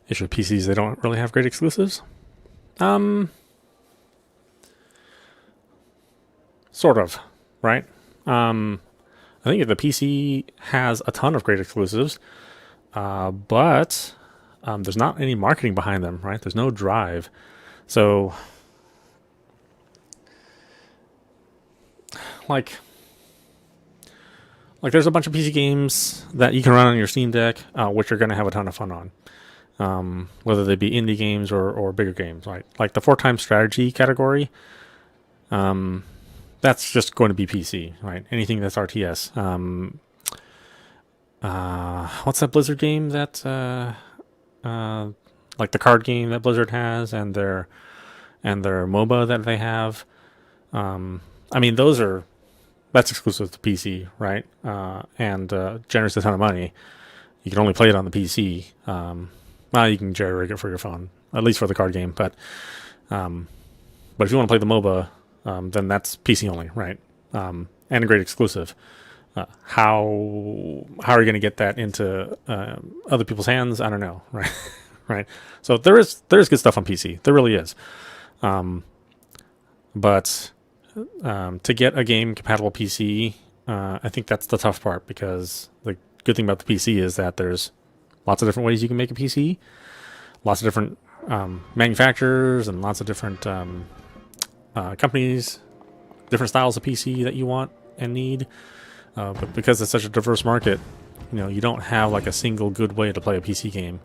issue with PCs, they don't really have great exclusives. Sort of, right? I think the PC has a ton of great exclusives, but there's not any marketing behind them, right? There's no drive. So, like there's a bunch of PC games that you can run on your Steam Deck, which you're going to have a ton of fun on, whether they be indie games or bigger games, right? Like the 4-time strategy category, that's just going to be PC, right? Anything that's RTS. What's that Blizzard game that, like the card game that Blizzard has, and their MOBA that they have? I mean, that's exclusive to PC, right? And generates a ton of money. You can only play it on the PC. Well, you can jerry-rig it for your phone, at least for the card game. But if you want to play the MOBA, then that's PC only, right? And a great exclusive. How are you going to get that into other people's hands? I don't know, right? Right. So there is good stuff on PC. There really is. But to get a game compatible PC, I think that's the tough part, because the good thing about the PC is that there's lots of different ways you can make a PC, lots of different manufacturers, and lots of different companies, different styles of PC that you want and need. But because it's such a diverse market, you don't have like a single good way to play a PC game.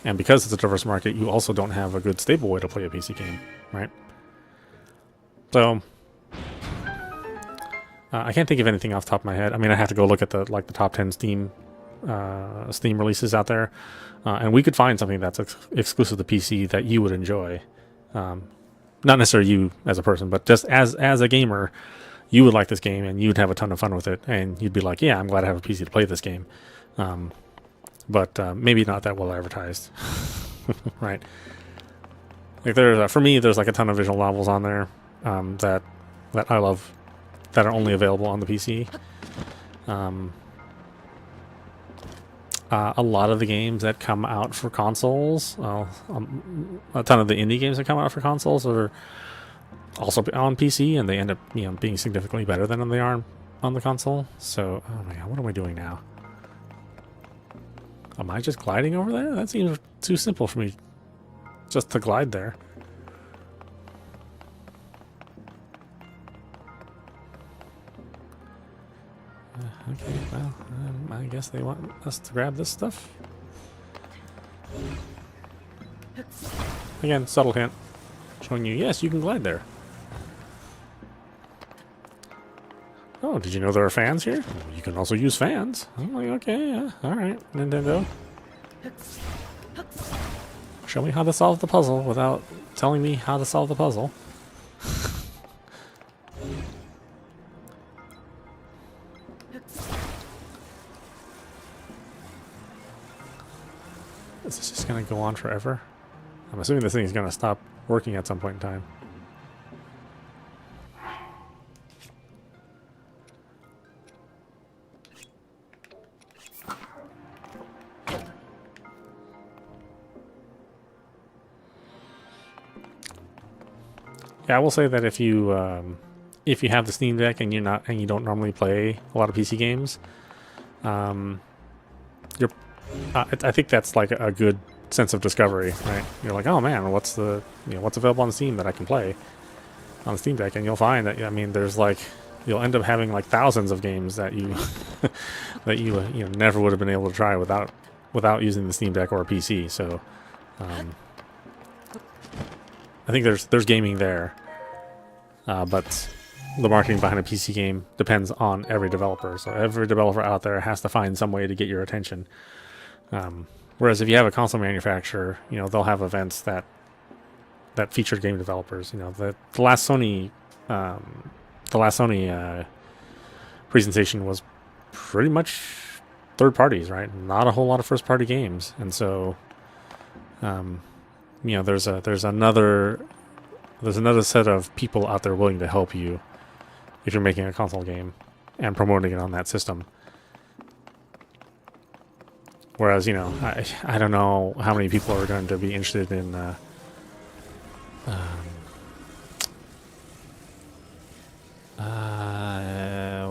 And because it's a diverse market, you also don't have a good stable way to play a PC game, right? So I can't think of anything off the top of my head. I mean, I have to go look at the top 10 Steam releases out there, and we could find something that's exclusive to PC that you would enjoy. Not necessarily you as a person, but just as a gamer, you would like this game and you'd have a ton of fun with it, and you'd be like, yeah, I'm glad I have a PC to play this game. But maybe not that well advertised, right? Like for me, there's like a ton of visual novels on there that I love, that are only available on the PC. A lot of the games that come out for consoles, a ton of the indie games that come out for consoles are also on PC, and they end up being significantly better than they are on the console. So, oh my god, what am I doing now? Am I just gliding over there? That seems too simple for me just to glide there. Okay, well, I guess they want us to grab this stuff. Again, subtle hint, showing you, yes, you can glide there. Oh, did you know there are fans here? Well, you can also use fans. I'm like, okay, yeah, alright, Nintendo. Show me how to solve the puzzle without telling me how to solve the puzzle. Is this just going to go on forever? I'm assuming this thing is going to stop working at some point in time. Yeah, I will say that if you have the Steam Deck and you don't normally play a lot of PC games, I think that's like a good sense of discovery, right? You're like, oh man, what's available on Steam that I can play on the Steam Deck? And you'll find that, I mean, there's like, you'll end up having like thousands of games that you that you never would have been able to try without using the Steam Deck or a PC. So I think there's gaming there, but the marketing behind a PC game depends on every developer. So every developer out there has to find some way to get your attention. Whereas if you have a console manufacturer, they'll have events that feature game developers. The last Sony presentation was pretty much third parties, right? Not a whole lot of first party games, and so there's another set of people out there willing to help you if you're making a console game and promoting it on that system. Whereas, you know, I don't know how many people are going to be interested in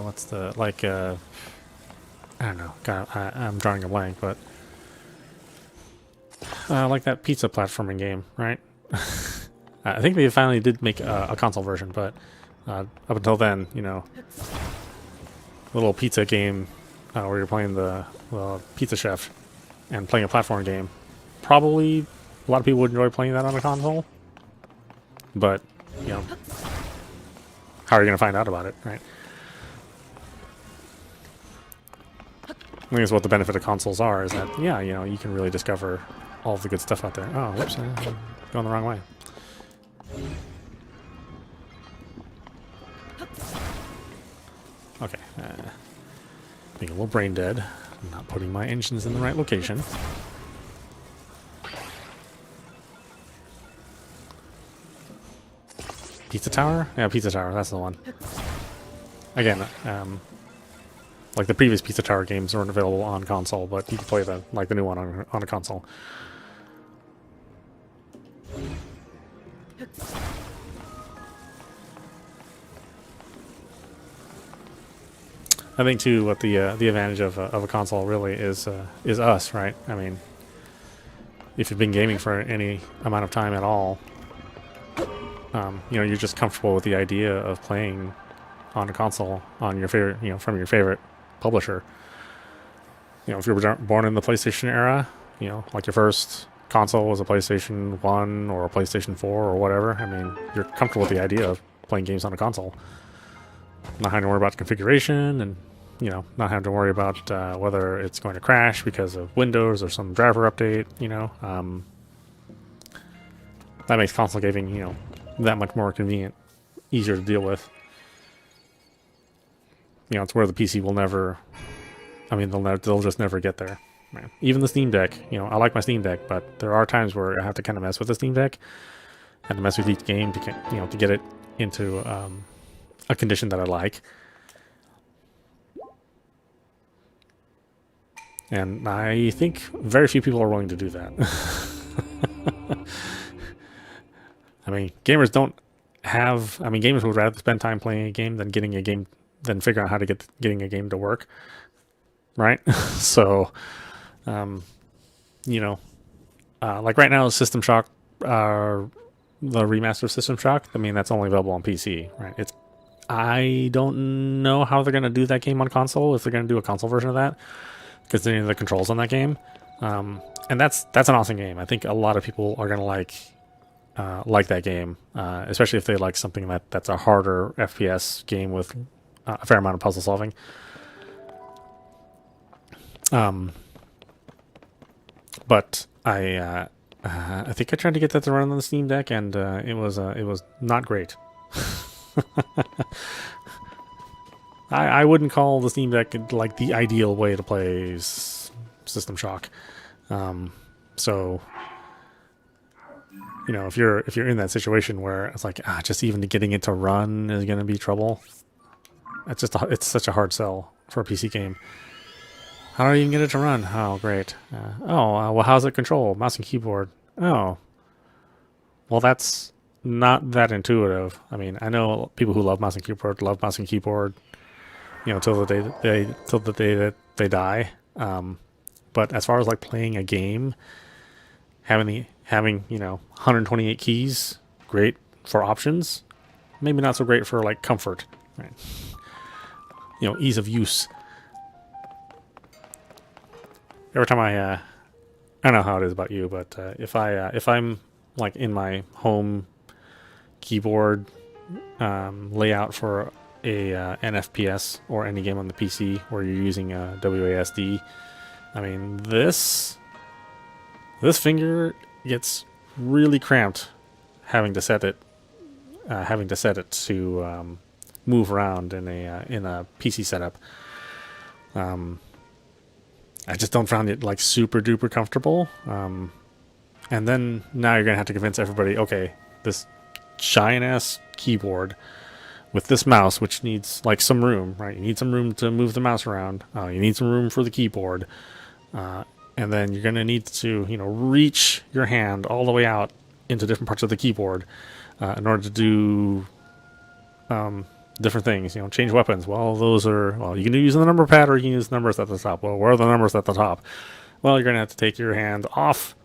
what's the, like, I don't know. God, I'm drawing a blank, but like that pizza platforming game, right? I think they finally did make a console version, but up until then, you know, little pizza game where you're playing the pizza chef and playing a platform game. Probably a lot of people would enjoy playing that on a console, but you know, how are you going to find out about it, right? I think that's what the benefit of consoles are, is that, yeah, you know, you can really discover all of the good stuff out there. Oh, whoops, I'm going the wrong way. Okay, being a little brain dead. I'm not putting my engines in the right location. Pizza Tower? Yeah, Pizza Tower, that's the one. Again, like the previous Pizza Tower games weren't available on console, but you can play the new one on a console. I think too, what the advantage of a console really is us, right? I mean, if you've been gaming for any amount of time at all, you know, you're just comfortable with the idea of playing on a console on your favorite, you know, from your favorite publisher. You know, if you were born in the PlayStation era, you know, like your first console was a PlayStation 1 or a PlayStation 4 or whatever. I mean, you're comfortable with the idea of playing games on a console. Not having to worry about configuration, and, you know, not having to worry about whether it's going to crash because of Windows or some driver update, you know. That makes console gaming, you know, that much more convenient, easier to deal with. You know, it's where the PC will never, I mean, they'll just never get there. Man. Even the Steam Deck, you know, I like my Steam Deck, but there are times where I have to kind of mess with the Steam Deck, and to mess with each game to get, you know, to get it into a condition that I like. And I think very few people are willing to do that. I mean, gamers don't have, I mean, gamers would rather spend time playing a game than figuring out how to getting a game to work. Right? So, you know, like right now, System Shock, the remaster of System Shock, I mean, that's only available on PC, right? I don't know how they're going to do that game on console, if they're going to do a console version of that, considering the controls on that game. And that's an awesome game. I think a lot of people are going to like that game, especially if they like something that's a harder FPS game with a fair amount of puzzle solving. But I think I tried to get that to run on the Steam Deck, and it was not great. I wouldn't call the Steam Deck like the ideal way to play System Shock. So, you know, if you're in that situation where it's like just even getting it to run is going to be trouble, it's such a hard sell for a PC game. How do I even get it to run? Oh, great. Well, how's it controlled? Mouse and keyboard. Oh, well, that's not that intuitive. I mean, I know people who love mouse and keyboard, you know, till the day that they die. But as far as like playing a game, having you know 128 keys, great for options. Maybe not so great for like comfort, right? You know, ease of use. Every time I don't know how it is about you, but if I'm like in my home keyboard layout for an FPS or any game on the PC where you're using WASD, I mean this finger gets really cramped having to set it to move around in a PC setup. I just don't find it like super duper comfortable. And then now you're gonna have to convince everybody, okay, this giant ass keyboard with this mouse, which needs like some room, right? You need some room to move the mouse around. You need some room for the keyboard, and and then you're going to need to, reach your hand all the way out into different parts of the keyboard in order to do different things. Change weapons. Well, you can use the number pad or you can use numbers at the top. Well, where are the numbers at the top? Well, you're going to have to take your hand off.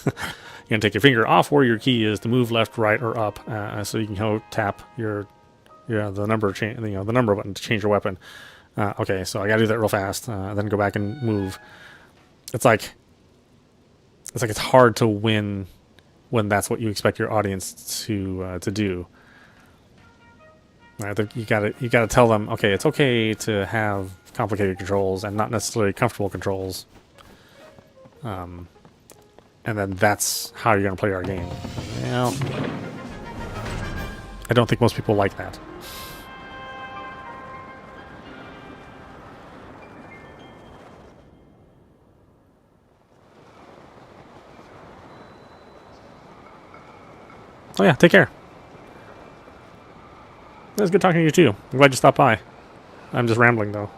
You're going to take your finger off where your key is to move left, right, or up, so you can tap the number the number button to change your weapon. Okay, so I got to do that real fast. Then go back and move. It's like it's hard to win when that's what you expect your audience to do. Right? You gotta tell them, okay, it's okay to have complicated controls and not necessarily comfortable controls. And then that's how you're going to play our game. Well, I don't think most people like that. Oh yeah, take care. It was good talking to you too. I'm glad you stopped by. I'm just rambling though.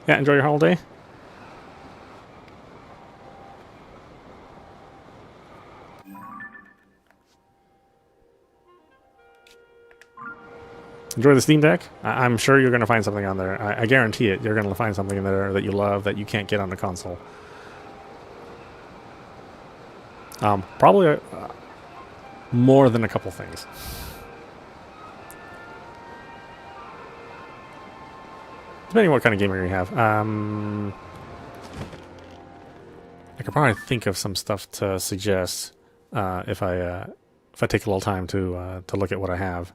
Yeah, enjoy your holiday. Enjoy the Steam Deck. I'm sure you're going to find something on there. I guarantee it. You're going to find something in there that you love that you can't get on the console. Probably more than a couple things. Depending on what kind of gamer you have. I could probably think of some stuff to suggest if I take a little time to look at what I have.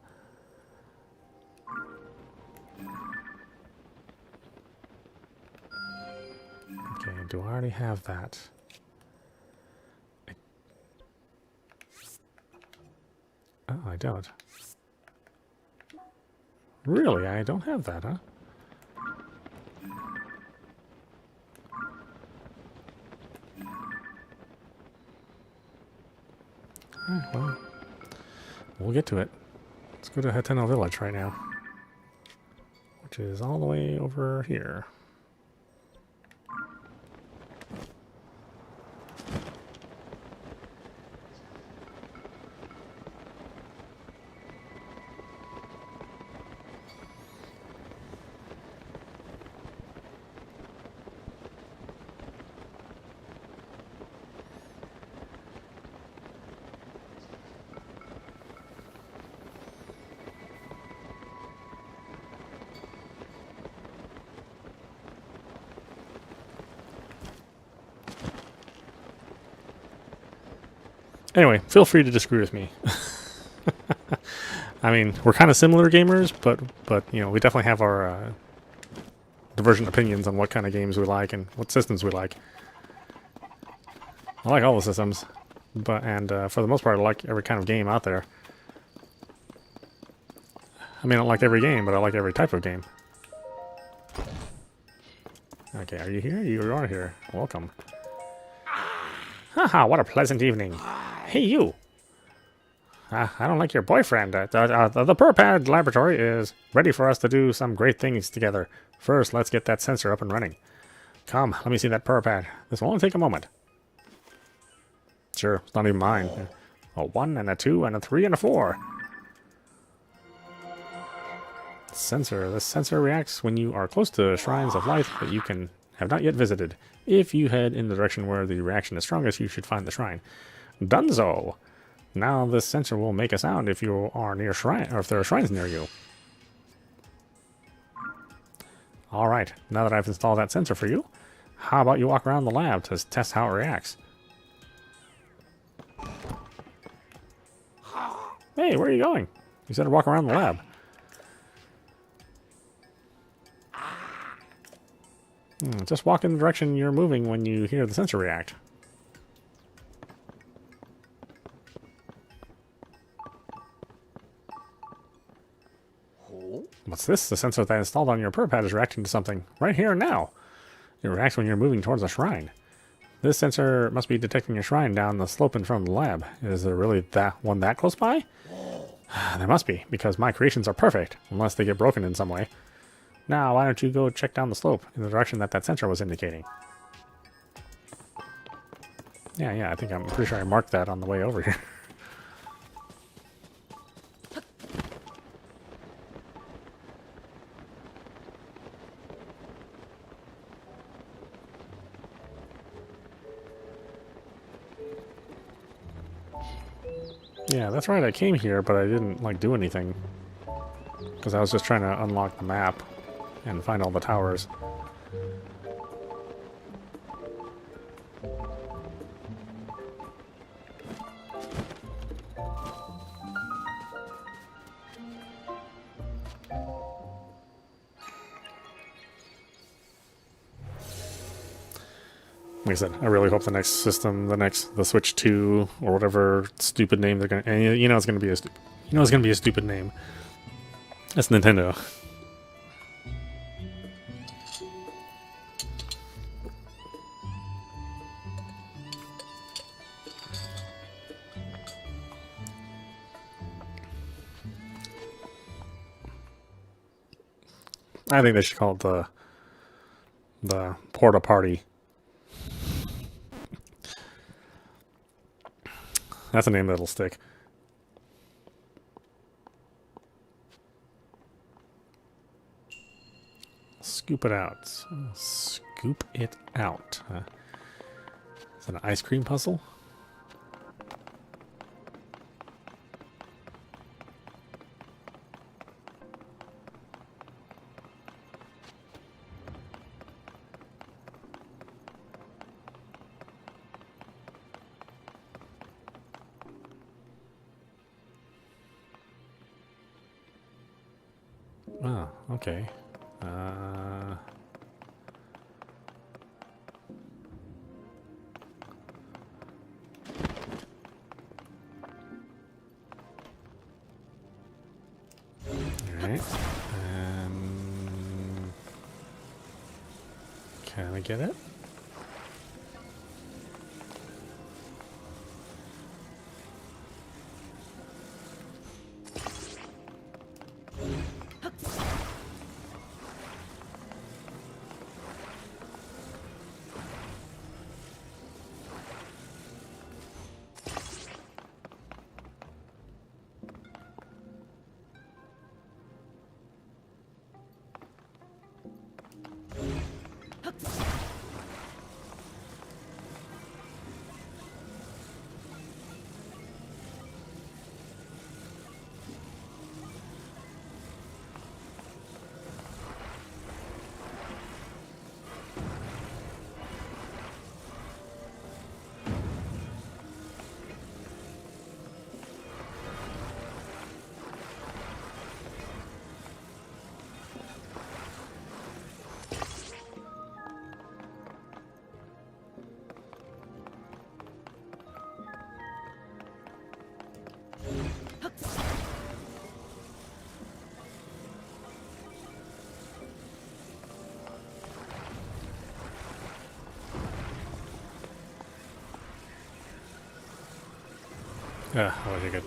Okay, do I already have that? Oh, I don't. Really? I don't have that, huh? Alright, well, we'll get to it. Let's go to Hateno Village right now, which is all the way over here. Anyway, feel free to disagree with me. I mean, we're kind of similar gamers, but we definitely have our divergent opinions on what kind of games we like and what systems we like. I like all the systems, for the most part, I like every kind of game out there. I mean, I don't like every game, but I like every type of game. Okay, are you here? You are here. Welcome. Haha, what a pleasant evening. Hey, you! I don't like your boyfriend. The Purpad laboratory is ready for us to do some great things together. First, let's get that sensor up and running. Come, let me see that Purpad. This will only take a moment. Sure, it's not even mine. A 1 and a 2 and a 3 and a 4. Sensor. This sensor reacts when you are close to shrines of light that you have not yet visited. If you head in the direction where the reaction is strongest, you should find the shrine. Dunzo! Now this sensor will make a sound if you are near shrine, or if there are shrines near you. Alright, now that I've installed that sensor for you, how about you walk around the lab to test how it reacts? Hey, where are you going? You said to walk around the lab. Just walk in the direction you're moving when you hear the sensor react. What's this? The sensor that I installed on your Purpad is reacting to something right here and now. It reacts when you're moving towards a shrine. This sensor must be detecting a shrine down the slope in front of the lab. Is there really that close by? There must be, because my creations are perfect, unless they get broken in some way. Now, why don't you go check down the slope in the direction that that sensor was indicating? Yeah, I think I'm pretty sure I marked that on the way over here. Yeah, that's right, I came here, but I didn't, like, do anything. Because I was just trying to unlock the map and find all the towers. Like I said, I really hope the next system, the Switch 2 or whatever stupid name they're gonna, and you know it's gonna be a stupid name. That's Nintendo. I think they should call it the Porta Party. That's a name that'll stick. Scoop it out. Scoop it out. Is that an ice cream puzzle? Oh, okay. Alright. Can I get it? I wish I could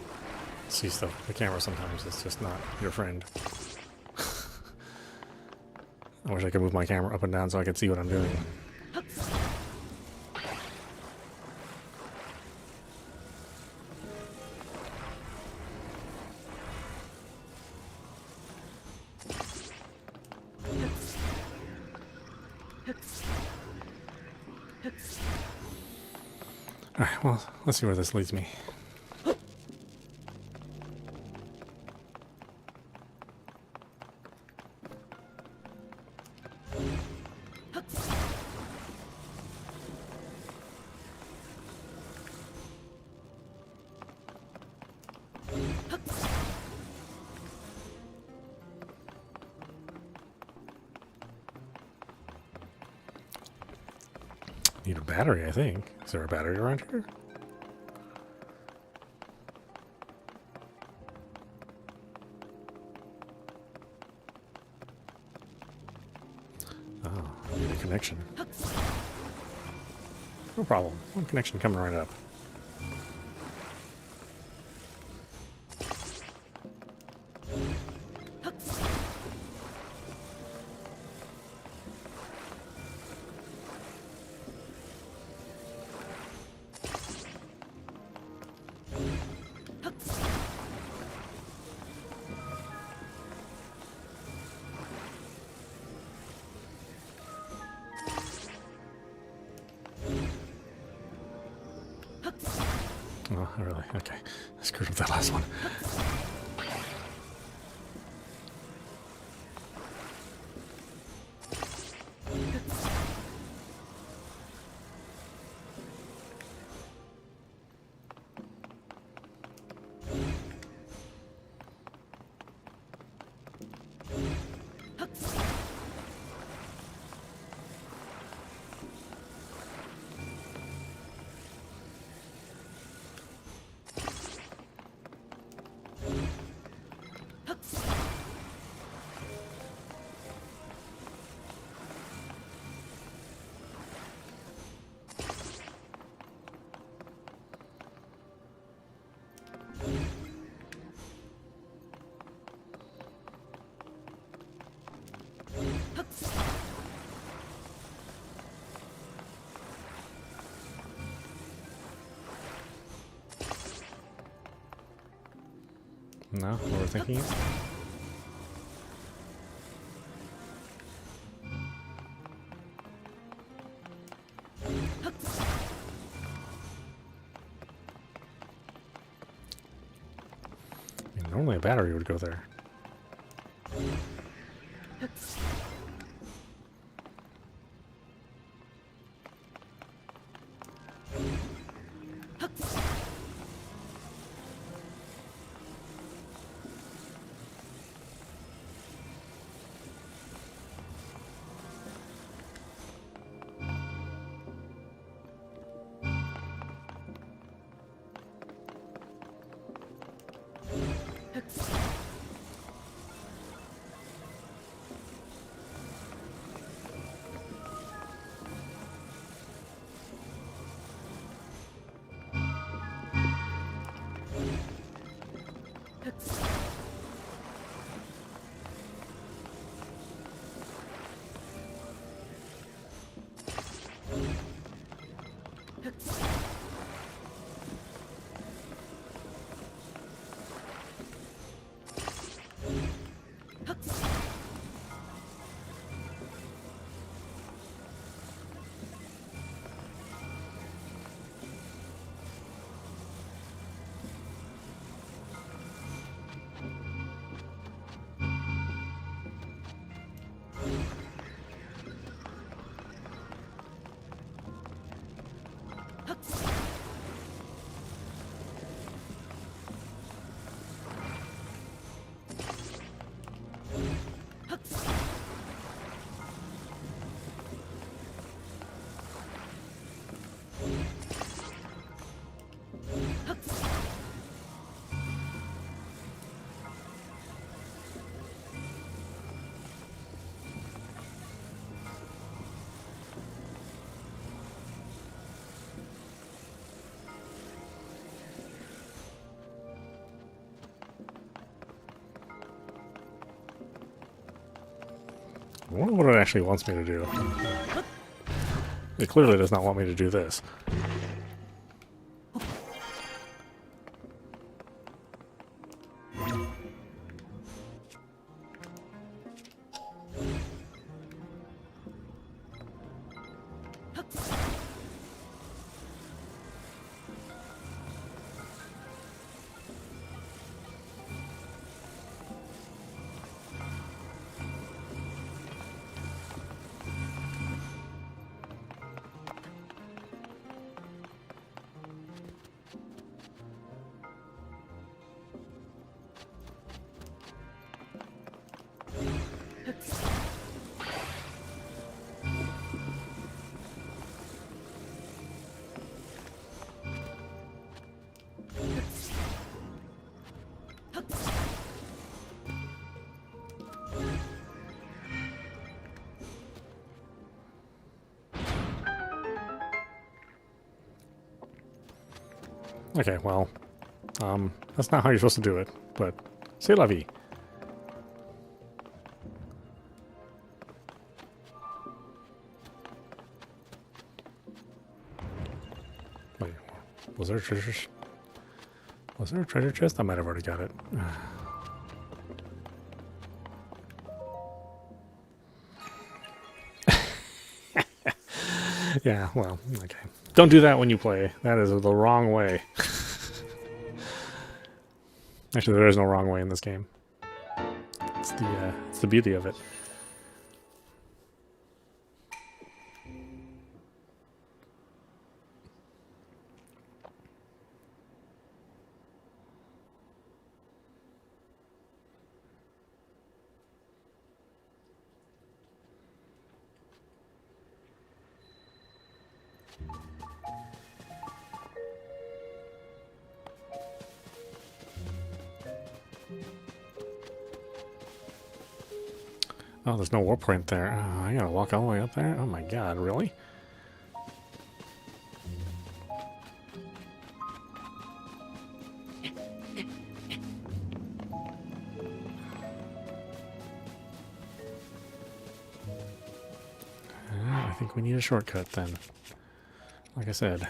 see stuff. The camera sometimes is just not your friend. I wish I could move my camera up and down so I could see what I'm doing. Alright, well, let's see where this leads me. Need a battery, I think. Is there a battery around here? Oh, I need a connection. No problem. One connection coming right up. Oh, really? Okay. I screwed up that last one. No? Overthinking it? I mean, normally a battery would go there. I wonder what it actually wants me to do. It clearly does not want me to do this. Okay, well, that's not how you're supposed to do it, but c'est la vie. Wait, was there a treasure? Was there a treasure chest? I might have already got it. Yeah, well, okay. Don't do that when you play. That is the wrong way. Actually, there is no wrong way in this game. It's the beauty of it. Oh, there's no warp point there. Oh, I gotta walk all the way up there? Oh my god, really? I think we need a shortcut then. Like I said.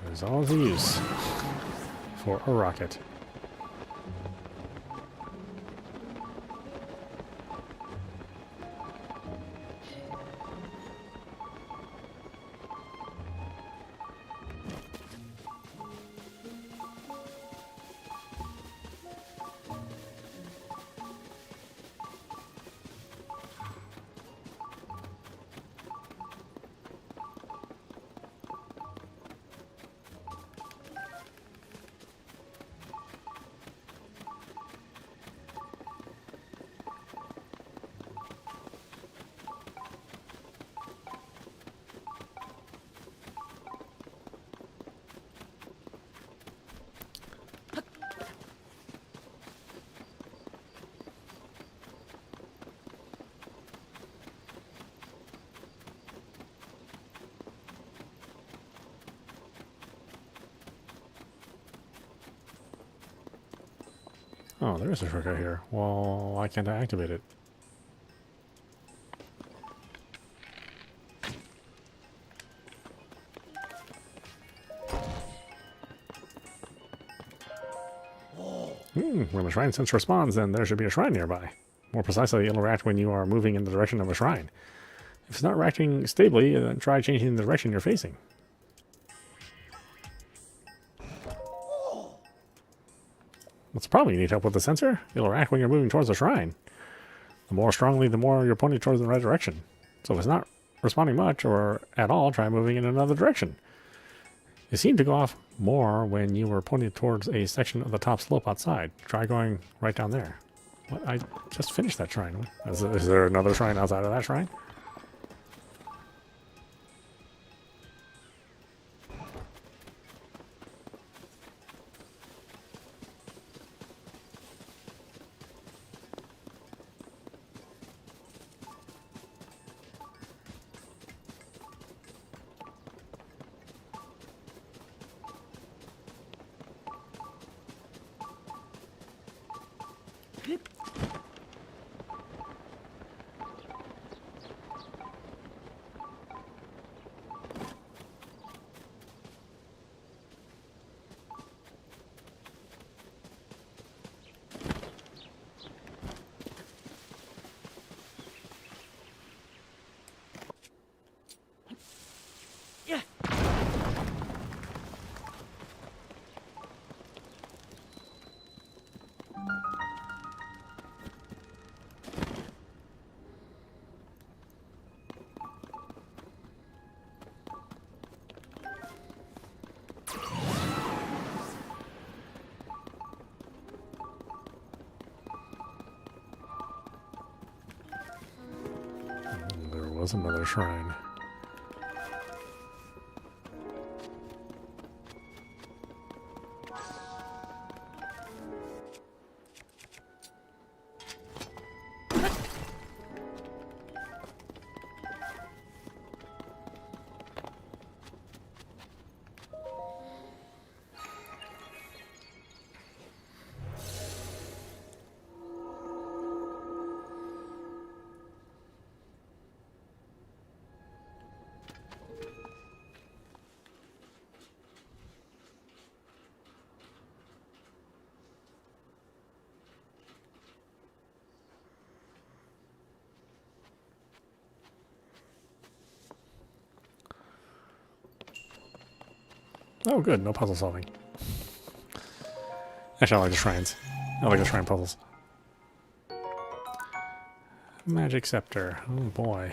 There's always a use for a rocket. Oh, there is a shortcut here. Well, why can't I activate it? When the shrine sense responds, then there should be a shrine nearby. More precisely, it'll react when you are moving in the direction of a shrine. If it's not reacting stably, then try changing the direction you're facing. What's the problem? You need help with the sensor? It'll react when you're moving towards the shrine. The more strongly, the more you're pointing towards the right direction. So if it's not responding much or at all, try moving in another direction. It seemed to go off more when you were pointing towards a section of the top slope outside. Try going right down there. What? I just finished that shrine. Is there another shrine outside of that shrine? There was another shrine. Oh, good. No puzzle solving. Actually, I like the shrines. I like the shrine puzzles. Magic scepter. Oh boy.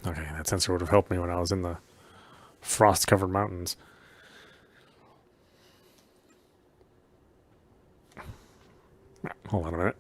Okay, that sensor would have helped me when I was in the frost-covered mountains. Hold on a minute.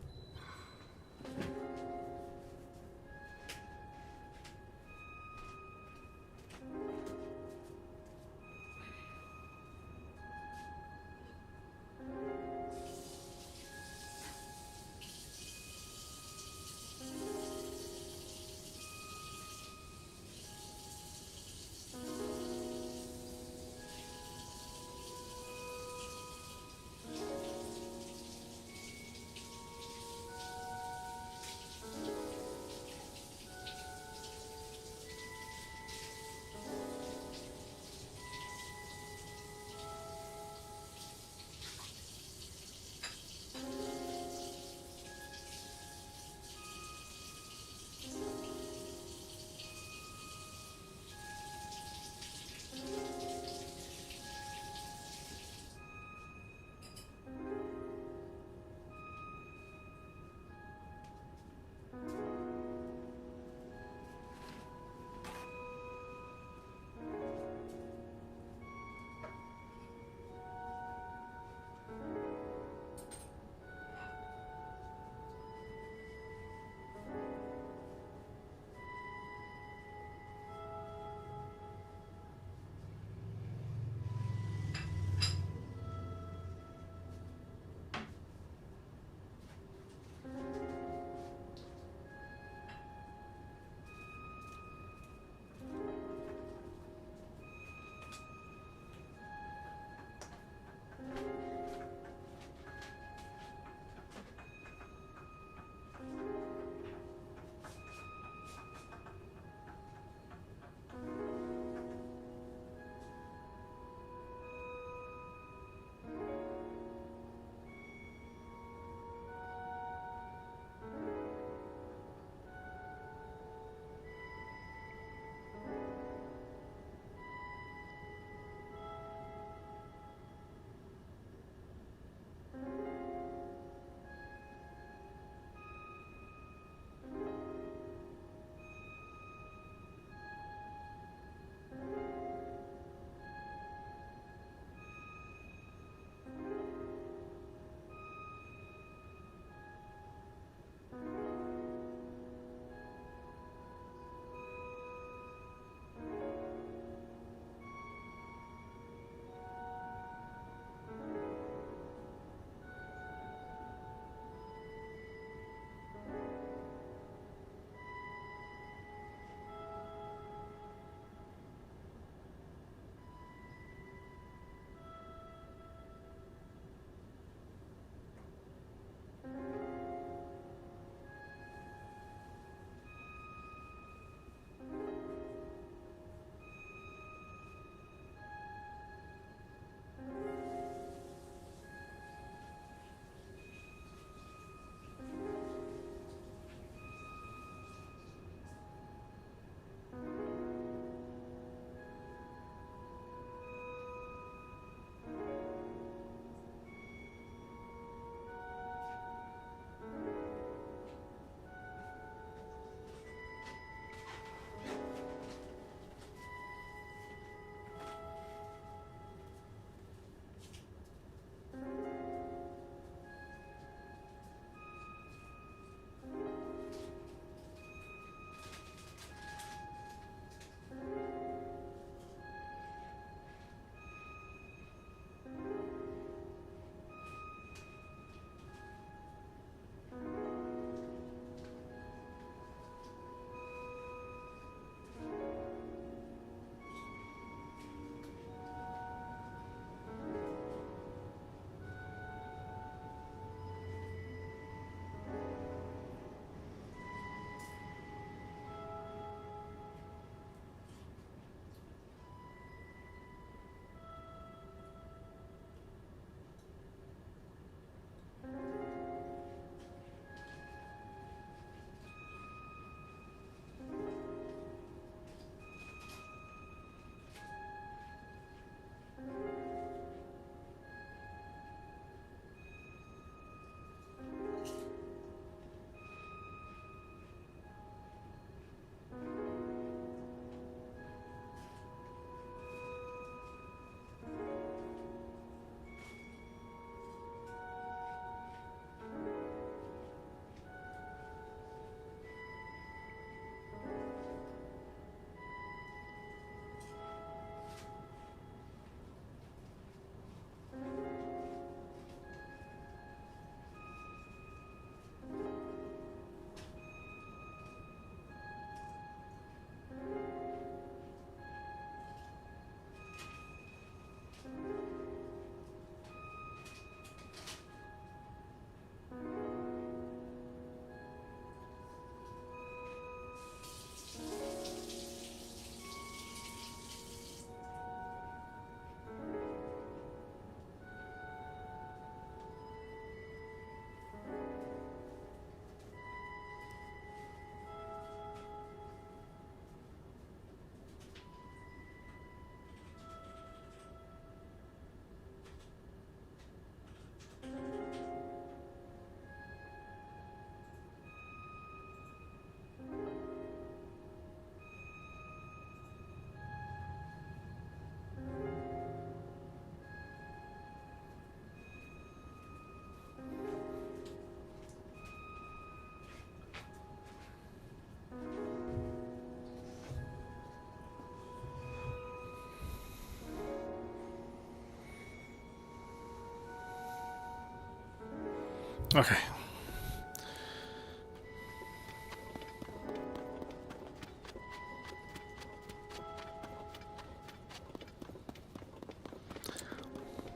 Okay.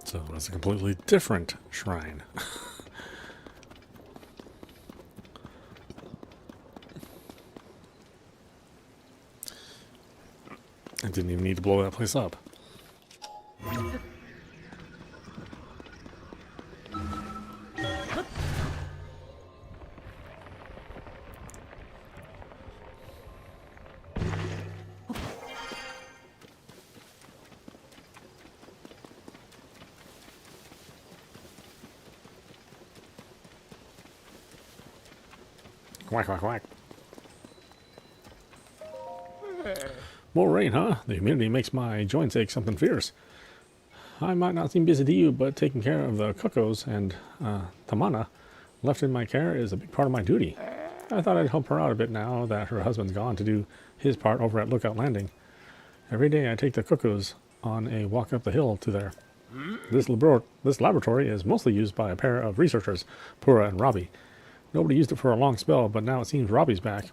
So it's a completely different shrine. I didn't even need to blow that place up. Quack, quack, quack. More rain, huh? The humidity makes my joints ache something fierce. I might not seem busy to you, but taking care of the cuckoos and Tamana left in my care is a big part of my duty. I thought I'd help her out a bit now that her husband's gone to do his part over at Lookout Landing. Every day I take the cuckoos on a walk up the hill to there. This laboratory is mostly used by a pair of researchers, Pura and Robbie. Nobody used it for a long spell, but now it seems Robbie's back.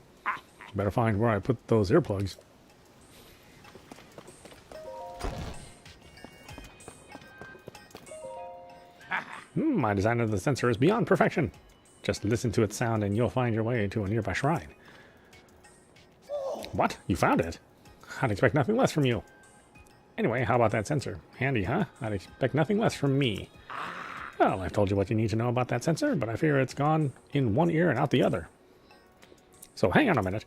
Better find where I put those earplugs. My design of the sensor is beyond perfection. Just listen to its sound and you'll find your way to a nearby shrine. What? You found it? I'd expect nothing less from you. Anyway, how about that sensor? Handy, huh? I'd expect nothing less from me. Well, I've told you what you need to know about that sensor, but I fear it's gone in one ear and out the other. So hang on a minute.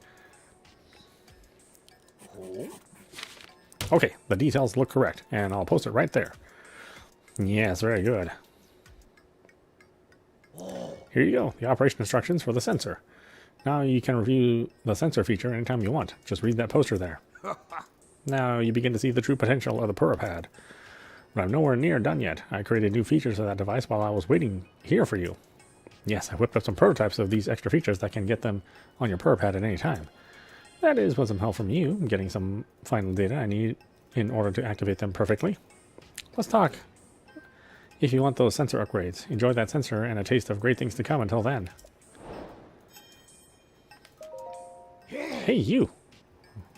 Okay, the details look correct, and I'll post it right there. Yes, very good. Here you go, the operation instructions for the sensor. Now you can review the sensor feature anytime you want. Just read that poster there. Now you begin to see the true potential of the PuraPad. But I'm nowhere near done yet. I created new features of that device while I was waiting here for you. Yes, I whipped up some prototypes of these extra features that can get them on your PuraPad at any time. That is with some help from you, getting some final data I need in order to activate them perfectly. Let's talk. If you want those sensor upgrades, enjoy that sensor and a taste of great things to come until then. Hey, you!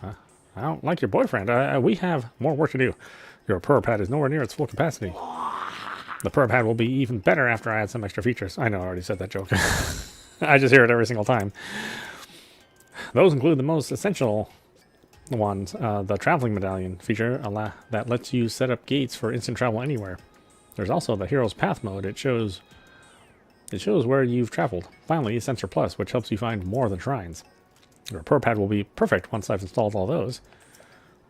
I don't like your boyfriend. We have more work to do. Your PuraPad is nowhere near its full capacity. The PuraPad will be even better after I add some extra features. I know I already said that joke. I just hear it every single time. Those include the most essential ones. The traveling medallion feature that lets you set up gates for instant travel anywhere. There's also the Hero's Path mode. It shows where you've traveled. Finally, Sensor Plus, which helps you find more of the shrines. Your PuraPad will be perfect once I've installed all those.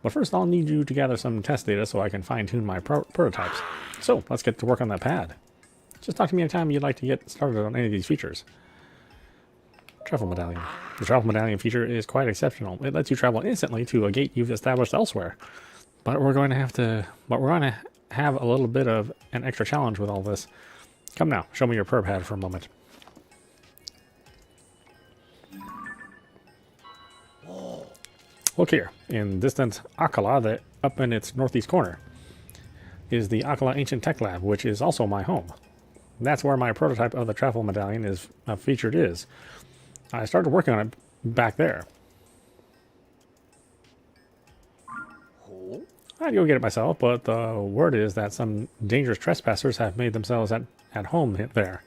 But first I'll need you to gather some test data so I can fine-tune my prototypes. So, let's get to work on that pad. Just talk to me anytime you'd like to get started on any of these features. Travel Medallion. The Travel Medallion feature is quite exceptional. It lets you travel instantly to a gate you've established elsewhere. But we're going to have a little bit of an extra challenge with all this. Come now, show me your PuraPad for a moment. Look here, in distant Akkala, up in its northeast corner, is the Akkala Ancient Tech Lab, which is also my home. That's where my prototype of the Travel Medallion is featured is. I started working on it back there. I'd go get it myself, but the word is that some dangerous trespassers have made themselves at home there.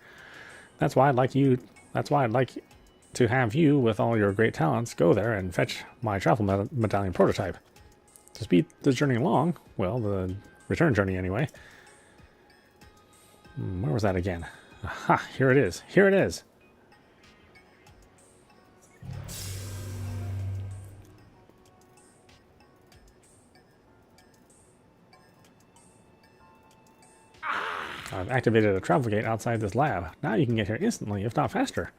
That's why I'd like to have you, with all your great talents, go there and fetch my Travel Medallion prototype. To speed the journey along, well, the return journey anyway. Where was that again? Aha, here it is. Here it is. I've activated a travel gate outside this lab. Now you can get here instantly, if not faster.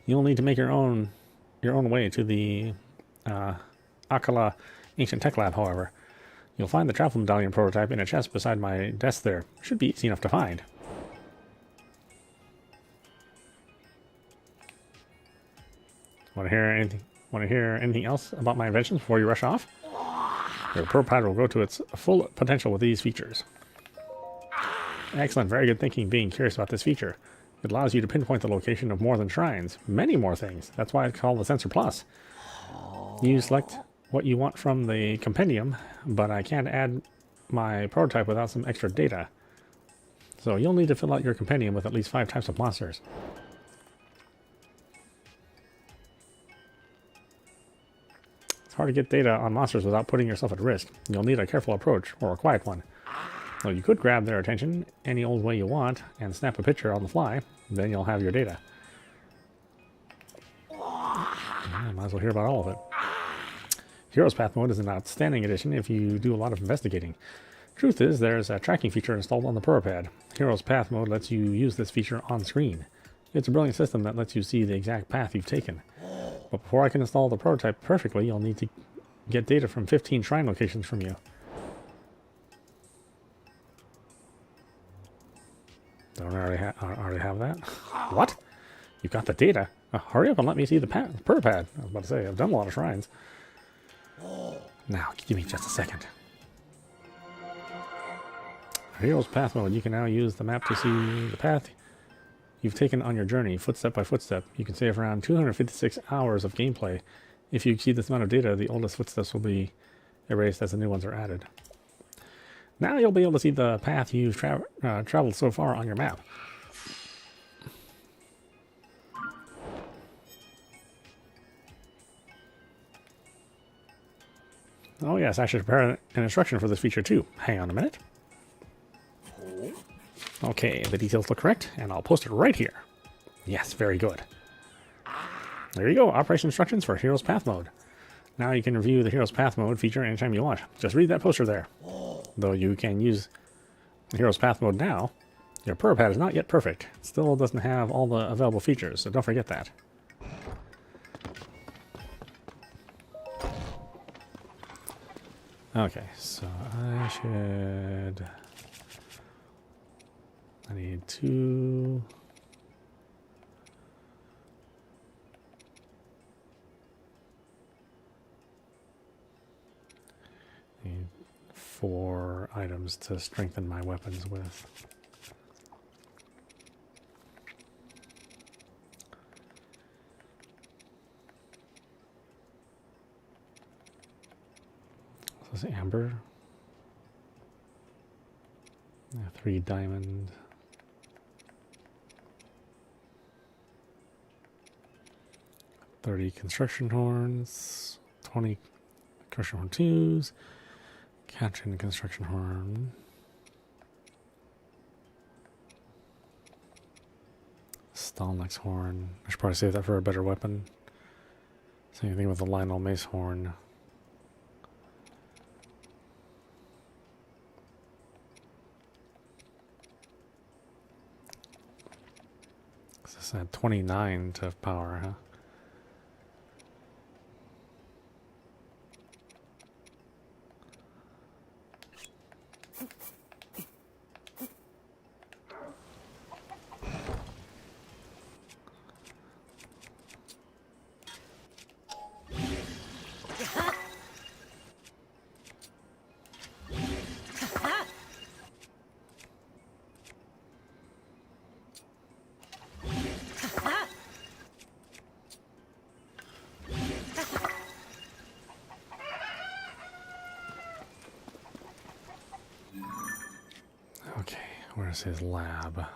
You'll need to make your own way to the Akkala Ancient Tech Lab, however. You'll find the Travel Medallion prototype in a chest beside my desk there. Should be easy enough to find. Want to hear anything else about my inventions before you rush off? Your PuraPad will go to its full potential with these features. Excellent, very good thinking being curious about this feature. It allows you to pinpoint the location of more than shrines. Many more things. That's why it's called the Sensor Plus. You select what you want from the compendium, but I can't add my prototype without some extra data. So you'll need to fill out your compendium with at least 5 types of monsters. It's hard to get data on monsters without putting yourself at risk. You'll need a careful approach, or a quiet one. So you could grab their attention any old way you want and snap a picture on the fly, then you'll have your data. Yeah, might as well hear about all of it. Heroes Path Mode is an outstanding addition if you do a lot of investigating. Truth is, there's a tracking feature installed on the ProPad. Heroes Path Mode lets you use this feature on screen. It's a brilliant system that lets you see the exact path you've taken. But before I can install the prototype perfectly, you'll need to get data from 15 shrine locations from you. Don't I already have that? What? You've got the data? Hurry up and let me see the ProPad. I was about to say, I've done a lot of shrines. Now, give me just a second. Heroes Path Mode. You can now use the map to see the path you've taken on your journey, footstep by footstep. You can save around 256 hours of gameplay. If you exceed this amount of data, the oldest footsteps will be erased as the new ones are added. Now you'll be able to see the path you've traveled so far on your map. Oh yes, I should prepare an instruction for this feature too. Hang on a minute. Okay, the details look correct, and I'll post it right here. Yes, very good. There you go, operation instructions for Heroes Path Mode. Now you can review the Heroes Path Mode feature anytime you want. Just read that poster there. Though you can use the Heroes Path Mode now, your ProPad is not yet perfect. It still doesn't have all the available features, so don't forget that. Okay, so I need 2. Need 4 items to strengthen my weapons with. This is amber. 3 diamond. 30 construction horns. 20 construction horn 2s. Captain construction horn. Stalnex horn. I should probably save that for a better weapon. Same thing with the Lionel mace horn. This had 29 to power, huh? Okay, where's his lab?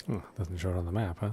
Huh, doesn't show it on the map, huh?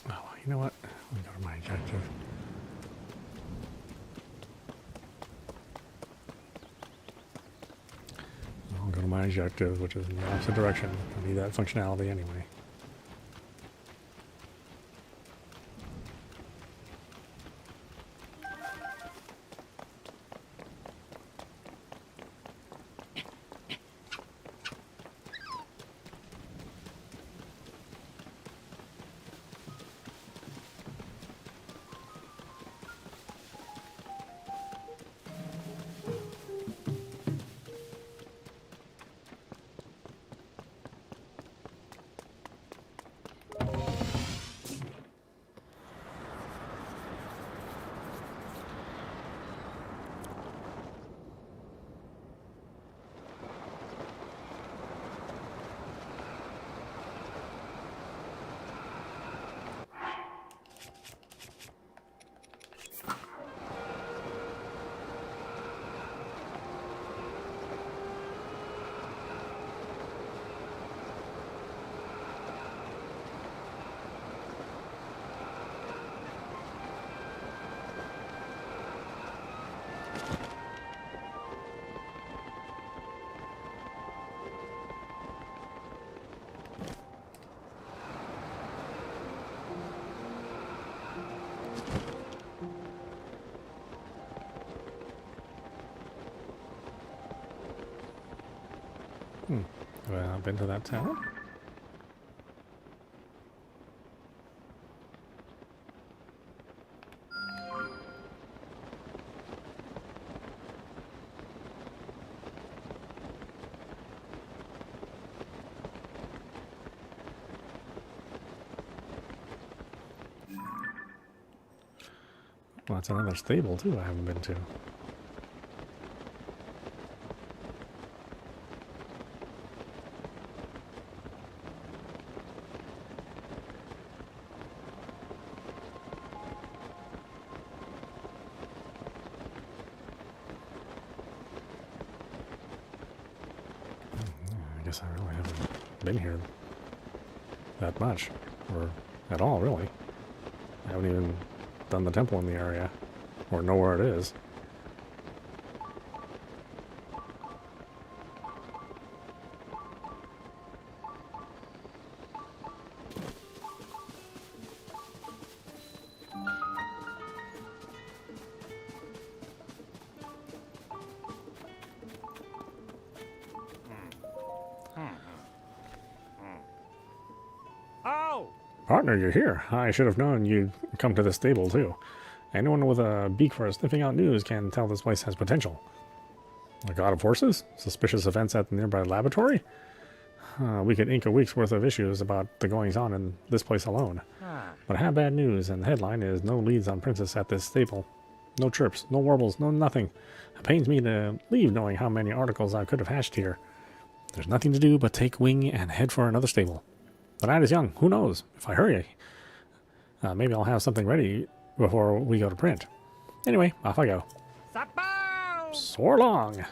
Oh, you know what? Let me go to my objective. I'll go to my objective, which is in the opposite direction. I need that functionality anyway. Have I not been to that town? Well, that's another stable too I haven't been to. I guess I really haven't been here that much, or at all, really. I haven't even done the temple in the area, or know where it is. Oh! Partner, you're here. I should have known you'd come to this stable, too. Anyone with a beak for sniffing out news can tell this place has potential. A god of horses? Suspicious events at the nearby laboratory? We could ink a week's worth of issues about the goings-on in this place alone. But I have bad news, and the headline is no leads on Princess at this stable. No chirps, no warbles, no nothing. It pains me to leave knowing how many articles I could have hashed here. There's nothing to do but take wing and head for another stable. The night is young. Who knows? If I hurry, maybe I'll have something ready before we go to print. Anyway, off I go. Soar long.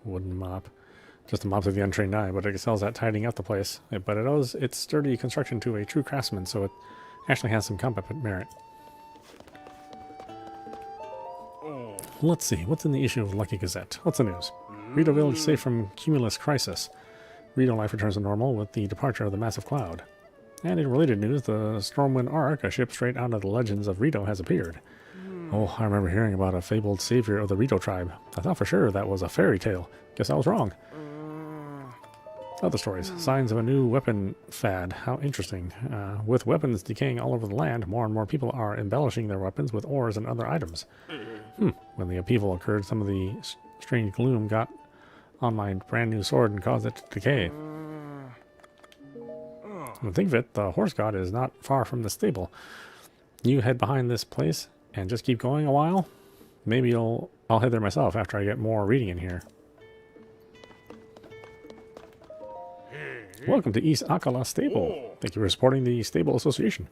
Wooden mop. Just a mop to the untrained eye, but it excels at tidying up the place. But it owes its sturdy construction to a true craftsman, so it actually has some combat merit. Let's see, what's in the issue of Lucky Gazette? What's the news? Rito Village safe from cumulus crisis. Rito life returns to normal with the departure of the massive cloud. And in related news, the Stormwind Ark, a ship straight out of the legends of Rito, has appeared. Oh, I remember hearing about a fabled savior of the Rito tribe. I thought for sure that was a fairy tale. Guess I was wrong. Other stories. Signs of a new weapon fad. How interesting. With weapons decaying all over the land, more and more people are embellishing their weapons with ores and other items. When the upheaval occurred, some of the strange gloom got on my brand new sword and caused it to decay. When I think of it, the horse god is not far from the stable. You head behind this place and just keep going a while. Maybe I'll head there myself after I get more reading in here. Welcome to East Akala Stable. Thank you for supporting the Stable Association.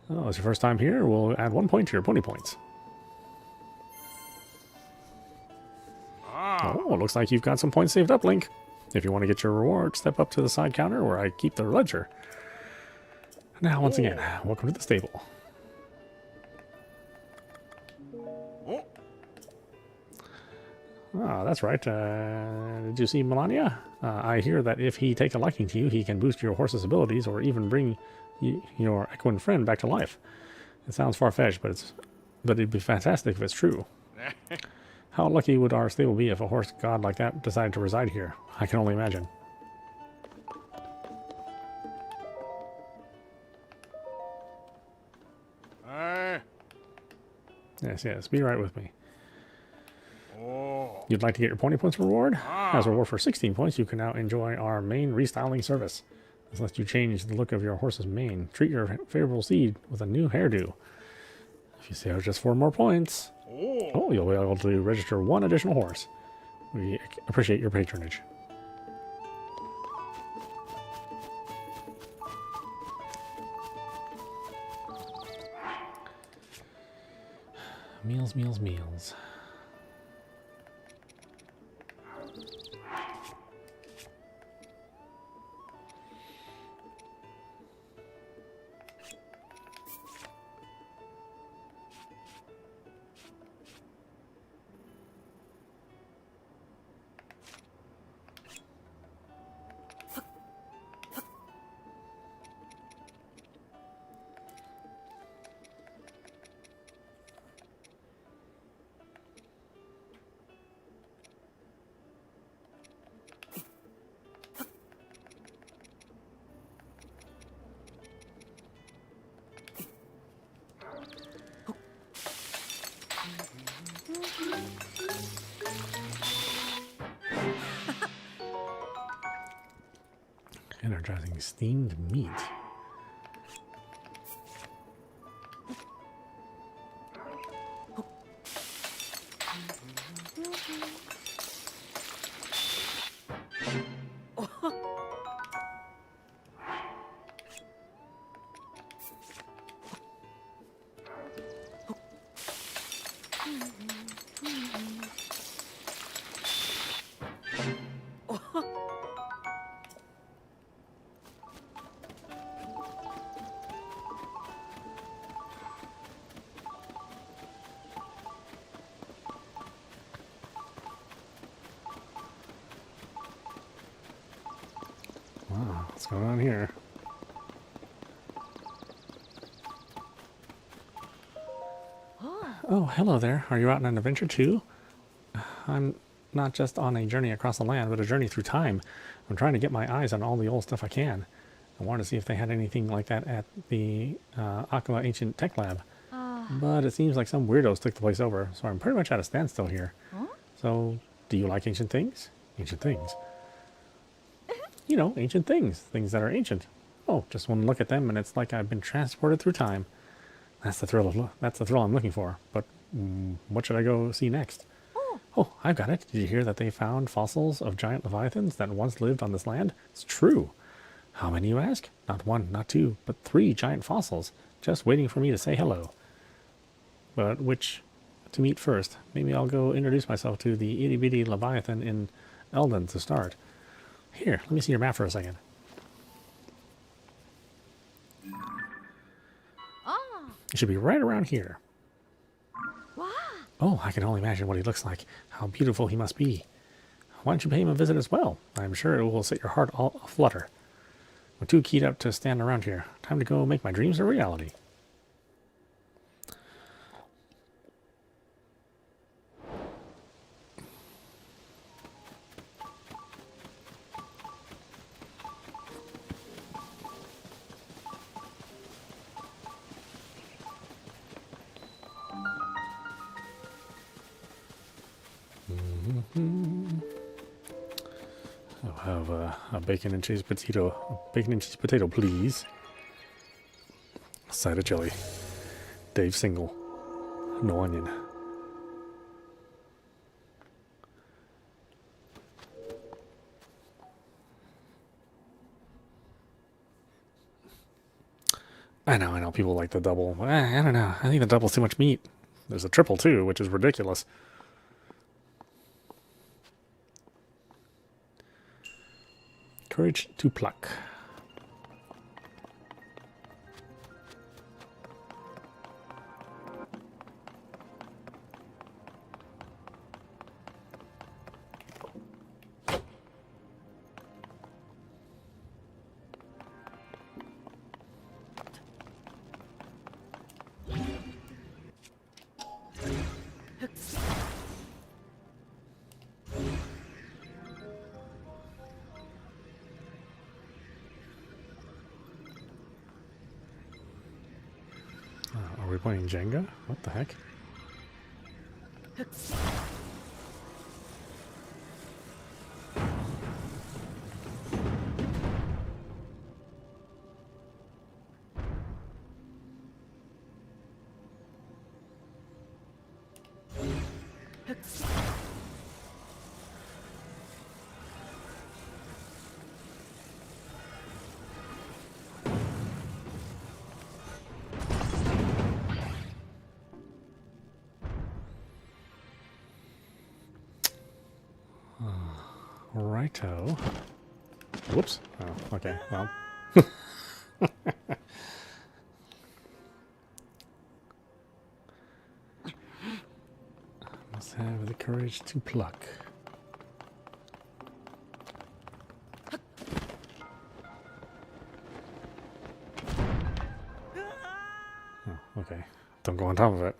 Oh, it's your first time here? We'll add 1 point to your pony points. Oh, looks like you've got some points saved up, Link. If you want to get your reward, step up to the side counter where I keep the ledger. Now, once again, welcome to the stable. Ah, that's right. Did you see Melania? I hear that if he takes a liking to you, he can boost your horse's abilities or even bring your equine friend back to life. It sounds far-fetched, but it'd be fantastic if it's true. How lucky would our stable be if a horse god like that decided to reside here? I can only imagine. Yes, be right with me. You'd like to get your pony points reward? As a reward for 16 points, you can now enjoy our mane restyling service. This lets you change the look of your horse's mane. Treat your favorable steed with a new hairdo. If you save just 4 more points, you'll be able to register 1 additional horse. We appreciate your patronage. Meals, meals, meals. Energizing steamed meat. Wow, what's going on here? Oh, hello there. Are you out on an adventure too? I'm not just on a journey across the land, but a journey through time. I'm trying to get my eyes on all the old stuff I can. I wanted to see if they had anything like that at the Aquila Ancient Tech Lab. But it seems like some weirdos took the place over, so I'm pretty much at a standstill here. So, do you like ancient things? Ancient things. You know, ancient things. Things that are ancient. Oh, just one look at them and it's like I've been transported through time. That's the thrill. That's the thrill I'm looking for. But what should I go see next? Oh, I've got it. Did you hear that they found fossils of giant leviathans that once lived on this land? It's true. How many, you ask? Not one, not two, but 3 giant fossils, just waiting for me to say hello. But which to meet first? Maybe I'll go introduce myself to the itty-bitty leviathan in Eldon to start. Here, let me see your map for a second. It should be right around here. Oh, I can only imagine what he looks like. How beautiful he must be. Why don't you pay him a visit as well? I'm sure it will set your heart all aflutter. I'm too keyed up to stand around here. Time to go make my dreams a reality. I'll have a bacon and cheese potato. Bacon and cheese potato, please. A side of chili. Dave single. No onion. I know. People like the double. I don't know. I think the double's too much meat. There's a triple too, which is ridiculous. Courage to pluck. Are we playing Jenga? What the heck? Righto. Whoops. Oh, okay. Well. Must have the courage to pluck. Oh, okay. Don't go on top of it.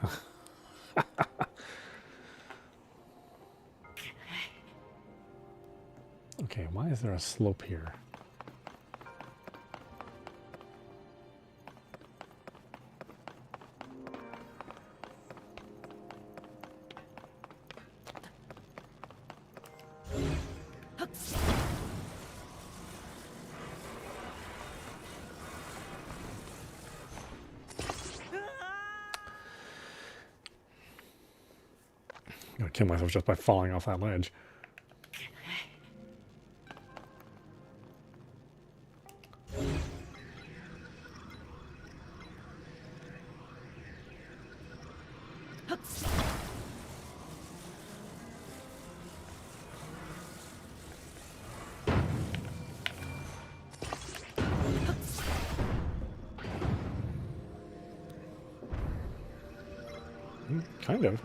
Okay, why is there a slope here? I'm gonna kill myself just by falling off that ledge. Kind of.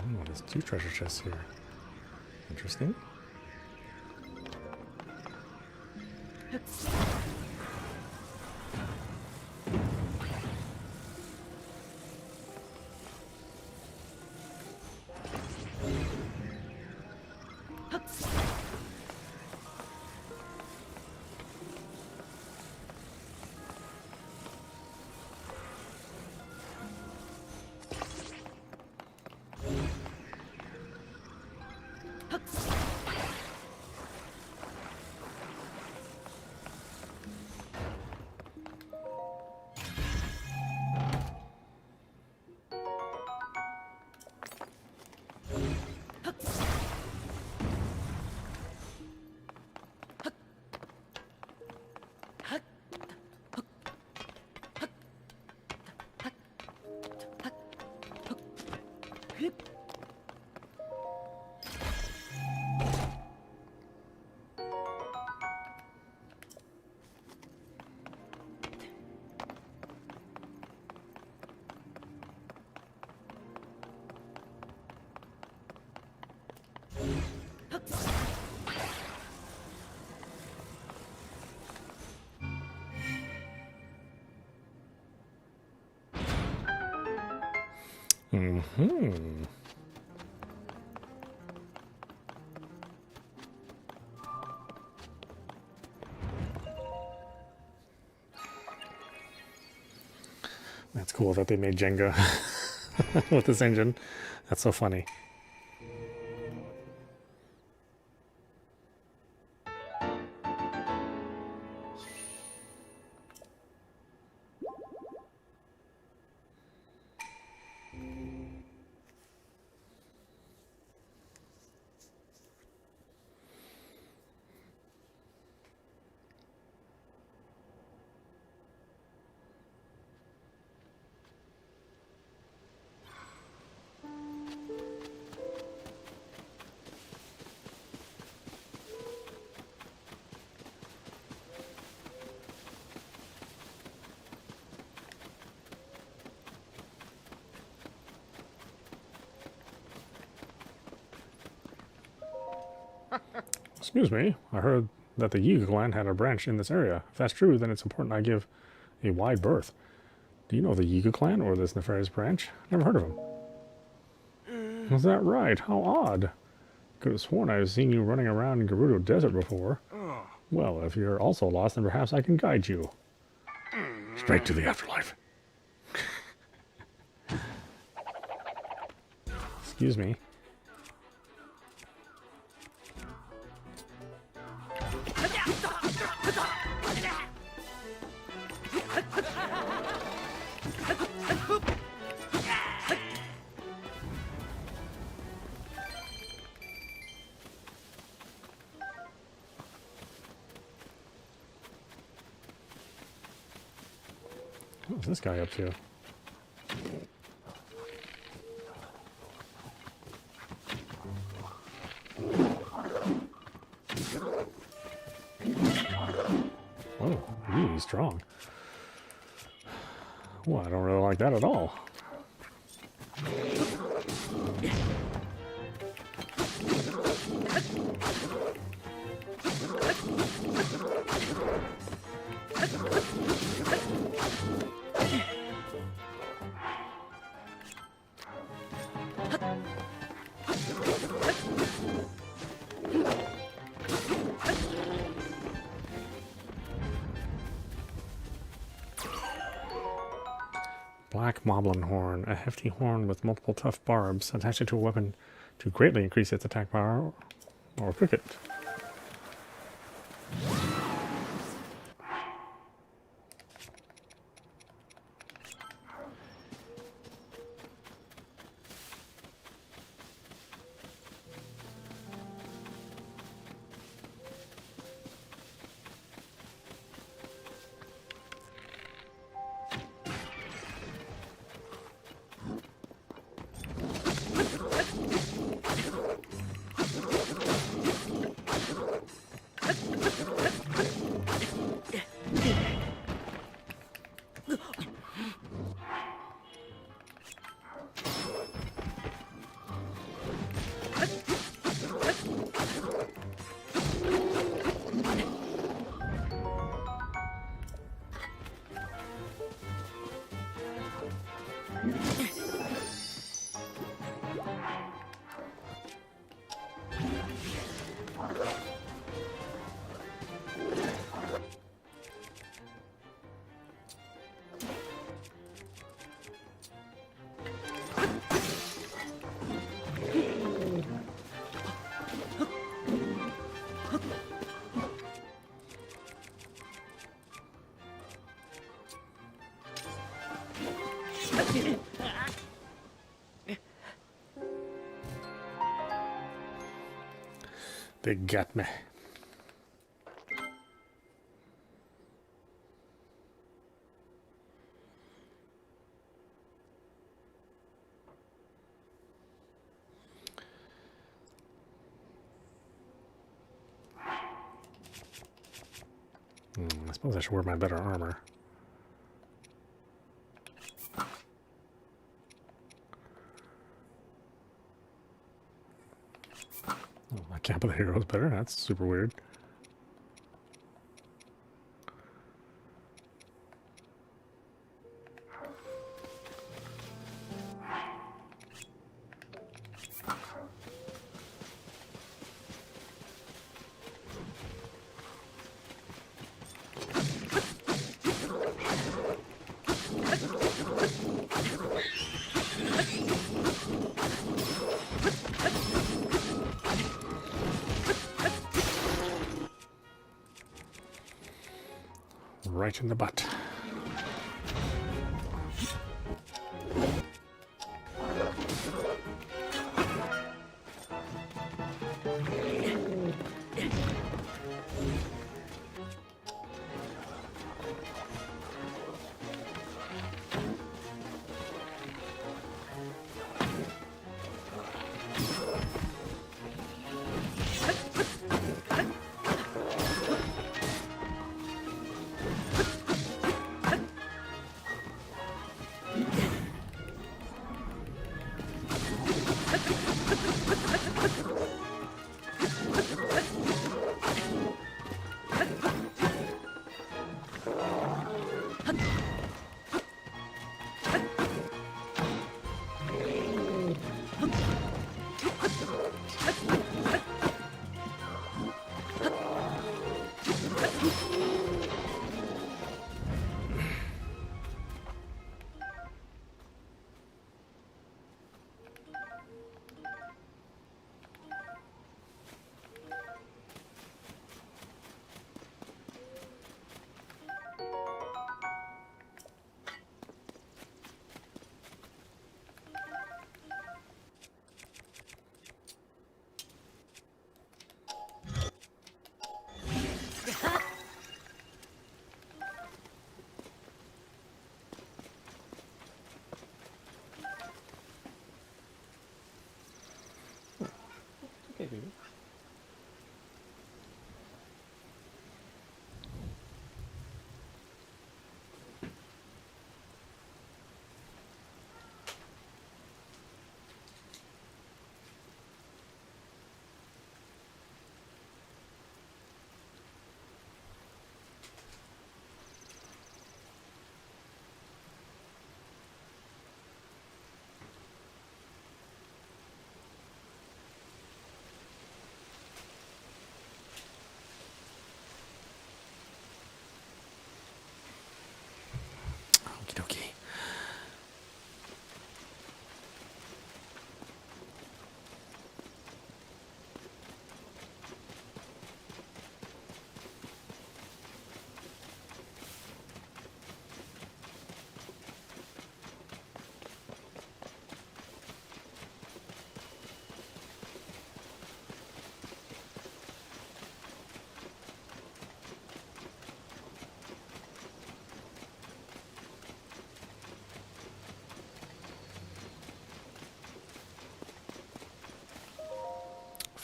Oh, there's 2 treasure chests here. Interesting. Mm-hmm. That's cool that they made Jenga with this engine. That's so funny. Excuse me, I heard that the Yiga clan had a branch in this area. If that's true, then it's important I give a wide berth. Do you know the Yiga clan or this nefarious branch? Never heard of them. Was that right? How odd. Could have sworn I've seen you running around in Gerudo Desert before. Well, if you're also lost, then perhaps I can guide you. Straight to the afterlife. Excuse me. What's this guy up to? be strong. Well, I don't really like that at all. Black Moblin Horn, a hefty horn with multiple tough barbs. Attach it to a weapon to greatly increase its attack power or cook it. They got me. I suppose I should wear my better armor. Oh, my cap of the hero is better. That's super weird. Right in the butt.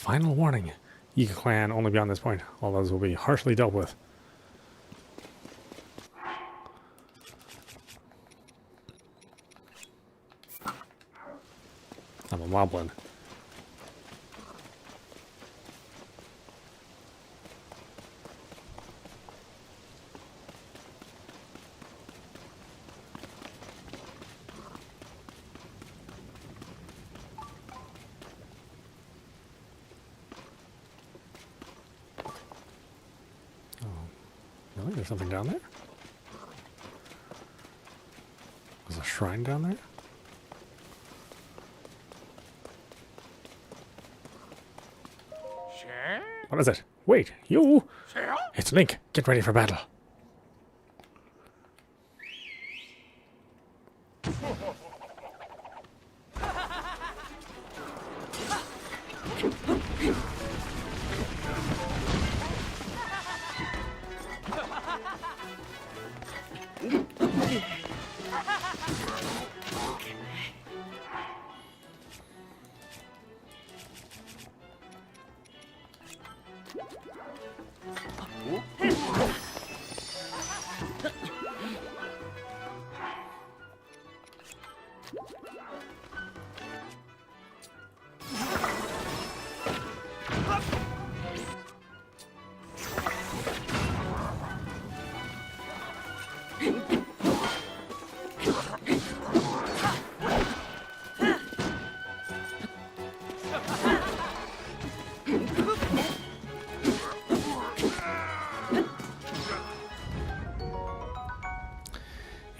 Final warning. Yiga clan only beyond this point. All those will be harshly dealt with. I'm a moblin. Really? There's something down there? There's a shrine down there? What is it? Wait, you! It's Link. Get ready for battle.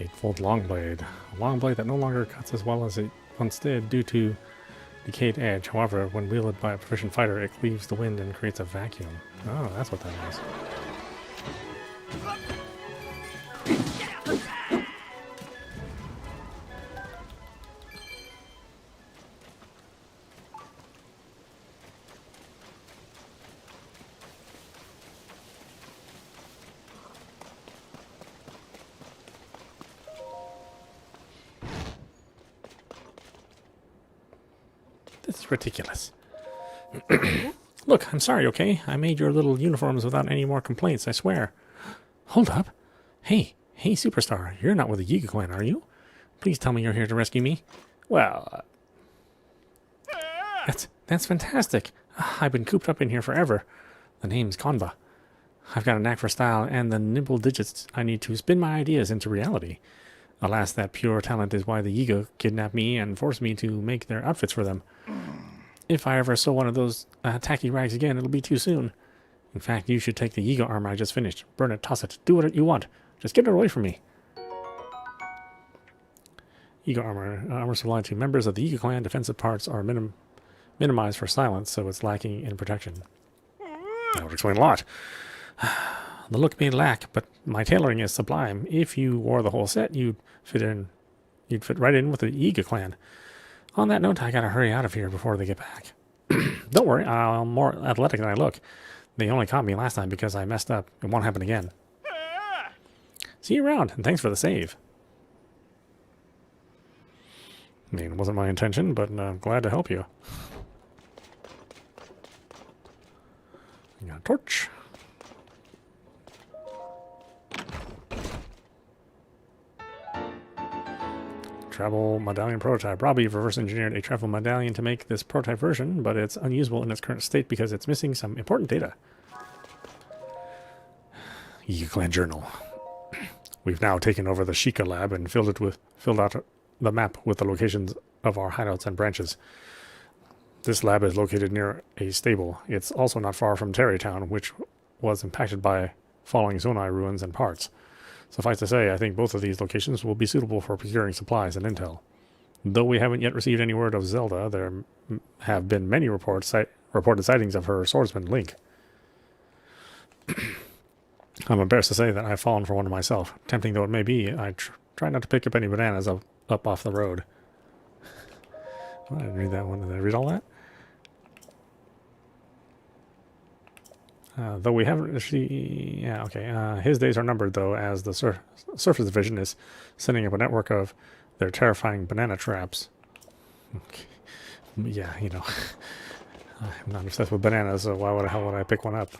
Eightfold long blade. A long blade that no longer cuts as well as it once did due to decayed edge. However, when wielded by a proficient fighter, it cleaves the wind and creates a vacuum. Oh, that's what that is. This is ridiculous. Look, I'm sorry, okay? I made your little uniforms without any more complaints, I swear. Hold up. Hey, superstar, you're not with the Yiga clan, are you? Please tell me you're here to rescue me. Well, that's fantastic. I've been cooped up in here forever. The name's Konva. I've got a knack for style and the nimble digits I need to spin my ideas into reality. Alas, that pure talent is why the Yiga kidnapped me and forced me to make their outfits for them. If I ever sew one of those tacky rags again, it'll be too soon. In fact, you should take the Yiga armor I just finished. Burn it, toss it, do what you want. Just get it away from me. Yiga armor. Armor supplied to members of the Yiga clan. Defensive parts are minimized for silence, so it's lacking in protection. That would explain a lot. The look may lack, but my tailoring is sublime. If you wore the whole set, you'd fit right in with the Yiga clan. On that note, I gotta hurry out of here before they get back. Don't worry, I'm more athletic than I look. They only caught me last time because I messed up. It won't happen again. See you around, and thanks for the save. I mean, it wasn't my intention, but I'm glad to help you. You got a torch. Travel medallion prototype. Robbie reverse engineered a travel medallion to make this prototype version, but it's unusable in its current state because it's missing some important data. Yiga Clan Journal. We've now taken over the Sheikah lab and filled out the map with the locations of our hideouts and branches. This lab is located near a stable. It's also not far from Terrytown, which was impacted by falling Zonai ruins and parts. Suffice to say, I think both of these locations will be suitable for procuring supplies and intel. Though we haven't yet received any word of Zelda, there have been many reported sightings of her swordsman Link. I'm embarrassed to say that I've fallen for one myself. Tempting though it may be, I try not to pick up any bananas up off the road. I didn't read that one. Did I read all that? Though we haven't actually... Yeah, okay. His days are numbered, though, as the Surface Division is setting up a network of their terrifying banana traps. Okay. Yeah, you know. I'm not obsessed with bananas, so why the hell would I pick one up?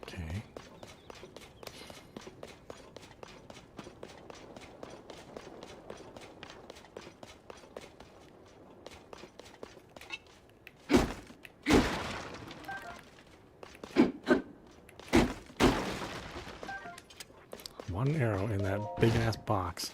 Okay. One arrow in that big ass box.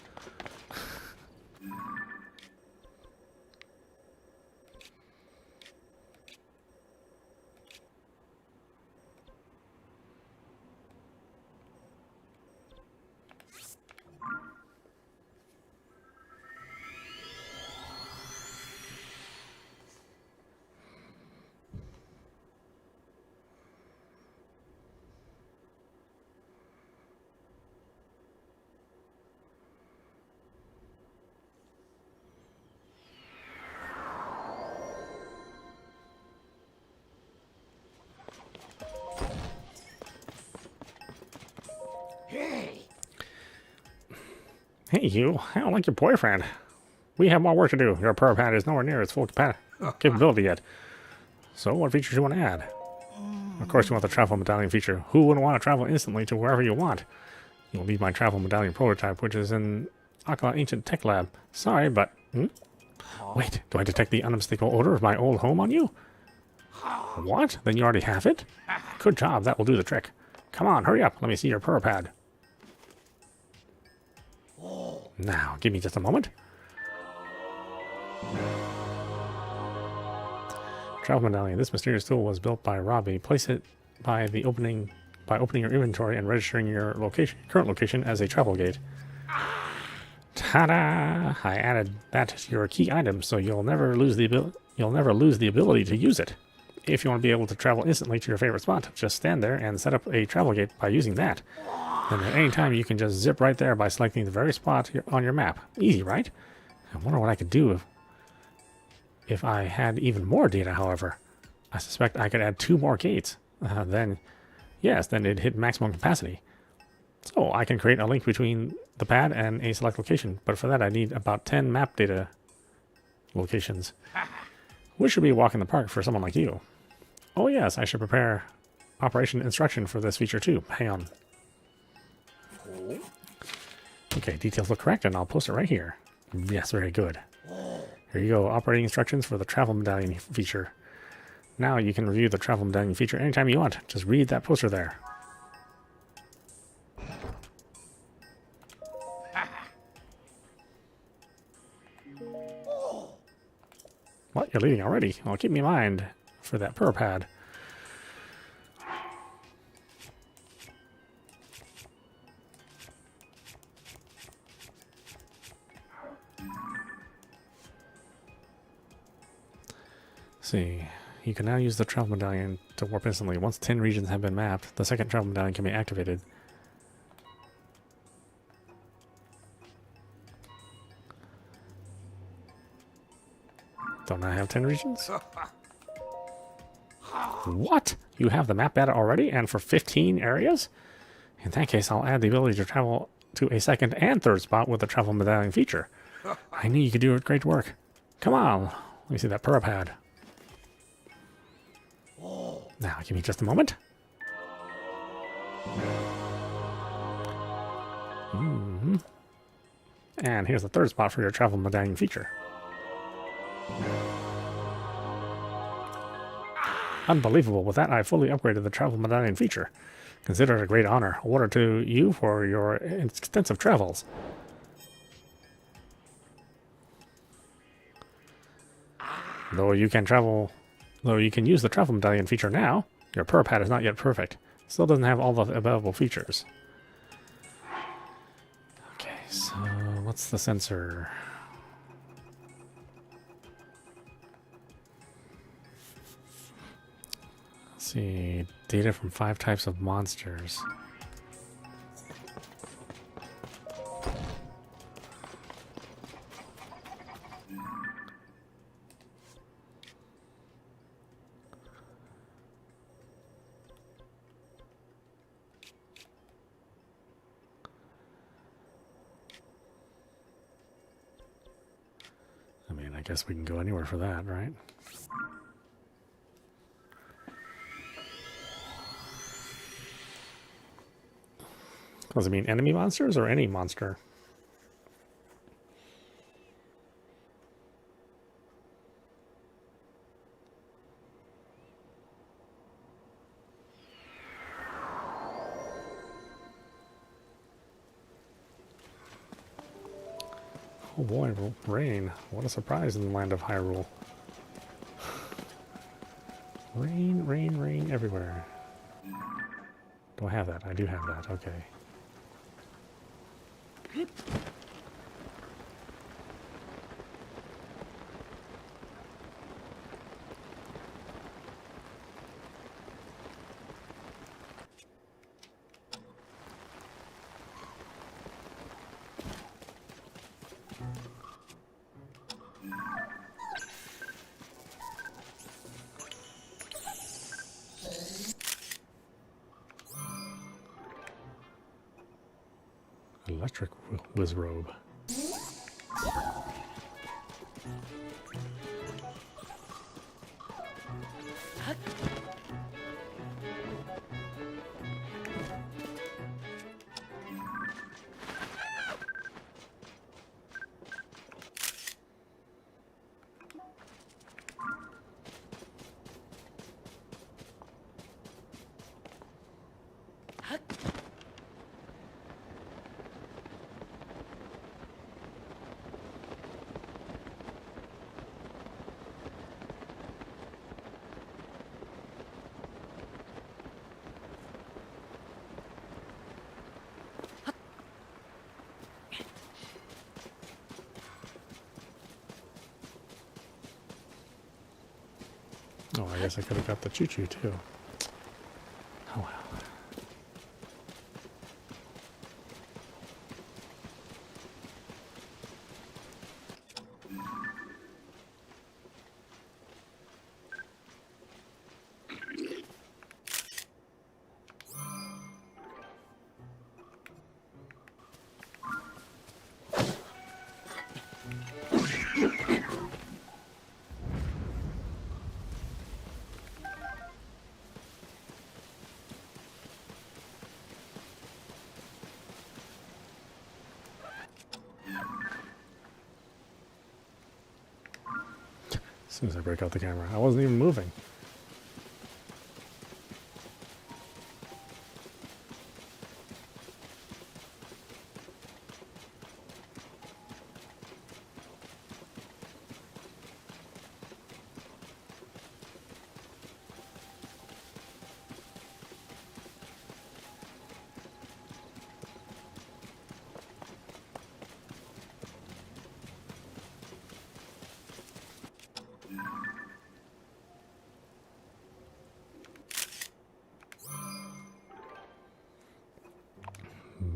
Hey, you. I don't like your boyfriend. We have more work to do. Your pearl pad is nowhere near its full capability yet. So, what features do you want to add? Of course, you want the travel medallion feature. Who wouldn't want to travel instantly to wherever you want? You'll need my travel medallion prototype, which is in Akala Ancient Tech Lab. Sorry, but... Wait, do I detect the unmistakable odor of my old home on you? What? Then you already have it? Good job, that will do the trick. Come on, hurry up. Let me see your pearl pad. Now, give me just a moment. Travel medallion. This mysterious tool was built by Robbie. Place it by opening your inventory and registering your current location as a travel gate. Ta-da! I added that to your key item, so you'll never lose the ability to use it. If you want to be able to travel instantly to your favorite spot, just stand there and set up a travel gate by using that. Then at any time you can just zip right there by selecting the very spot on your map. Easy, right? I wonder what I could do if I had even more data, however. I suspect I could add 2 more gates. Then it'd hit maximum capacity. So I can create a link between the pad and a select location, but for that I need about 10 map data locations. Which should be a walk in the park for someone like you. Oh yes, I should prepare operation instruction for this feature too. Hang on. Okay, details look correct and I'll post it right here. Yes, very good. Here you go, operating instructions for the travel medallion feature. Now you can review the travel medallion feature anytime you want. Just read that poster there. What? You're leaving already? Well, keep me in mind for that purr pad. See, you can now use the travel medallion to warp instantly. Once 10 regions have been mapped, the second travel medallion can be activated. Don't I have 10 regions? What? You have the map data already and for 15 areas? In that case, I'll add the ability to travel to a second and third spot with the travel medallion feature. I knew you could do great work. Come on, let me see that purr pad. Now, give me just a moment. And here's the third spot for your travel medallion feature. Unbelievable. With that, I fully upgraded the travel medallion feature. Consider it a great honor. Awarded to you for your extensive travels. Though you can use the travel medallion feature now, your purr pad is not yet perfect. Still doesn't have all the available features. Okay, so what's the sensor? Let's see, data from 5 types of monsters. I mean, I guess we can go anywhere for that, right? Does it mean enemy monsters or any monster? Oh boy, rain. What a surprise in the land of Hyrule. Rain, rain, rain everywhere. Do I have that? I do have that, okay. Electric Wizrobe. guess I could have got the choo-choo too. Oh well. As soon as I break out the camera, I wasn't even moving.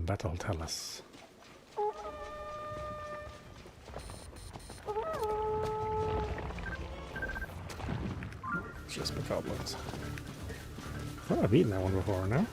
Battle tell us. Just the goblins. I thought I've eaten that one before, no?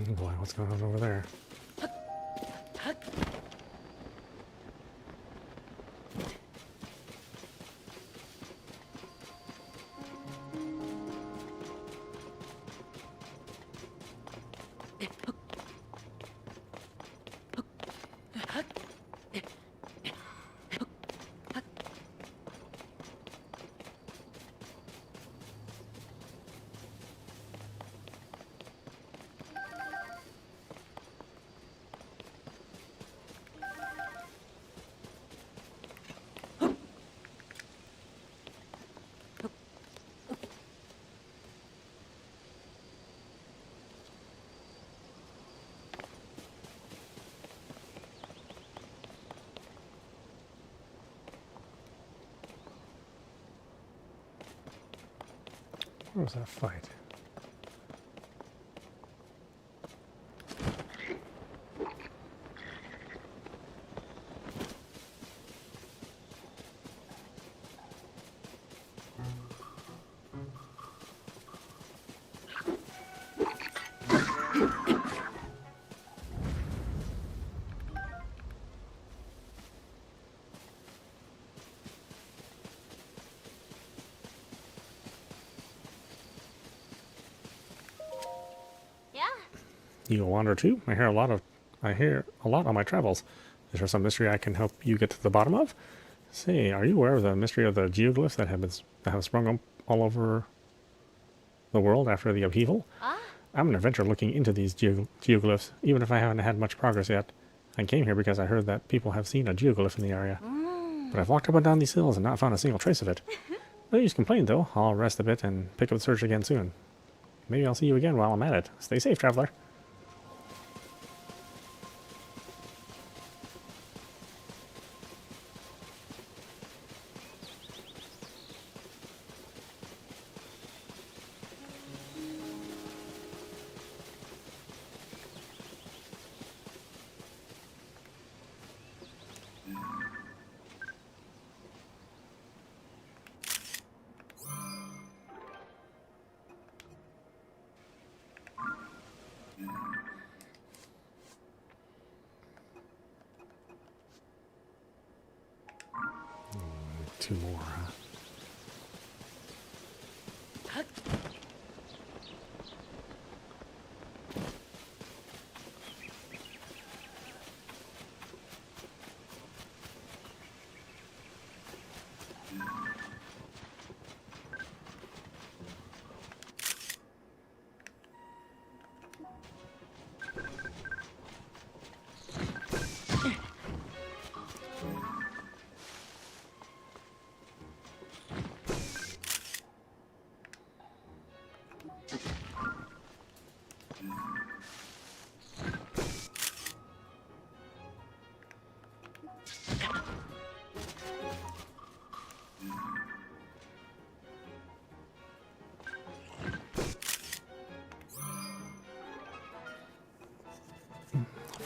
Oh boy, what's going on over there? Where was that fight? Yeah. You a wander too? I hear a lot on my travels. Is there some mystery I can help you get to the bottom of? Say, are you aware of the mystery of the geoglyphs that have sprung up all over the world after the upheaval? Ah. I'm an adventurer looking into these geoglyphs, even if I haven't had much progress yet. I came here because I heard that people have seen a geoglyph in the area. But I've walked up and down these hills and not found a single trace of it. No use complaining, though. I'll rest a bit and pick up the search again soon. Maybe I'll see you again while I'm at it. Stay safe, traveler. Two more, huh?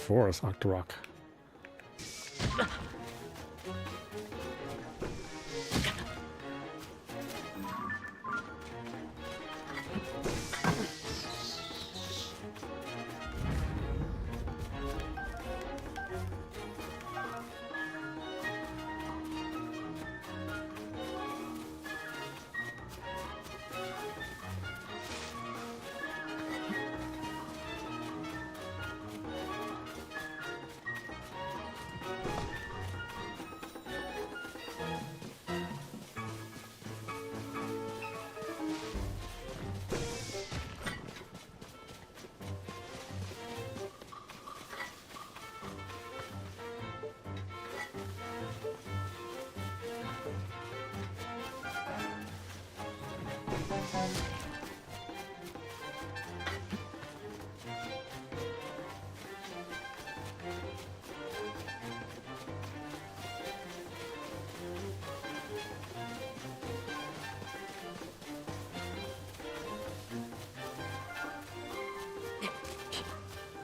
Forest Octorok.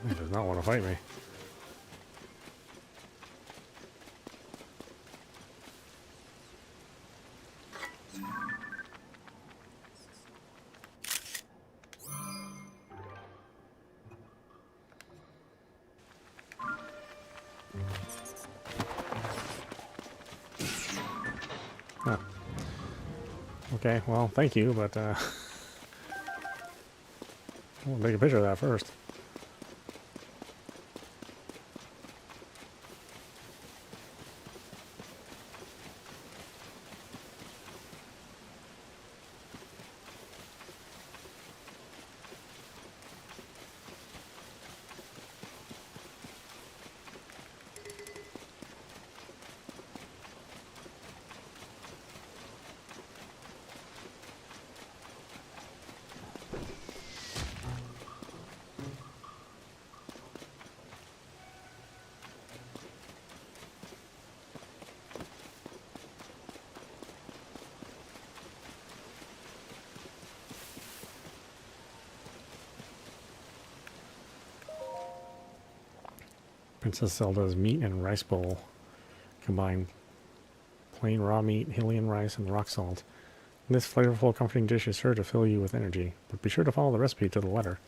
He does not want to fight me. Huh. Okay, well, thank you, but I'll take a picture of that first. Princess Zelda's meat and rice bowl. Combine plain raw meat, Hylian rice, and rock salt. This flavorful, comforting dish is sure to fill you with energy, but be sure to follow the recipe to the letter.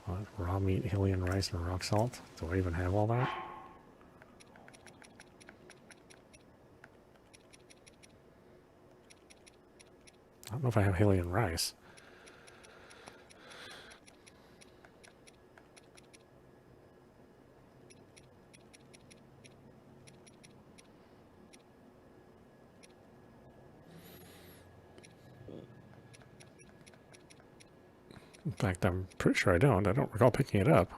What? Raw meat, Hylian rice, and rock salt? Do I even have all that? I don't know if I have Hylian rice. In fact, I'm pretty sure I don't. I don't recall picking it up.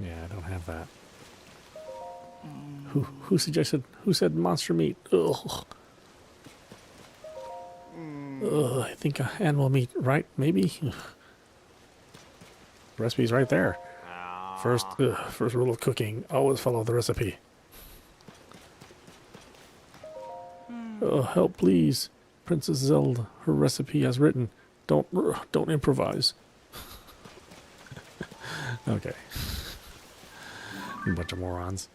Yeah, I don't have that. Who said monster meat? Ugh. Ugh, I think animal meat, right? Maybe? Ugh. Recipe's right there. First rule of cooking, always follow the recipe. Help, please. Princess Zelda, her recipe as written. Don't improvise. Okay. You bunch of morons.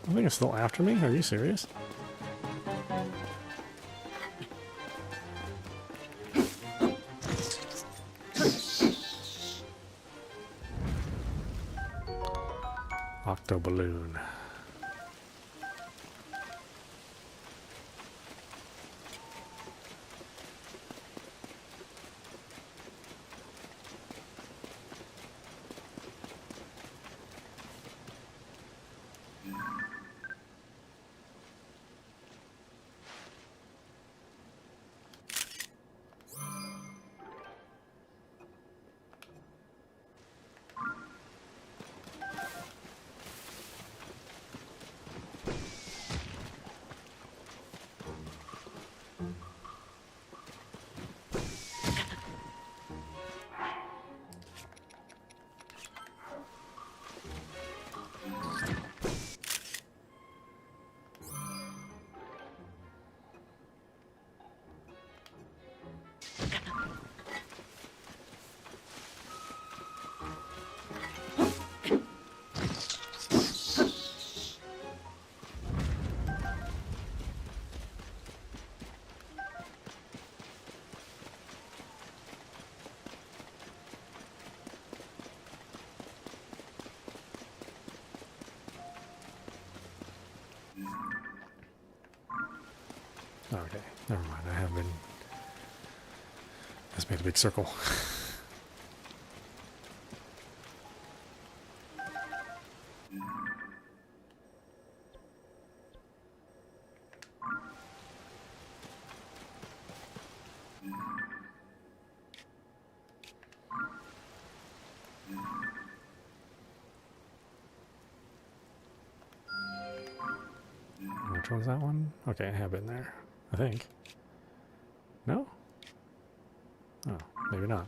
I think it's still after me. Are you serious? Octoballoon. Okay, never mind. I have been. Just made a big circle. Which one's that one? Okay, I have been there. I think. No? Oh, maybe not.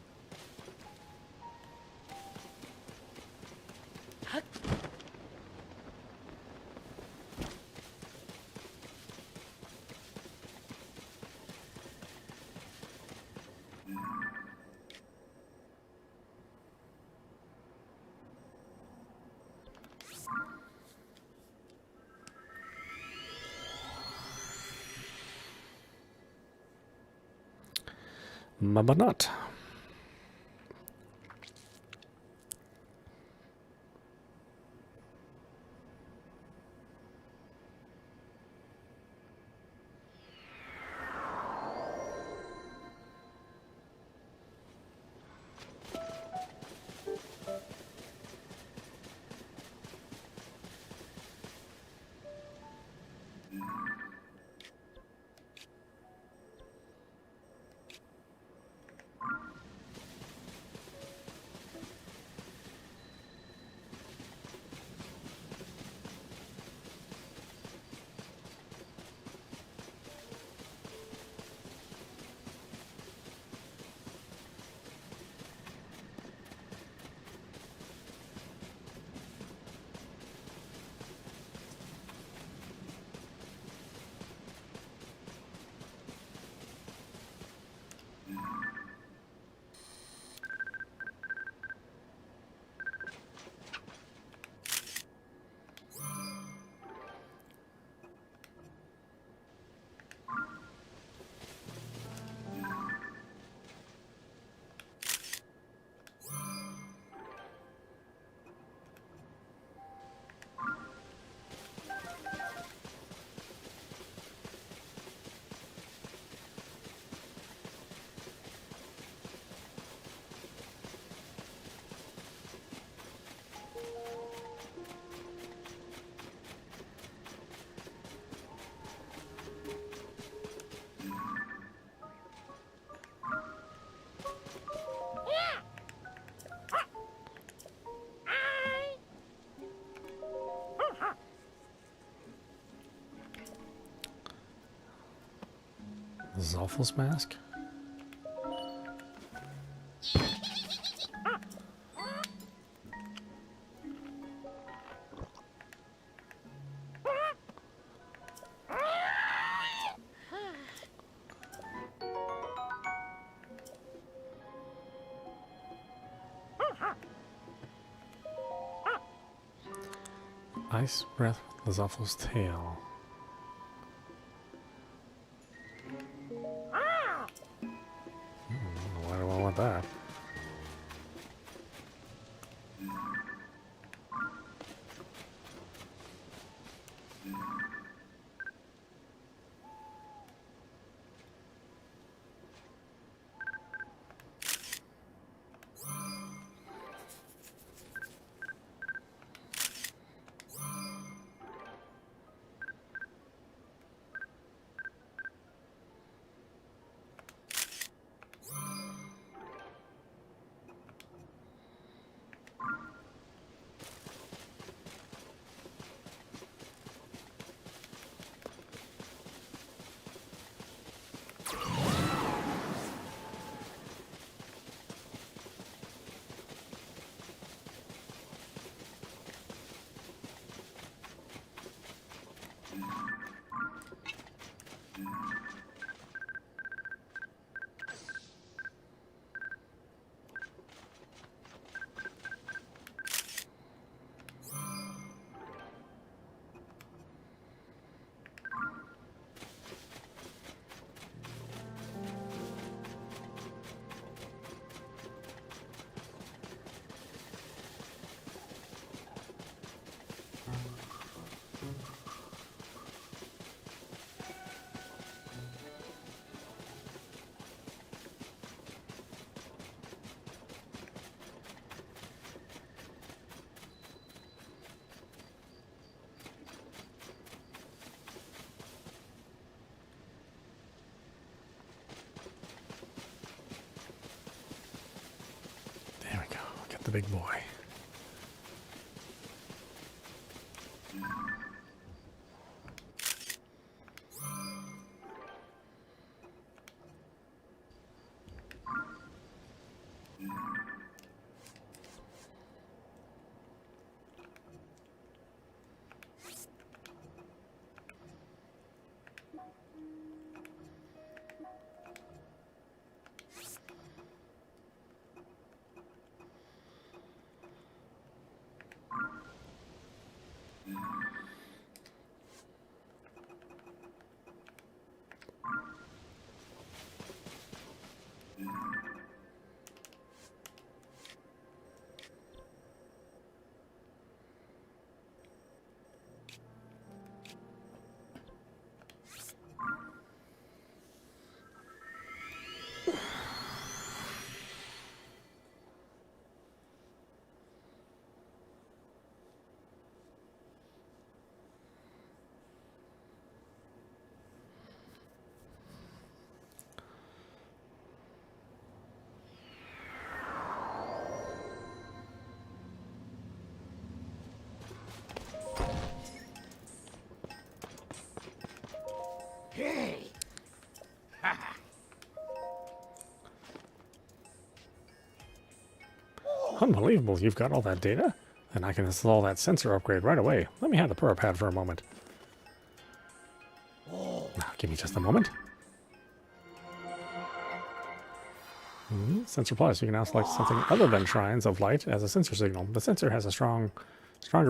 But not. Zolfos mask? Ice breath with Zolfos tail. Why do I want that? There we go. Get the big boy. Unbelievable, you've got all that data? Then I can install that sensor upgrade right away. Let me have the Purr pad for a moment. Now, give me just a moment. Sensor Plus, you can now select something other than shrines of light as a sensor signal. The sensor has a stronger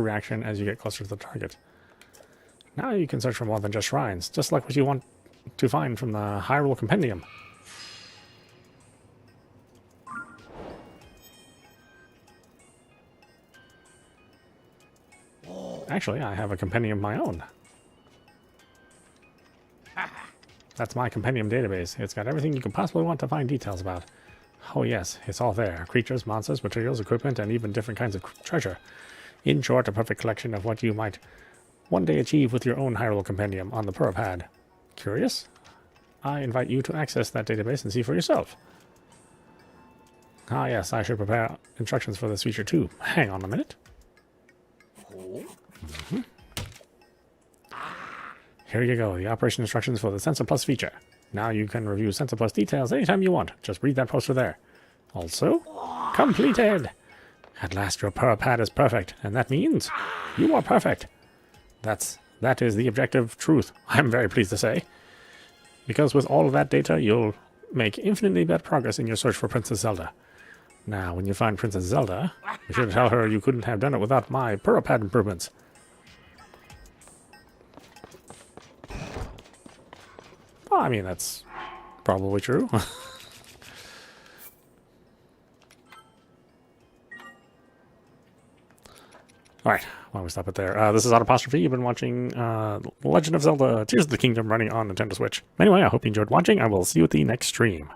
reaction as you get closer to the target. Now you can search for more than just shrines, just like what you want to find from the Hyrule Compendium. Actually, I have a compendium of my own. That's my compendium database. It's got everything you could possibly want to find details about. Oh yes, it's all there. Creatures, monsters, materials, equipment, and even different kinds of treasure. In short, a perfect collection of what you might one day achieve with your own Hyrule Compendium on the Purr pad. Curious? I invite you to access that database and see for yourself. Ah yes, I should prepare instructions for this feature too. Hang on a minute. Here you go, the operation instructions for the Sensor Plus feature. Now you can review Sensor Plus details anytime you want. Just read that poster there. Also, completed! At last your Purr pad is perfect, and that means you are perfect. That is the objective truth, I'm very pleased to say. Because with all of that data, you'll make infinitely better progress in your search for Princess Zelda. Now, when you find Princess Zelda, you should tell her you couldn't have done it without my Purr pad improvements. Well, I mean, that's probably true. Alright, why don't we stop it there? This is audap. You've been watching Legend of Zelda Tears of the Kingdom running on Nintendo Switch. Anyway, I hope you enjoyed watching. I will see you at the next stream.